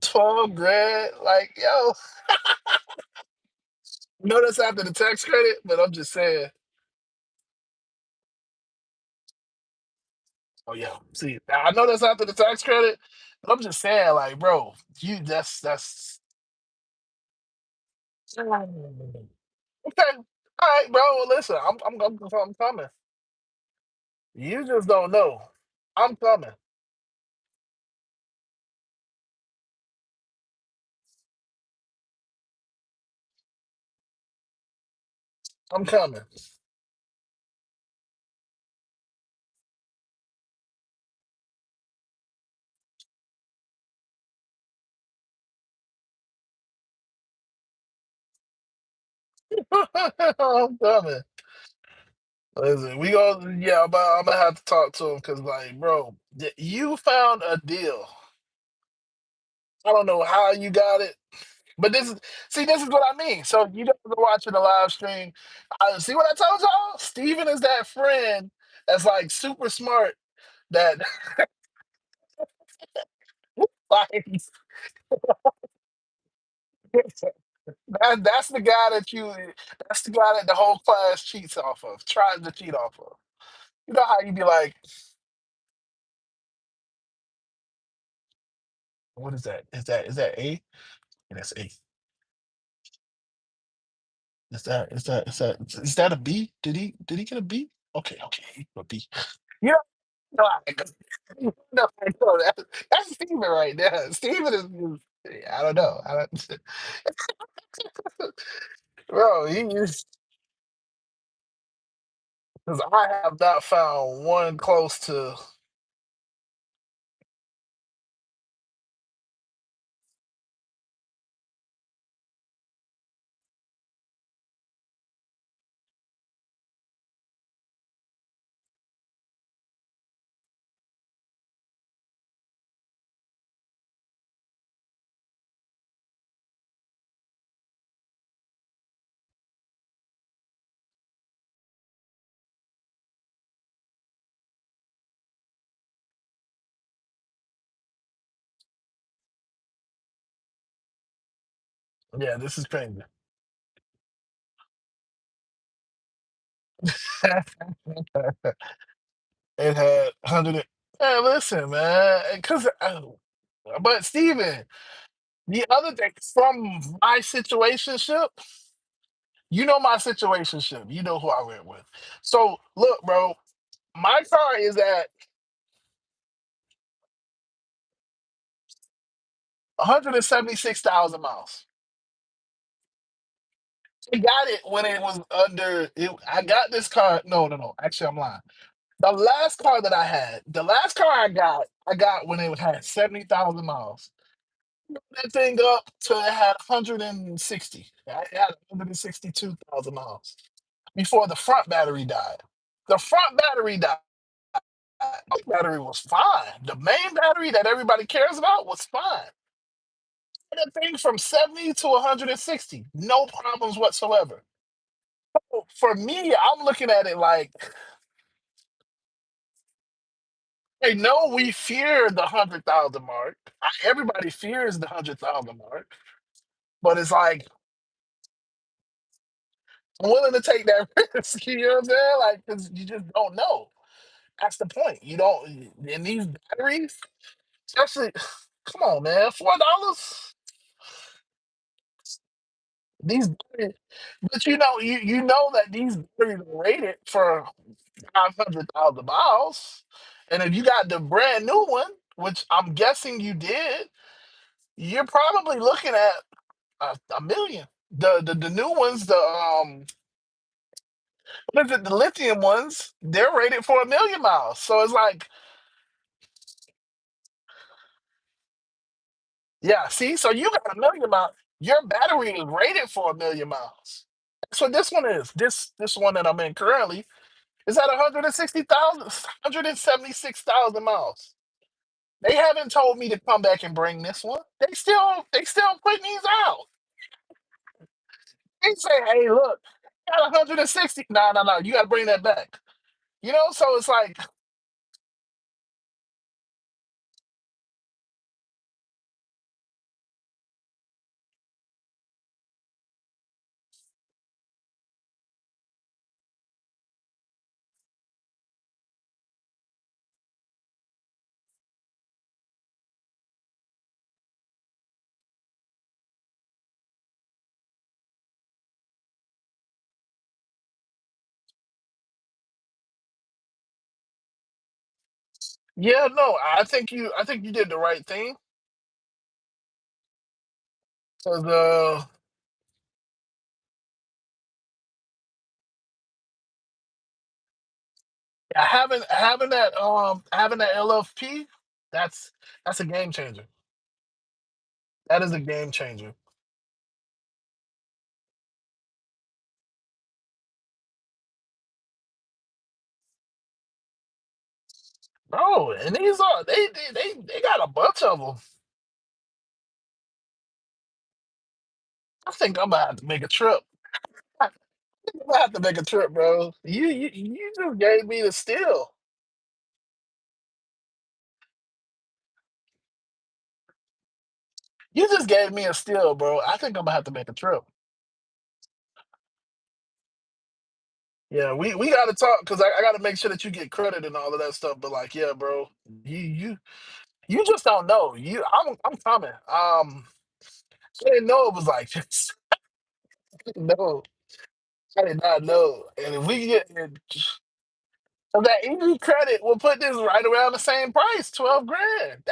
12 grand, like yo. No, that's after the tax credit, but I'm just saying. Oh yeah. See, I know that's after the tax credit, but I'm just saying, like, bro, you that's okay. All right, bro. Well, listen, I'm coming. You just don't know. I'm coming. I'm coming. I'm coming. Listen, we go. Yeah, I'm gonna have to talk to him because, like, bro, you found a deal. I don't know how you got it. But this is see, this is what I mean. So you guys are watching the live stream. See what I told y'all? Steven is that friend that's like super smart that like that's the guy that's the guy that the whole class cheats off of, tries to cheat off of. You know how you be like, what is that? Is that A? Yeah, that's A. Is that a B? Did he get a B? Okay, okay, he got a B. You know, I know that's Steven right there. Steven I don't know. I don't, bro, he is because I have not found one close to. Yeah, this is crazy. It had 100. Man, listen, man, because but Steven, the other thing from my situationship, You know my situationship. You know who I went with. So look, bro, my car is at 176,000 miles. I got it when it was under. I got this car. No, no, no. Actually, I'm lying. The last car that I had, the last car I got when it had 70,000 miles. That thing up to it had 160. I had 162,000 miles before the front battery died. The front battery died. The battery was fine. The main battery that everybody cares about was fine. That thing from 70 to 160, no problems whatsoever. For me, I'm looking at it like, I know we fear the 100,000 mark. Everybody fears the 100,000 mark, but it's like I'm willing to take that risk. You know what I'm saying? Like, because you just don't know. That's the point. You don't in these batteries, especially. Come on, man, $4. These, batteries- but you know that these batteries are rated for 500,000 miles, and if you got the brand new one, which I'm guessing you did, you're probably looking at a million. The new ones, what is it? The lithium ones, they're rated for 1 million miles. So it's like, yeah, see, so you got 1 million miles. Your battery is rated for 1 million miles. So this one is this one that I'm in currently is at 160,000, 176,000 miles. They haven't told me to come back and bring this one. They still putting these out. They say, hey, look, got 160. No, no, no, you got to bring that back. So it's like, yeah, no, I think you did the right thing. Cause having that LFP, that's a game changer. That is a game changer. Bro, and these are they got a bunch of them. I think I'm gonna have to make a trip. I think I'm gonna have to make a trip, bro. You just gave me the steal. You just gave me a steal, bro. I think I'm gonna have to make a trip. Yeah, we got to talk because I got to make sure that you get credit and all of that stuff. But like, yeah, bro, you just don't know. I'm coming. I didn't know it was like this. No, I did not know. And if we get that easy credit, we'll put this right around the same price, 12 grand.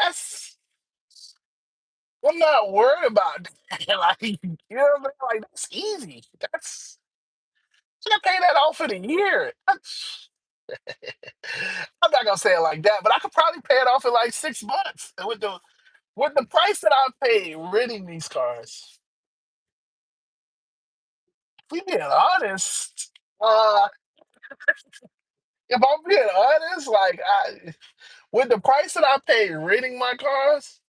I'm not worried about that. Like, you know what I'm saying? Like, that's easy. I can pay that off in a year. I'm not gonna say it like that, but I could probably pay it off in like 6 months. And with the price that I paid renting these cars, if we being honest, if I'm being honest, like with the price that I paid renting my cars,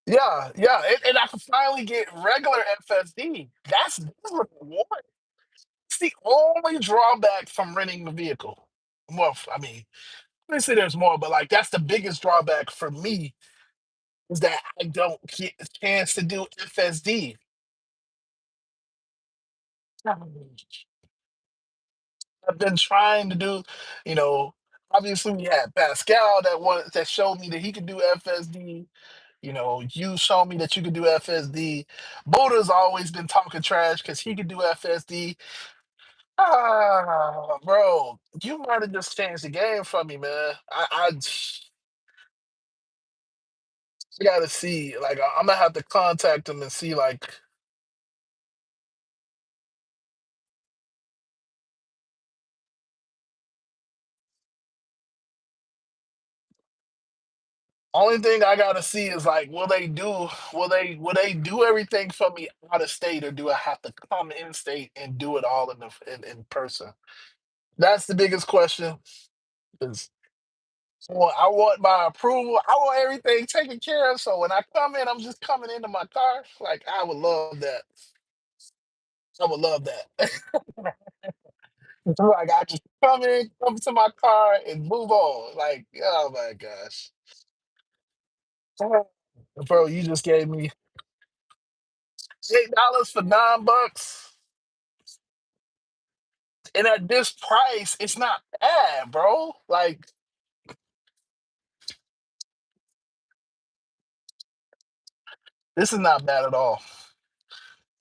yeah, yeah, and I can finally get regular FSD. That's what I want. It's the only drawback from renting the vehicle. Well, I mean, obviously there's more, but like that's the biggest drawback for me is that I don't get a chance to do FSD. I've been trying to do, you know, obviously we had Pascal that showed me that he could do FSD. You know, you showed me that you could do FSD. Buddha's always been talking trash because he could do FSD. Ah, bro, you might have just changed the game for me, man. I gotta see. Like, I'm gonna have to contact him and see. Like, only thing I gotta see is like, will they do everything for me out of state, or do I have to come in state and do it all in person? That's the biggest question. Is I want my approval. I want everything taken care of. So when I come in, I'm just coming into my car. Like, I would love that. I would love that. Like, I just come in, come to my car, and move on. Like, oh my gosh, bro, you just gave me $8 for $9, and at this price, it's not bad, bro. Like, this is not bad at all.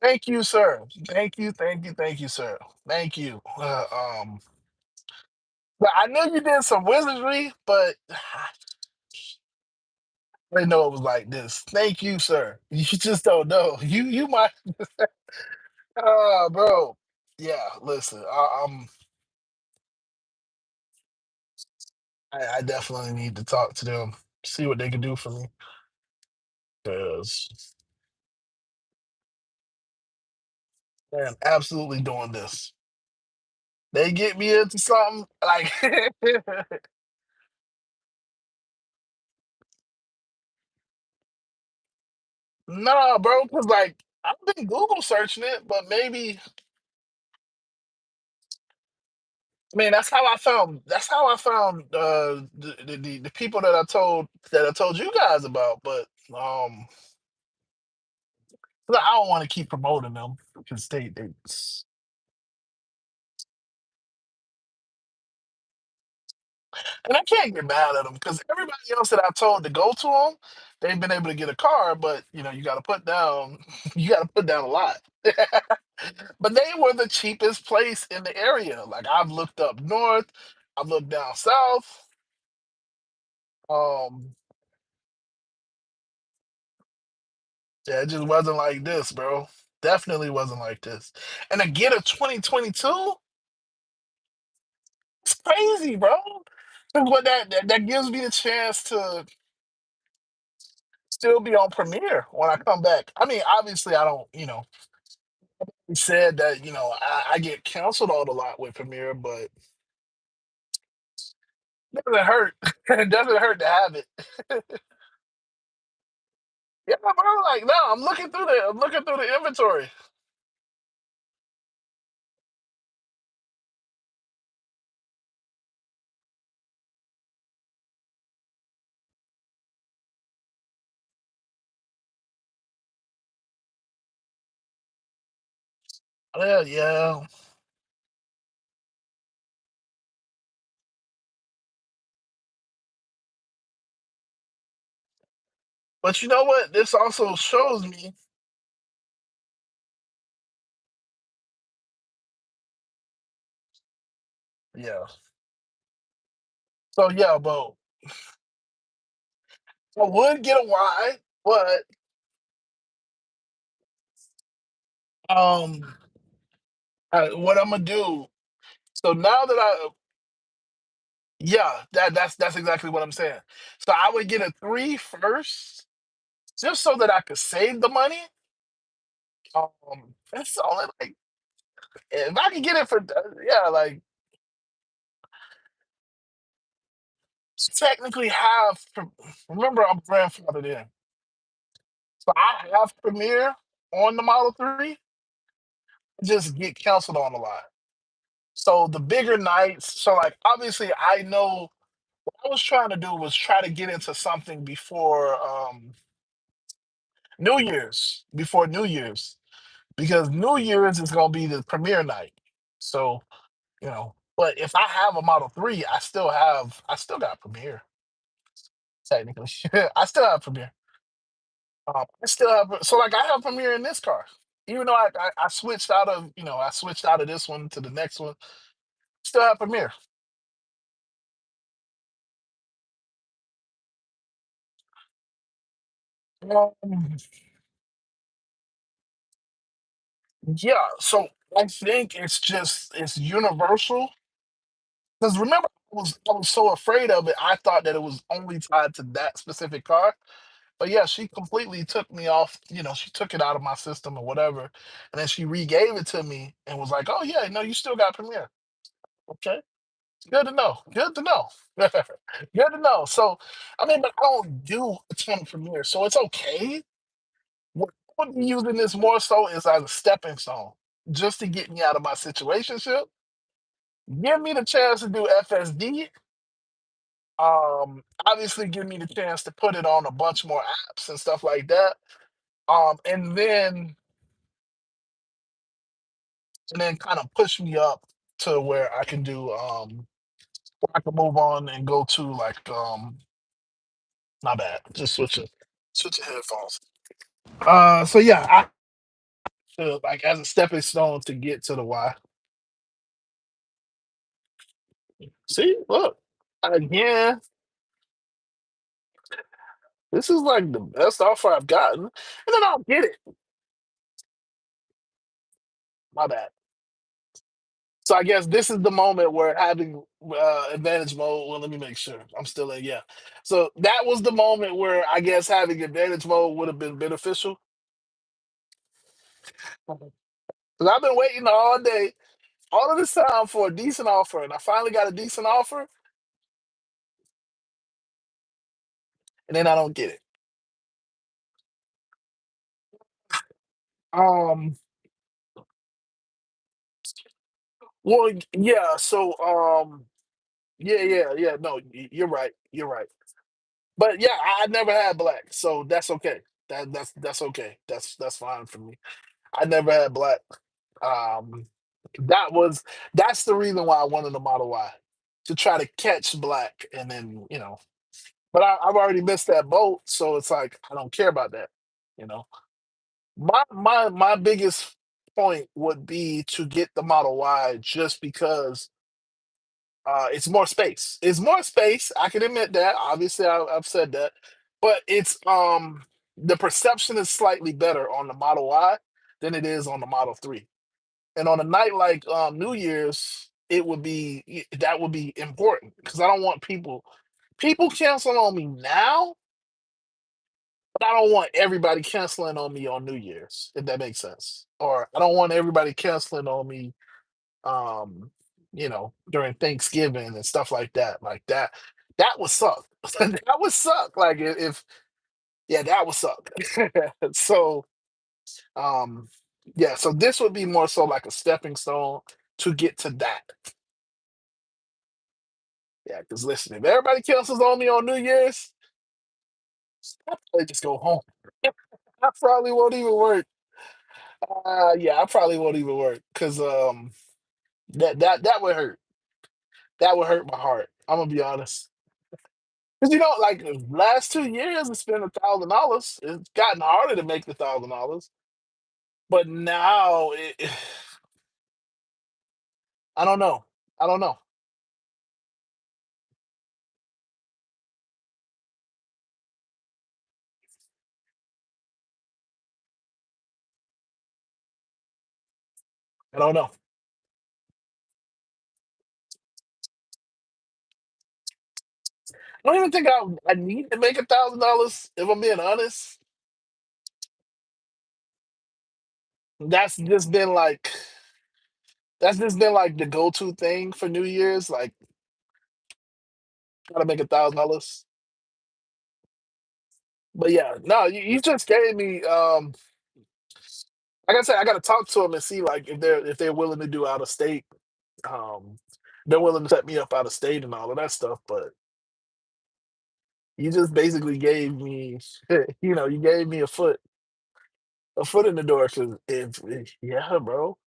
Thank you, sir. Thank you, sir. Thank you. But I knew you did some wizardry, but I didn't know it was like this. Thank you, sir. You just don't know. You might, bro. Yeah, listen. I definitely need to talk to them, see what they can do for me, because I'm absolutely doing this. They get me into something like, nah, bro. Because like I've been Google searching it, but maybe, I mean, that's how I found. That's how I found the people that I told you guys about. But um, 'cause I don't want to keep promoting them because they and I can't get mad at them because everybody else that I told to go to them, they've been able to get a car. But you got to put down, you got to put down a lot. But they were the cheapest place in the area. Like, I've looked up north, I've looked down south. Um, yeah, it just wasn't like this, bro. Definitely wasn't like this. And to get a 2022, it's crazy, bro. 'Cause what that gives me a chance to still be on Premiere when I come back. I mean, obviously, I don't. He said that I get canceled on a lot with Premiere, but it doesn't hurt. It doesn't hurt to have it. Yeah, bro. Like, no, I'm looking through the inventory. Yeah, yeah. But you know what? This also shows me. Yeah. So yeah, but I would get a Y, but um, what I'm gonna do? So now that yeah, that's exactly what I'm saying. So I would get a three first, just so that I could save the money. That's only like, if I could get it for, yeah, like, technically have. Remember, I'm grandfathered in, so I have Premiere on the Model 3. Just get canceled on a lot. So the bigger nights. So like, obviously, I know what I was trying to do was try to get into something before New Year's, because New Year's is gonna be the premiere night. So. But if I have a Model 3, I still got Premiere, technically. I still have Premiere. I still have, so like I have Premiere in this car. Even though I switched out of, I switched out of this one to the next one, still have Premiere. Um, yeah, so I think it's universal. Because remember, I was so afraid of it. I thought that it was only tied to that specific car. But yeah, she completely took me off. She took it out of my system or whatever, and then she regave it to me and was like, "Oh yeah, no, you still got Premiere. Okay, good to know. Good to know. Good to know." So, I mean, but I don't do a ton of Premiere, so it's okay. What I would be using this more so is as a stepping stone, just to get me out of my situationship, give me the chance to do FSD. Obviously, give me the chance to put it on a bunch more apps and stuff like that. And then kind of push me up to where I can do where I can move on and go to like not bad. Just switch your headphones. So yeah, I like as a stepping stone to get to the Y. See, look, again, this is like the best offer I've gotten. And then I'll get it. My bad. So I guess this is the moment where having advantage mode. Well, let me make sure I'm still in. Yeah. So that was the moment where I guess having advantage mode would have been beneficial. Because I've been waiting all day, all of this time for a decent offer, and I finally got a decent offer, and then I don't get it. Um. Well, yeah. So, yeah, yeah, yeah. No, you're right. You're right. But yeah, I never had black, so that's okay. That's okay. That's fine for me. I never had black. Um, that was that's the reason why I wanted the Model Y, to try to catch black, and then But I've already missed that boat, so it's like I don't care about that. You know, my biggest point would be to get the Model Y just because it's more space. It's more space. I can admit that. Obviously, I've said that, but it's the perception is slightly better on the Model Y than it is on the Model 3. And on a night like New Year's, that would be important because I don't want people canceling on me now, but I don't want everybody canceling on me on New Year's, if that makes sense. Or I don't want everybody canceling on me during Thanksgiving and stuff like that. Like that would suck. That would suck. Like if yeah, that would suck. So um yeah, so this would be more so like a stepping stone to get to that. Yeah, because listen, if everybody cancels on me on New Year's, I'll probably just go home. I probably won't even work. Yeah, I probably won't even work because that would hurt. That would hurt my heart. I'm gonna be honest. Because like the last 2 years, it's been $1,000. It's gotten harder to make the $1,000, but now I don't know. I don't know. I don't know. I don't even think I need to make $1,000. If I'm being honest, that's just been like that's just been like the go-to thing for New Year's. Like, gotta make $1,000. But yeah, no, you just gave me. Like I said, I got to talk to them and see like if they're willing to do out of state. Um, they're willing to set me up out of state and all of that stuff. But you just basically gave me, you gave me a foot in the door. Cause yeah, bro.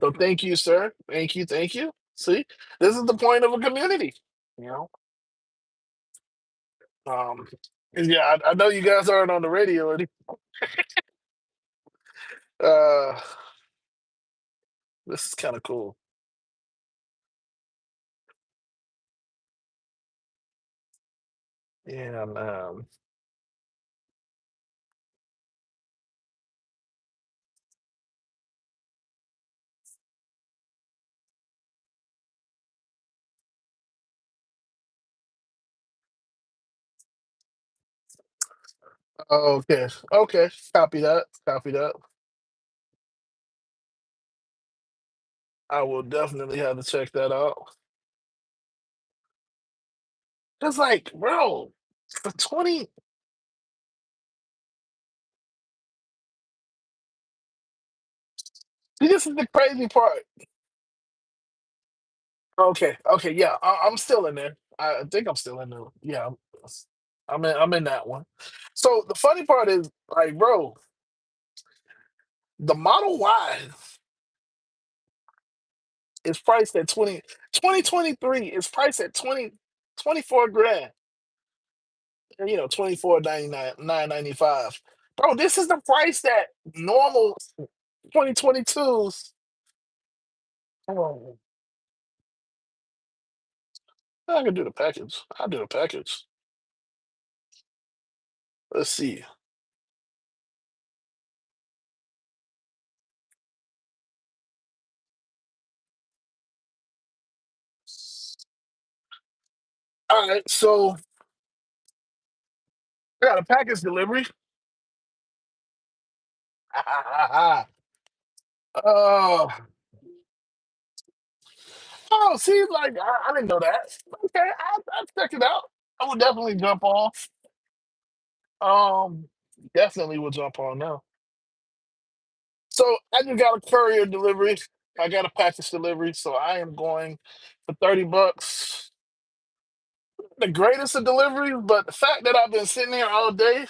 So thank you, sir. Thank you, thank you. See, this is the point of a community. You know, 'cause, yeah, I know you guys aren't on the radio. Uh, this is kind of cool. Yeah, man. Okay, okay. Copy that. Copy that. I will definitely have to check that out. It's like, bro, for 20. See, this is the crazy part. Okay, okay, yeah, I'm still in there. I think I'm still in there. Yeah, I'm in that one. So the funny part is, like, bro, the Model Y is priced at 2023 is priced at 24 grand. And, 24.99, 995. Bro, this is the price that normal 2022s. Oh, I can do the package. I'll do the package. Let's see. All right, so I got a package delivery. Oh, oh, see, like I didn't know that. Okay, I'll check it out. I will definitely jump on. Um, Definitely will jump on now. So I just got a courier delivery. I got a package delivery, so I am going for $30. The greatest of deliveries, but the fact that I've been sitting here all day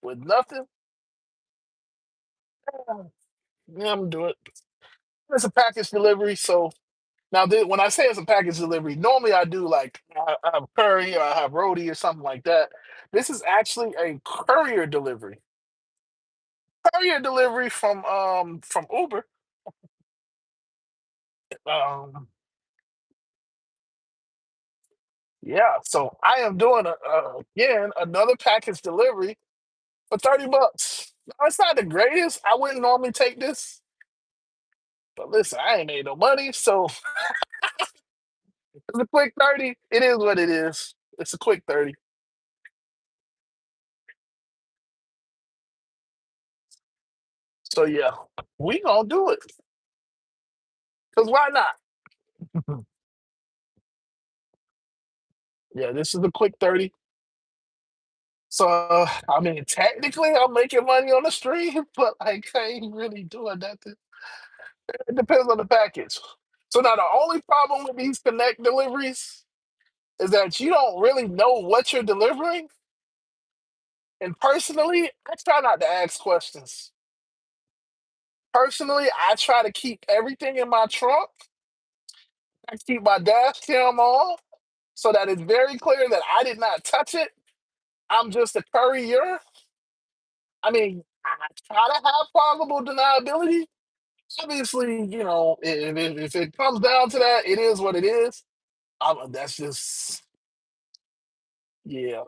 with nothing, yeah, I'm gonna do it. It's a package delivery, so now when I say it's a package delivery, normally I do like I have curry or I have roti or something like that. This is actually a courier delivery. Courier delivery from Uber. Um, yeah, so I am doing again another package delivery for $30. Now, it's not the greatest. I wouldn't normally take this, but listen, I ain't made no money, so it's a quick 30. It is what it is. It's a quick 30. So yeah, we gonna do it. Cause why not? Yeah, this is a quick 30. So I mean, technically, I'm making money on the stream, but like, I ain't really doing nothing. It depends on the package. So now the only problem with these connect deliveries is that you don't really know what you're delivering. And personally, I try not to ask questions. Personally, I try to keep everything in my trunk. I keep my dash cam on so that it's very clear that I did not touch it. I'm just a courier. I mean, I try to have plausible deniability. Obviously, if it comes down to that, it is what it is. That's just, yeah.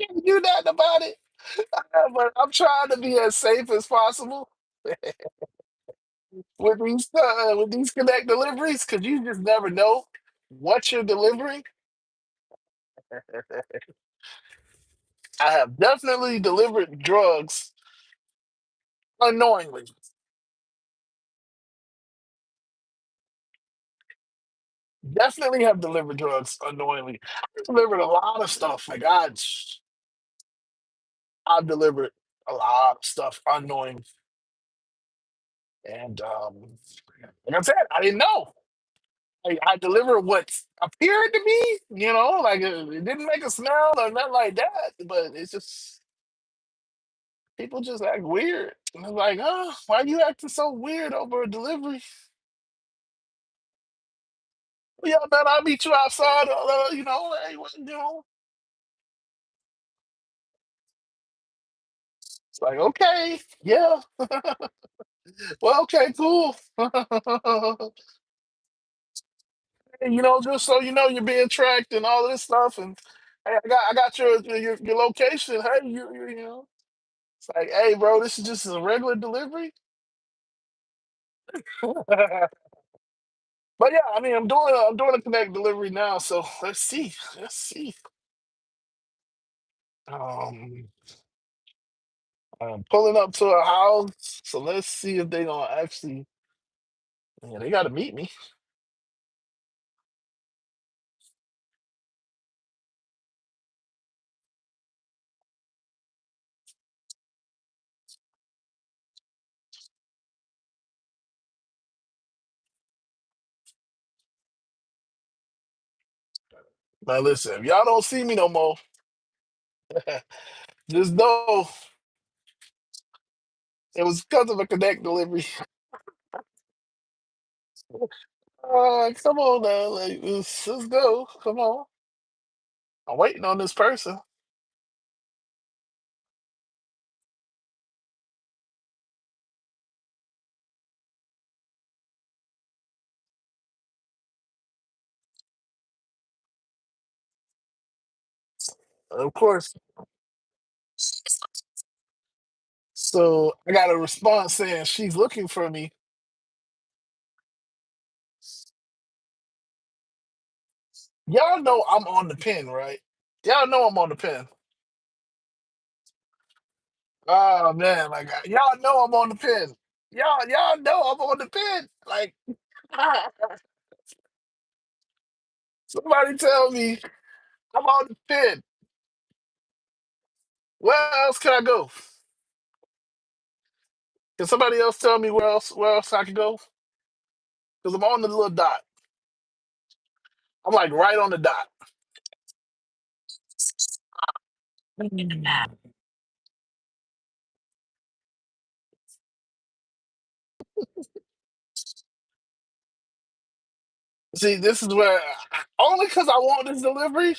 Can't do nothing about it. But I'm trying to be as safe as possible with these connect deliveries because you just never know what you're delivering. I have definitely delivered drugs unknowingly. Definitely have delivered drugs unknowingly. I've delivered a lot of stuff. Like I've delivered a lot of stuff unknowing, and like I said, I didn't know. I delivered what appeared to be, like it didn't make a smell or nothing like that. But it's just People just act weird. And I'm like, oh, why you acting so weird over a delivery? Well, yeah, man, I'll meet you outside. Hey, it's like, okay, yeah. Well, okay, cool. And, just so you know, you're being tracked and all this stuff. And hey, I got your location. Hey, it's like, hey, bro, this is just a regular delivery. But yeah, I mean, I'm doing a connect delivery now. So let's see. Um, I'm pulling up to a house. So let's see if they gonna actually. Yeah, they got to meet me. Now listen, if y'all don't see me no more, just know it was because of a connect delivery. Come on now, like let's go. Come on, I'm waiting on this person. Of course. So I got a response saying she's looking for me. Y'all know I'm on the pin, right? Y'all know I'm on the pin. Oh man, like y'all know I'm on the pin. Y'all know I'm on the pin. Like somebody tell me I'm on the pin. Where else can I go? Can somebody else tell me where else I can go? Because I'm on the little dot. I'm like right on the dot. See, this is where only because I want this delivery.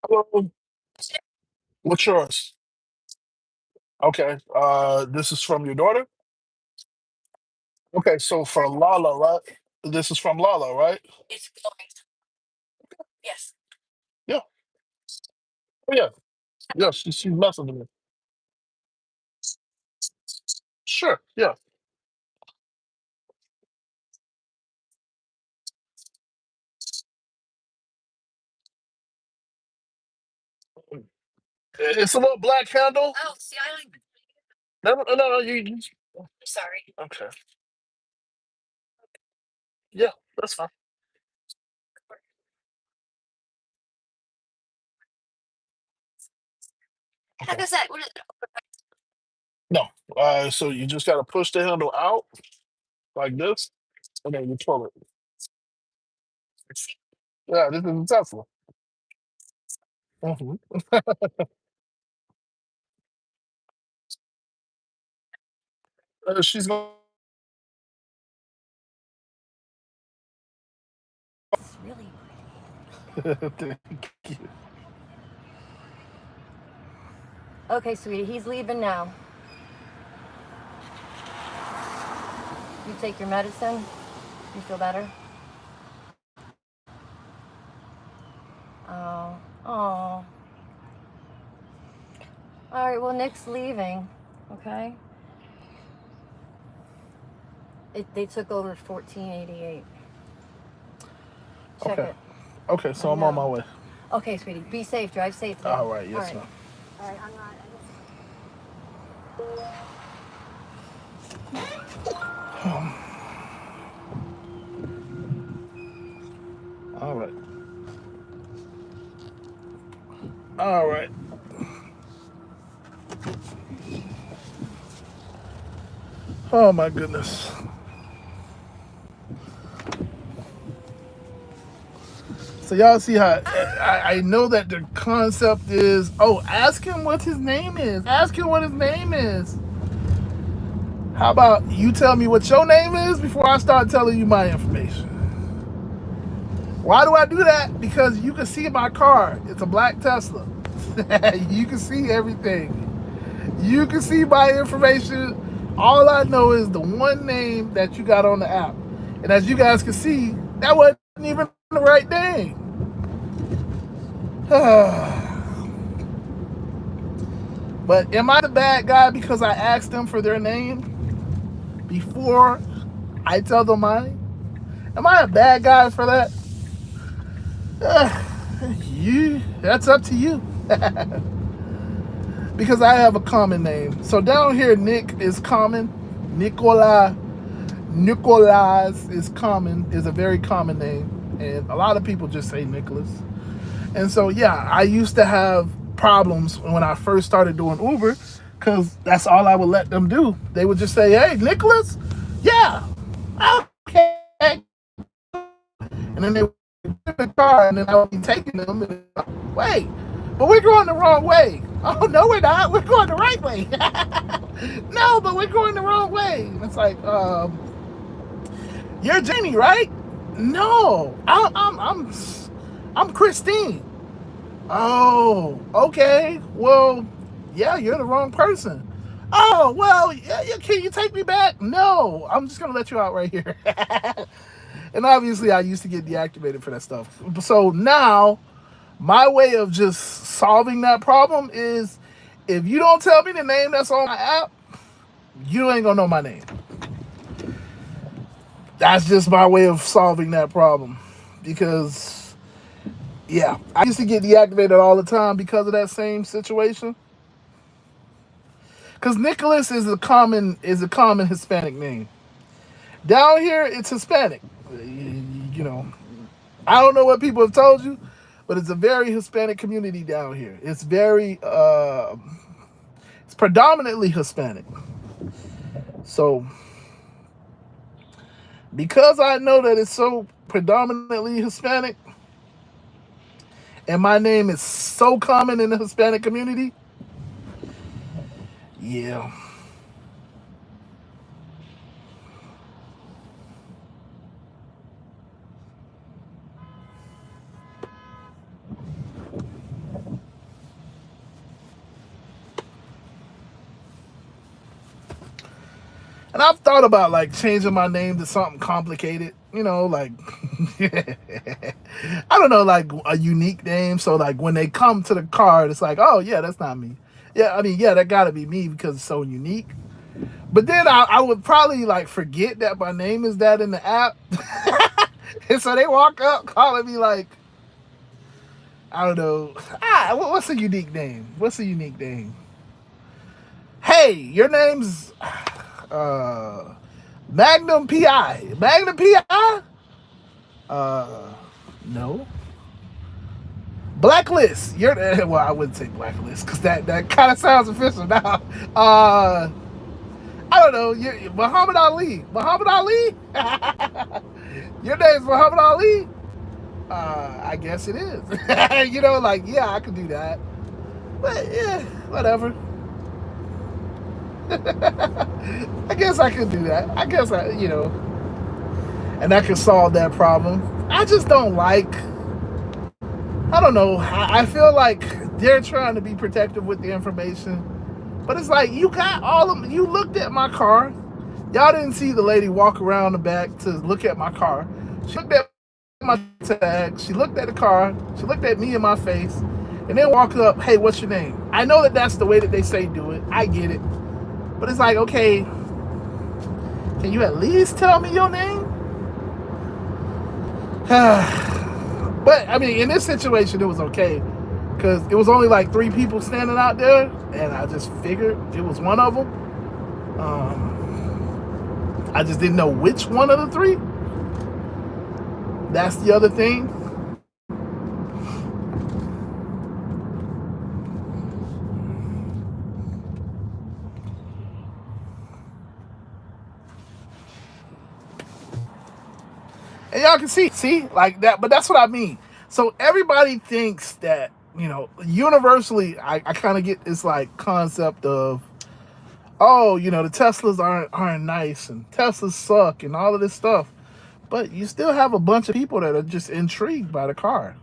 Hello, what's yours? Okay. This is from your daughter. Okay, so for Lala, right? This is from Lala, right? Yeah. Oh yeah. Yeah. She's messaging me. Sure. Yeah. It's a little black candle. No, no, no, no. Okay. Yeah, that's fine. Okay. No. So you just gotta push the handle out like this, and then you pull it. Yeah, this is a Tesla. Hmm. She's going. It's really Thank you. okay, sweetie. He's leaving now. You take your medicine. You feel better? Oh, oh. All right. Well, Nick's leaving. Okay. They took over 1488. Check Okay. it. Okay. I So I'm on my know. way. Okay, sweetie. Be safe. Drive safely. All right. All Yes, right. ma'am. All right. I'm not. All right. Oh my goodness. So y'all see how I know that the concept is, oh, ask him what his name is. Ask him what his name is. How about you tell me what your name is before I start telling you my information? Why do I do that? Because you can see my car. It's a black Tesla. You can see everything. You can see my information. All I know is the one name that you got on the app. And as you guys can see, that wasn't even the right name. But am I the bad guy because I asked them for their name before I tell them mine? Am I a bad guy for that? That's up to you. Because I have a common name. So down here, Nick is common. Nicolas is common, is a very common name. And a lot of people just say Nicholas. And so, yeah, I used to have problems when I first started doing Uber because that's all I would let them do. They would just say, hey, Nicholas? Yeah, okay. And then they would get in the car and then I would be taking them and wait, but we're going the wrong way. Oh, no, we're not. We're going the right way. No, but we're going the wrong way. And it's like, you're Jamie, right? No, I'm Christine. Oh, okay. Well, yeah, you're the wrong person. Oh, well, yeah, can you take me back? No, I'm just going to let you out right here. And obviously, I used to get deactivated for that stuff. So now, my way of just solving that problem is if you don't tell me the name that's on my app, you ain't going to know my name. That's just my way of solving that problem. Because, yeah, I used to get deactivated all the time because of that same situation. Because Nicholas is a common Hispanic name. Down here, it's Hispanic. You know, I don't know what people have told you, but it's a very Hispanic community down here. It's it's predominantly Hispanic. So, because I know that it's so predominantly Hispanic, and my name is so common in the Hispanic community, yeah. And I've thought about like changing my name to something complicated, you know, like I don't know, like a unique name. So like when they come to the card, it's like, oh yeah, that's not me. Yeah, I mean, yeah, that gotta be me because it's so unique. But then I would probably like forget that my name is that in the app. And so they walk up calling me like, I don't know. What's a unique name? What's a unique name? Hey, your name's Magnum PI. Magnum PI? No. Blacklist. You're well, I wouldn't say blacklist because that kind of sounds official now. I don't know. You're Muhammad Ali. Muhammad Ali? Your name's Muhammad Ali? I guess it is. You know, like, yeah, I could do that. But yeah, whatever. I guess I could do that. I guess you know, and that could solve that problem. I just don't like, I don't know. I feel like they're trying to be protective with the information. But it's like, you got all of them. You looked at my car. Y'all didn't see the lady walk around the back to look at my car. She looked at my tag. She looked at the car. She looked at me in my face. And then walked up, hey, what's your name? I know that that's the way that they say do it. I get it. But it's like, okay, can you at least tell me your name? But, I mean, in this situation, it was okay. Because it was only like 3 people standing out there. And I just figured it was one of them. I just didn't know which one of the 3. That's the other thing. And y'all can see, like that. But that's what I mean. So everybody thinks that, universally, I kind of get this like concept of, oh, the Teslas aren't nice and Teslas suck and all of this stuff. But you still have a bunch of people that are just intrigued by the car,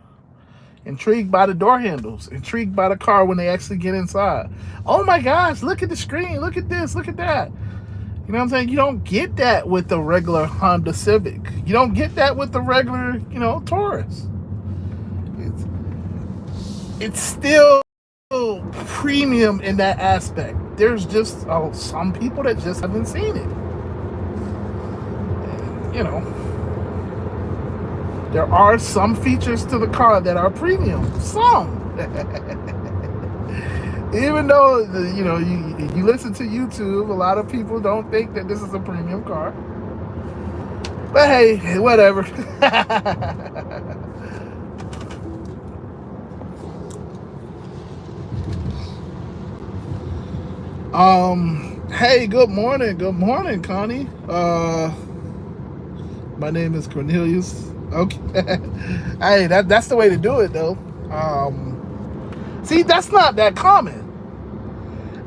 intrigued by the door handles, intrigued by the car when they actually get inside. Oh my gosh, look at the screen, look at this, look at that. You know what I'm saying? You don't get that with the regular Honda Civic. You don't get that with the regular, Taurus. It's still premium in that aspect. There's just some people that just haven't seen it. And, there are some features to the car that are premium. Some. Even though, you listen to YouTube, a lot of people don't think that this is a premium car. But hey, whatever. Hey, good morning, Connie. My name is Cornelius. Okay. Hey, that's the way to do it, though. See, that's not that common.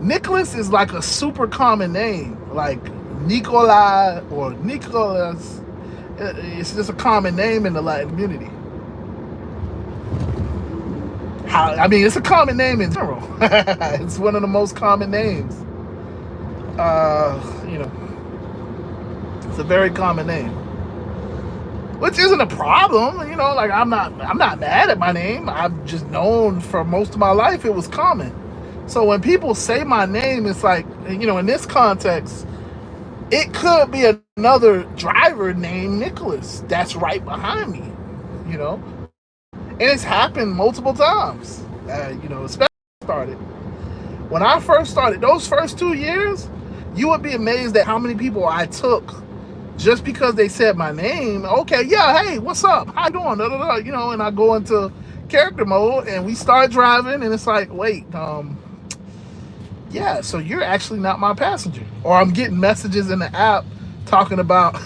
Nicholas is like a super common name, like Nikolai or Nicholas. It's just a common name in the Latin community. It's a common name in general. It's one of the most common names. It's a very common name, which isn't a problem. Like I'm not mad at my name. I've just known for most of my life it was common. So when people say my name, it's like, in this context, it could be another driver named Nicholas that's right behind me, and it's happened multiple times. Especially started when I first started. Those first 2 years, you would be amazed at how many people I took just because they said my name. Okay, yeah, hey, what's up? How you doing? And I go into character mode and we start driving, and it's like, wait, yeah, so you're actually not my passenger. Or I'm getting messages in the app talking about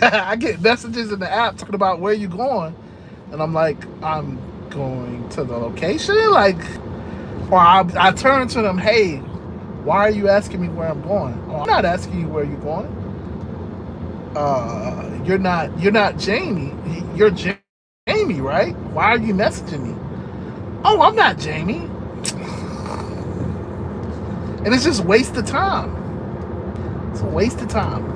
I get messages in the app talking about where you going, and I'm like, I'm going to the location, or I turn to them, hey, why are you asking me where I'm going? Oh, I'm not asking you where you're going. You're not Jamie. You're Jamie, right? Why are you messaging me? Oh, I'm not Jamie. And it's just waste of time. It's a waste of time.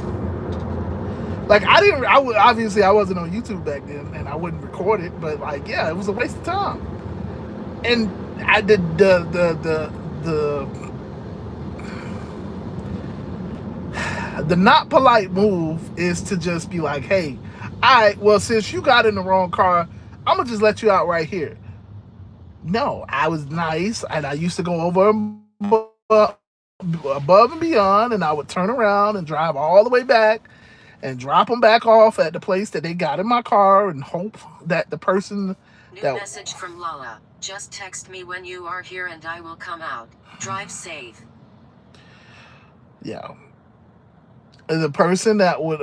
Like obviously I wasn't on YouTube back then, and I wouldn't record it. But yeah, it was a waste of time. And I did the not polite move is to just be like, hey, all right, well, since you got in the wrong car, I'm gonna just let you out right here. No, I was nice, and I used to go over above and beyond, and I would turn around and drive all the way back and drop them back off at the place that they got in my car, and hope that the person New message from Lala. Just text me when you are here and I will come out. Drive safe. Yeah. The person that would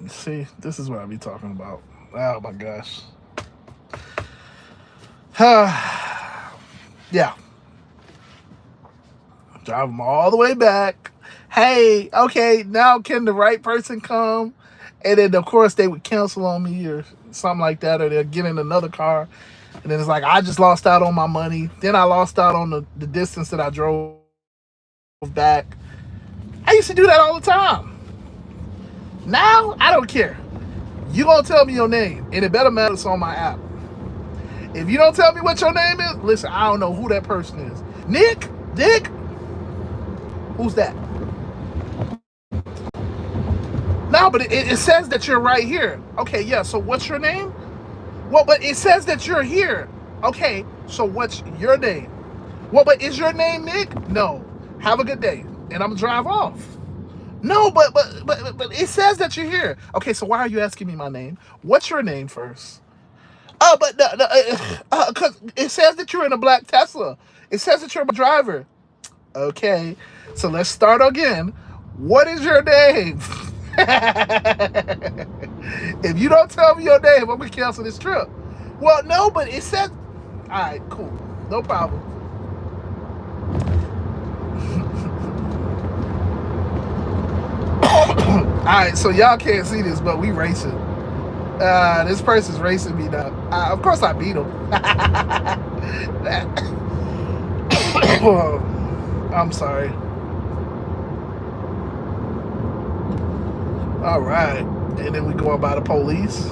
see, this is what I be talking about. Oh my gosh. Yeah. Drive them all the way back. Hey, okay, now can the right person come? And then, of course, they would cancel on me or something like that, or they'll get in another car. And then it's like, I just lost out on my money. Then I lost out on the distance that I drove back. I used to do that all the time. Now, I don't care. You gonna tell me your name, and it better matter it's on my app. If you don't tell me what your name is, listen, I don't know who that person is. Nick? Dick? Who's that? No, but it says that you're right here. Okay, yeah, so what's your name? Well, but it says that you're here. Okay, so what's your name? Well, but is your name Nick? No. Have a good day. And I'm gonna drive off. No, but it says that you're here. Okay, so why are you asking me my name? What's your name first? Because it says that you're in a black Tesla. It says that you're a driver. Okay, So let's start again. What is your name? If you don't tell me your name, I'm gonna cancel this trip. Well, no, but it said. All right, cool, no problem. All right, so y'all can't see this, but we racing. This person's racing me now. Of course, I beat him. I'm sorry. All right, and then we going by the police.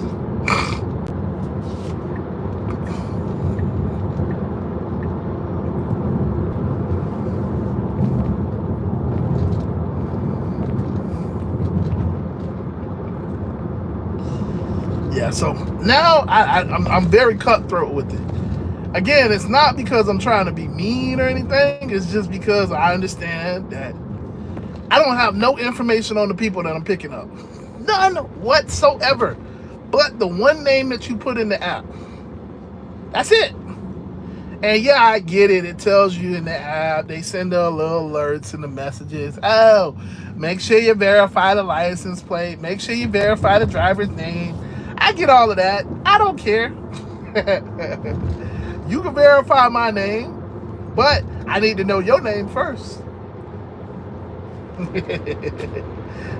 Yeah, so now I'm very cutthroat with it. Again, it's not because I'm trying to be mean or anything. It's just because I understand that I don't have no information on the people that I'm picking up. None whatsoever. But the one name that you put in the app. That's it. And yeah, I get it. It tells you in the app. They send the little alerts and the messages. Oh, make sure you verify the license plate. Make sure you verify the driver's name. I get all of that. I don't care. You can verify my name, but I need to know your name first.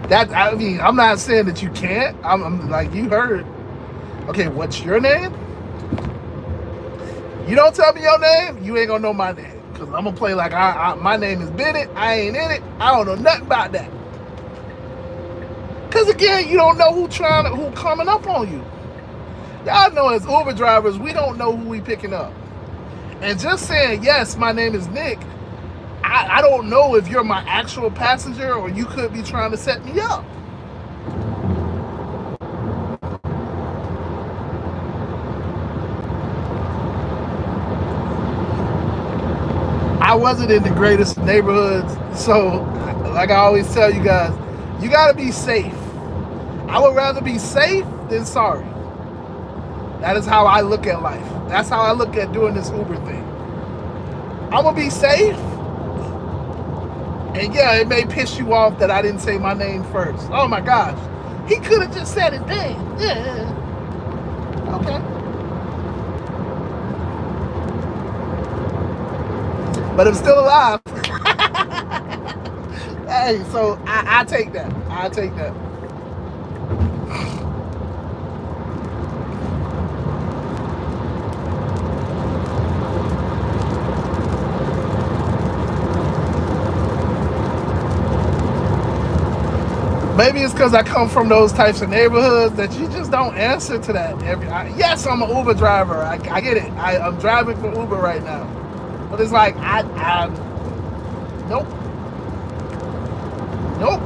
I mean, I'm not saying that you can't. I'm like, you heard. Okay, what's your name? You don't tell me your name, you ain't gonna know my name. Because I'm gonna play like my name is Bennett. I ain't in it. I don't know nothing about that. Because again, you don't know who coming up on you. Y'all know as Uber drivers, we don't know who we picking up. And just saying, yes, my name is Nick, I don't know if you're my actual passenger or you could be trying to set me up. I wasn't in the greatest neighborhoods, so like I always tell you guys, you gotta be safe. I would rather be safe than sorry. That is how I look at life. That's how I look at doing this Uber thing. I'm gonna be safe. And yeah, it may piss you off that I didn't say my name first. Oh my gosh. He could have just said his name. Yeah. Okay. But I'm still alive. Hey, so I take that. I take that. Maybe it's because I come from those types of neighborhoods that you just don't answer to that. Yes, I'm an Uber driver. I get it. I'm driving for Uber right now. But it's like, nope. Nope.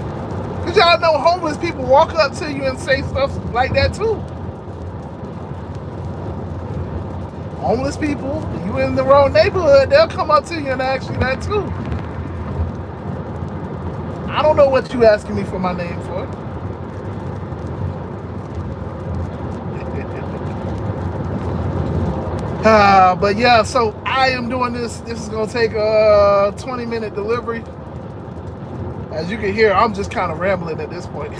Because y'all know homeless people walk up to you and say stuff like that too. Homeless people, you in the wrong neighborhood, they'll come up to you and ask you that too. I don't know what you asking me for my name for. But yeah, so I am doing this. This is gonna take a 20-minute delivery. As you can hear, I'm just kind of rambling at this point.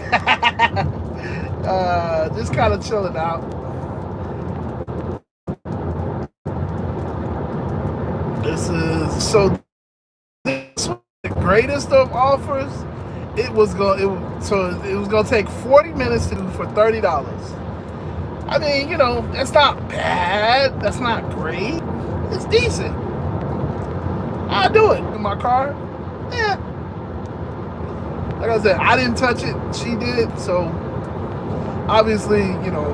Just kind of chilling out. This was the greatest of offers. It was gonna take 40 minutes to do for $30. I mean, you know, that's not bad. That's not great. It's decent. I'll do it in my car. Yeah. Like I said, I didn't touch it. She did. So obviously, you know,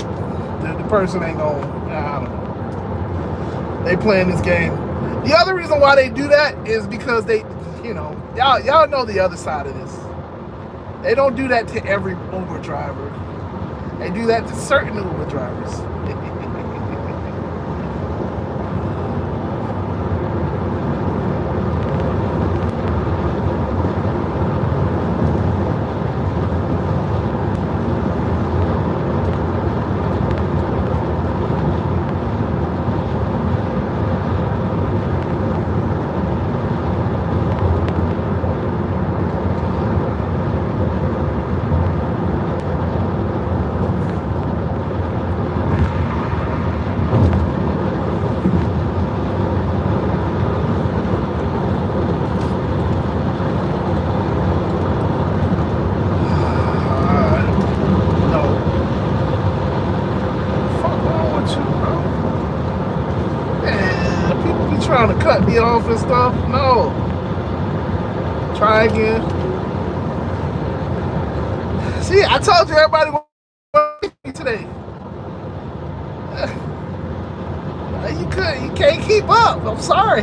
the person ain't gonna, I don't know. They playing this game. The other reason why they do that is because they, you know, y'all know the other side of this. They don't do that to every Uber driver. They do that to certain Uber drivers. trying to cut me off and stuff. No. Try again. See, I told you everybody was me today. You can't keep up. I'm sorry.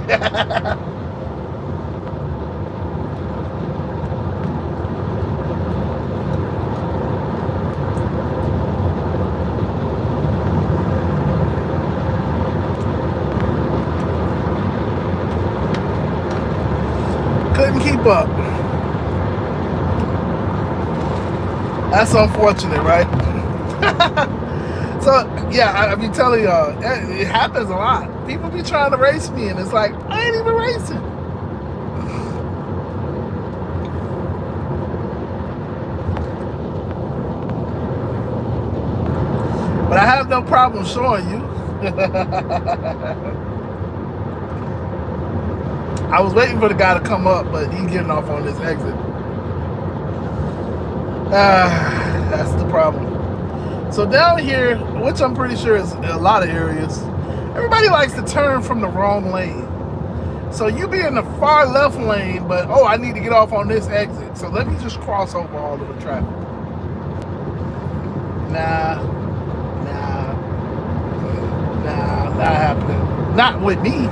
Couldn't keep up. That's unfortunate, right? So yeah, I be telling y'all, it happens a lot. People be trying to race me, and it's like I ain't even racing. But I have no problem showing you. I was waiting for the guy to come up, but he's getting off on this exit. That's the problem. So down here, which I'm pretty sure is a lot of areas, everybody likes to turn from the wrong lane. So you be in the far left lane, but oh, I need to get off on this exit. So let me just cross over all of the traffic. Nah, not happening. Not with me.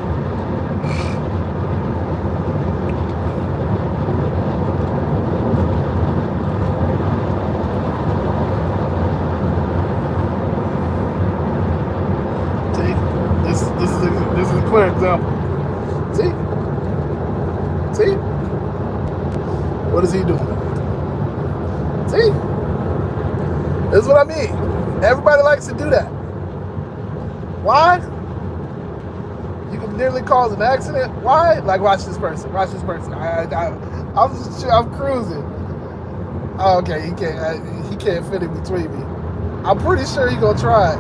This is a clear example. See? What is he doing? See? This is what I mean. Everybody likes to do that. Why? You can nearly cause an accident. Why? Like, watch this person. I'm cruising. Oh, okay, he can't fit in between me. I'm pretty sure he's gonna try it.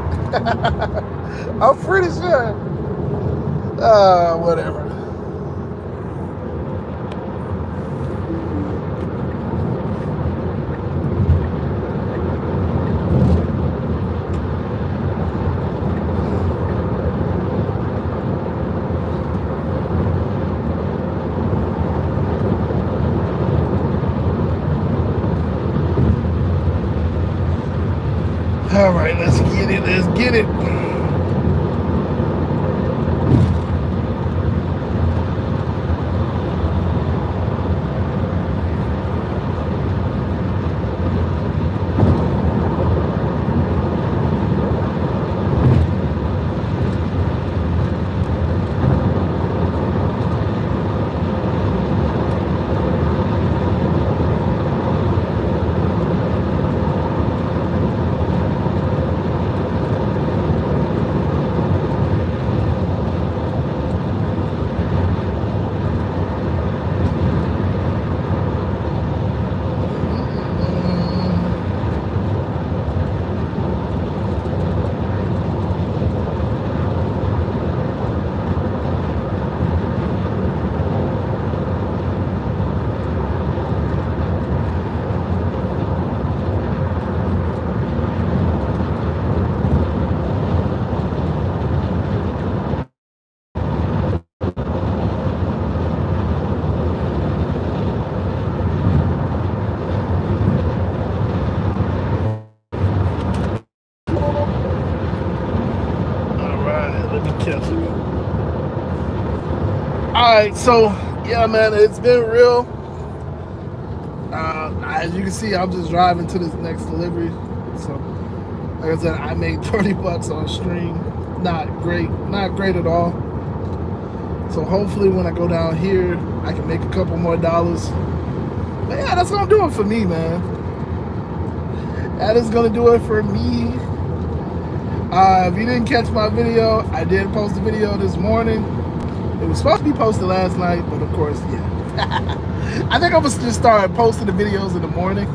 I'm pretty sure. Whatever. All right, let's get it. Alright, so yeah, man, it's been real. As you can see, I'm just driving to this next delivery. So, like I said, I made $30 on stream. Not great at all. So hopefully when I go down here, I can make a couple more dollars. But yeah, that's gonna do it for me, man. That is gonna do it for me. If you didn't catch my video, I did post a video this morning. It was supposed to be posted last night, but of course, yeah. I think I'm gonna just start posting the videos in the morning.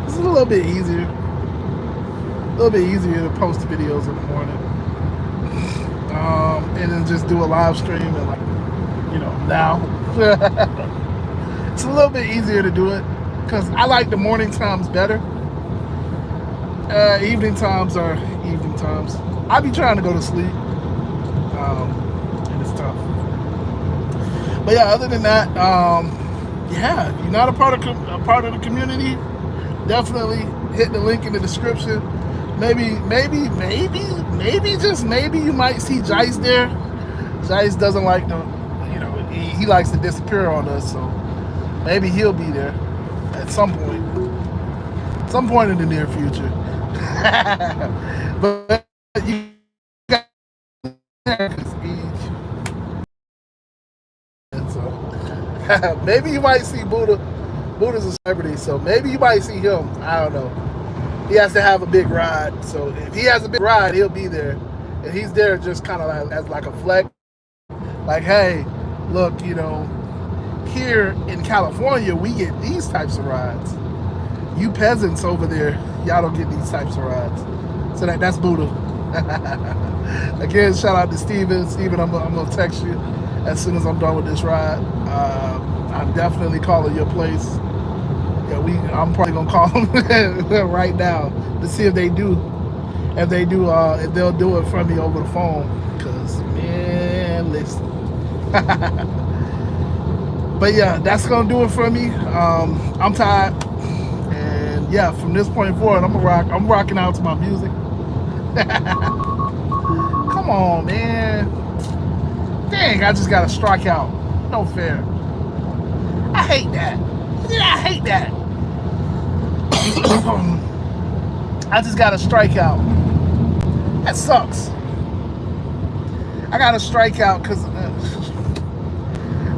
It's a little bit easier. A little bit easier to post the videos in the morning. And then just do a live stream and, like, you know, now. It's a little bit easier to do it because I like the morning times better. Evening times are evening times. I be trying to go to sleep, and it's tough. But yeah, other than that, yeah, you're not a part of the community. Definitely hit the link in the description. Maybe just maybe you might see Jice there. Jice doesn't like the, he likes to disappear on us, so maybe he'll be there at some point in the near future. But you got so maybe you might see Buddha. Buddha's a celebrity, so maybe you might see him. I don't know. He has to have a big ride, so if he has a big ride, he'll be there, and he's there just kind of like, as like a flex, like, hey, look, here in California, we get these types of rides. You peasants over there, y'all don't get these types of rides. So that's Buddha. Again, shout out to Steven. Steven, I'm gonna text you as soon as I'm done with this ride. I'm definitely calling your place. Yeah, I'm probably gonna call them right now to see if they do. If they'll do it for me over the phone. Cause man, listen. But yeah, that's gonna do it for me. I'm tired, and yeah, from this point forward, I'm rocking out to my music. Come on, man. Dang, I just got a strikeout. No fair. I hate that. Yeah, I hate that. I just got a strikeout. That sucks. I got a strikeout because.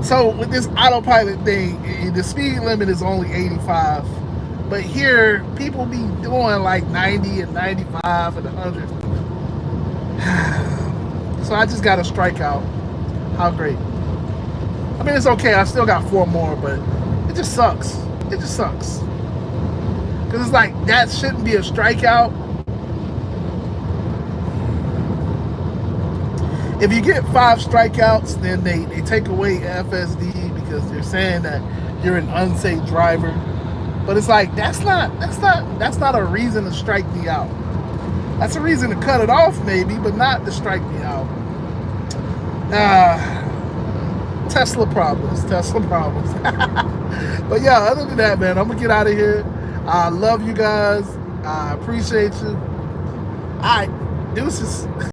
So with this autopilot thing, the speed limit is only 85. But here, people be doing like 90 and 95 and 100. So I just got a strikeout. How great. I mean, it's okay. I still got 4 more, but it just sucks. It just sucks. Because it's like, that shouldn't be a strikeout. If you get 5 strikeouts, then they take away FSD because they're saying that you're an unsafe driver. But it's like, that's not a reason to strike me out. That's a reason to cut it off maybe, but not to strike me out. Tesla problems. But yeah, other than that, man, I'm gonna get out of here. I love you guys. I appreciate you. All right, deuces.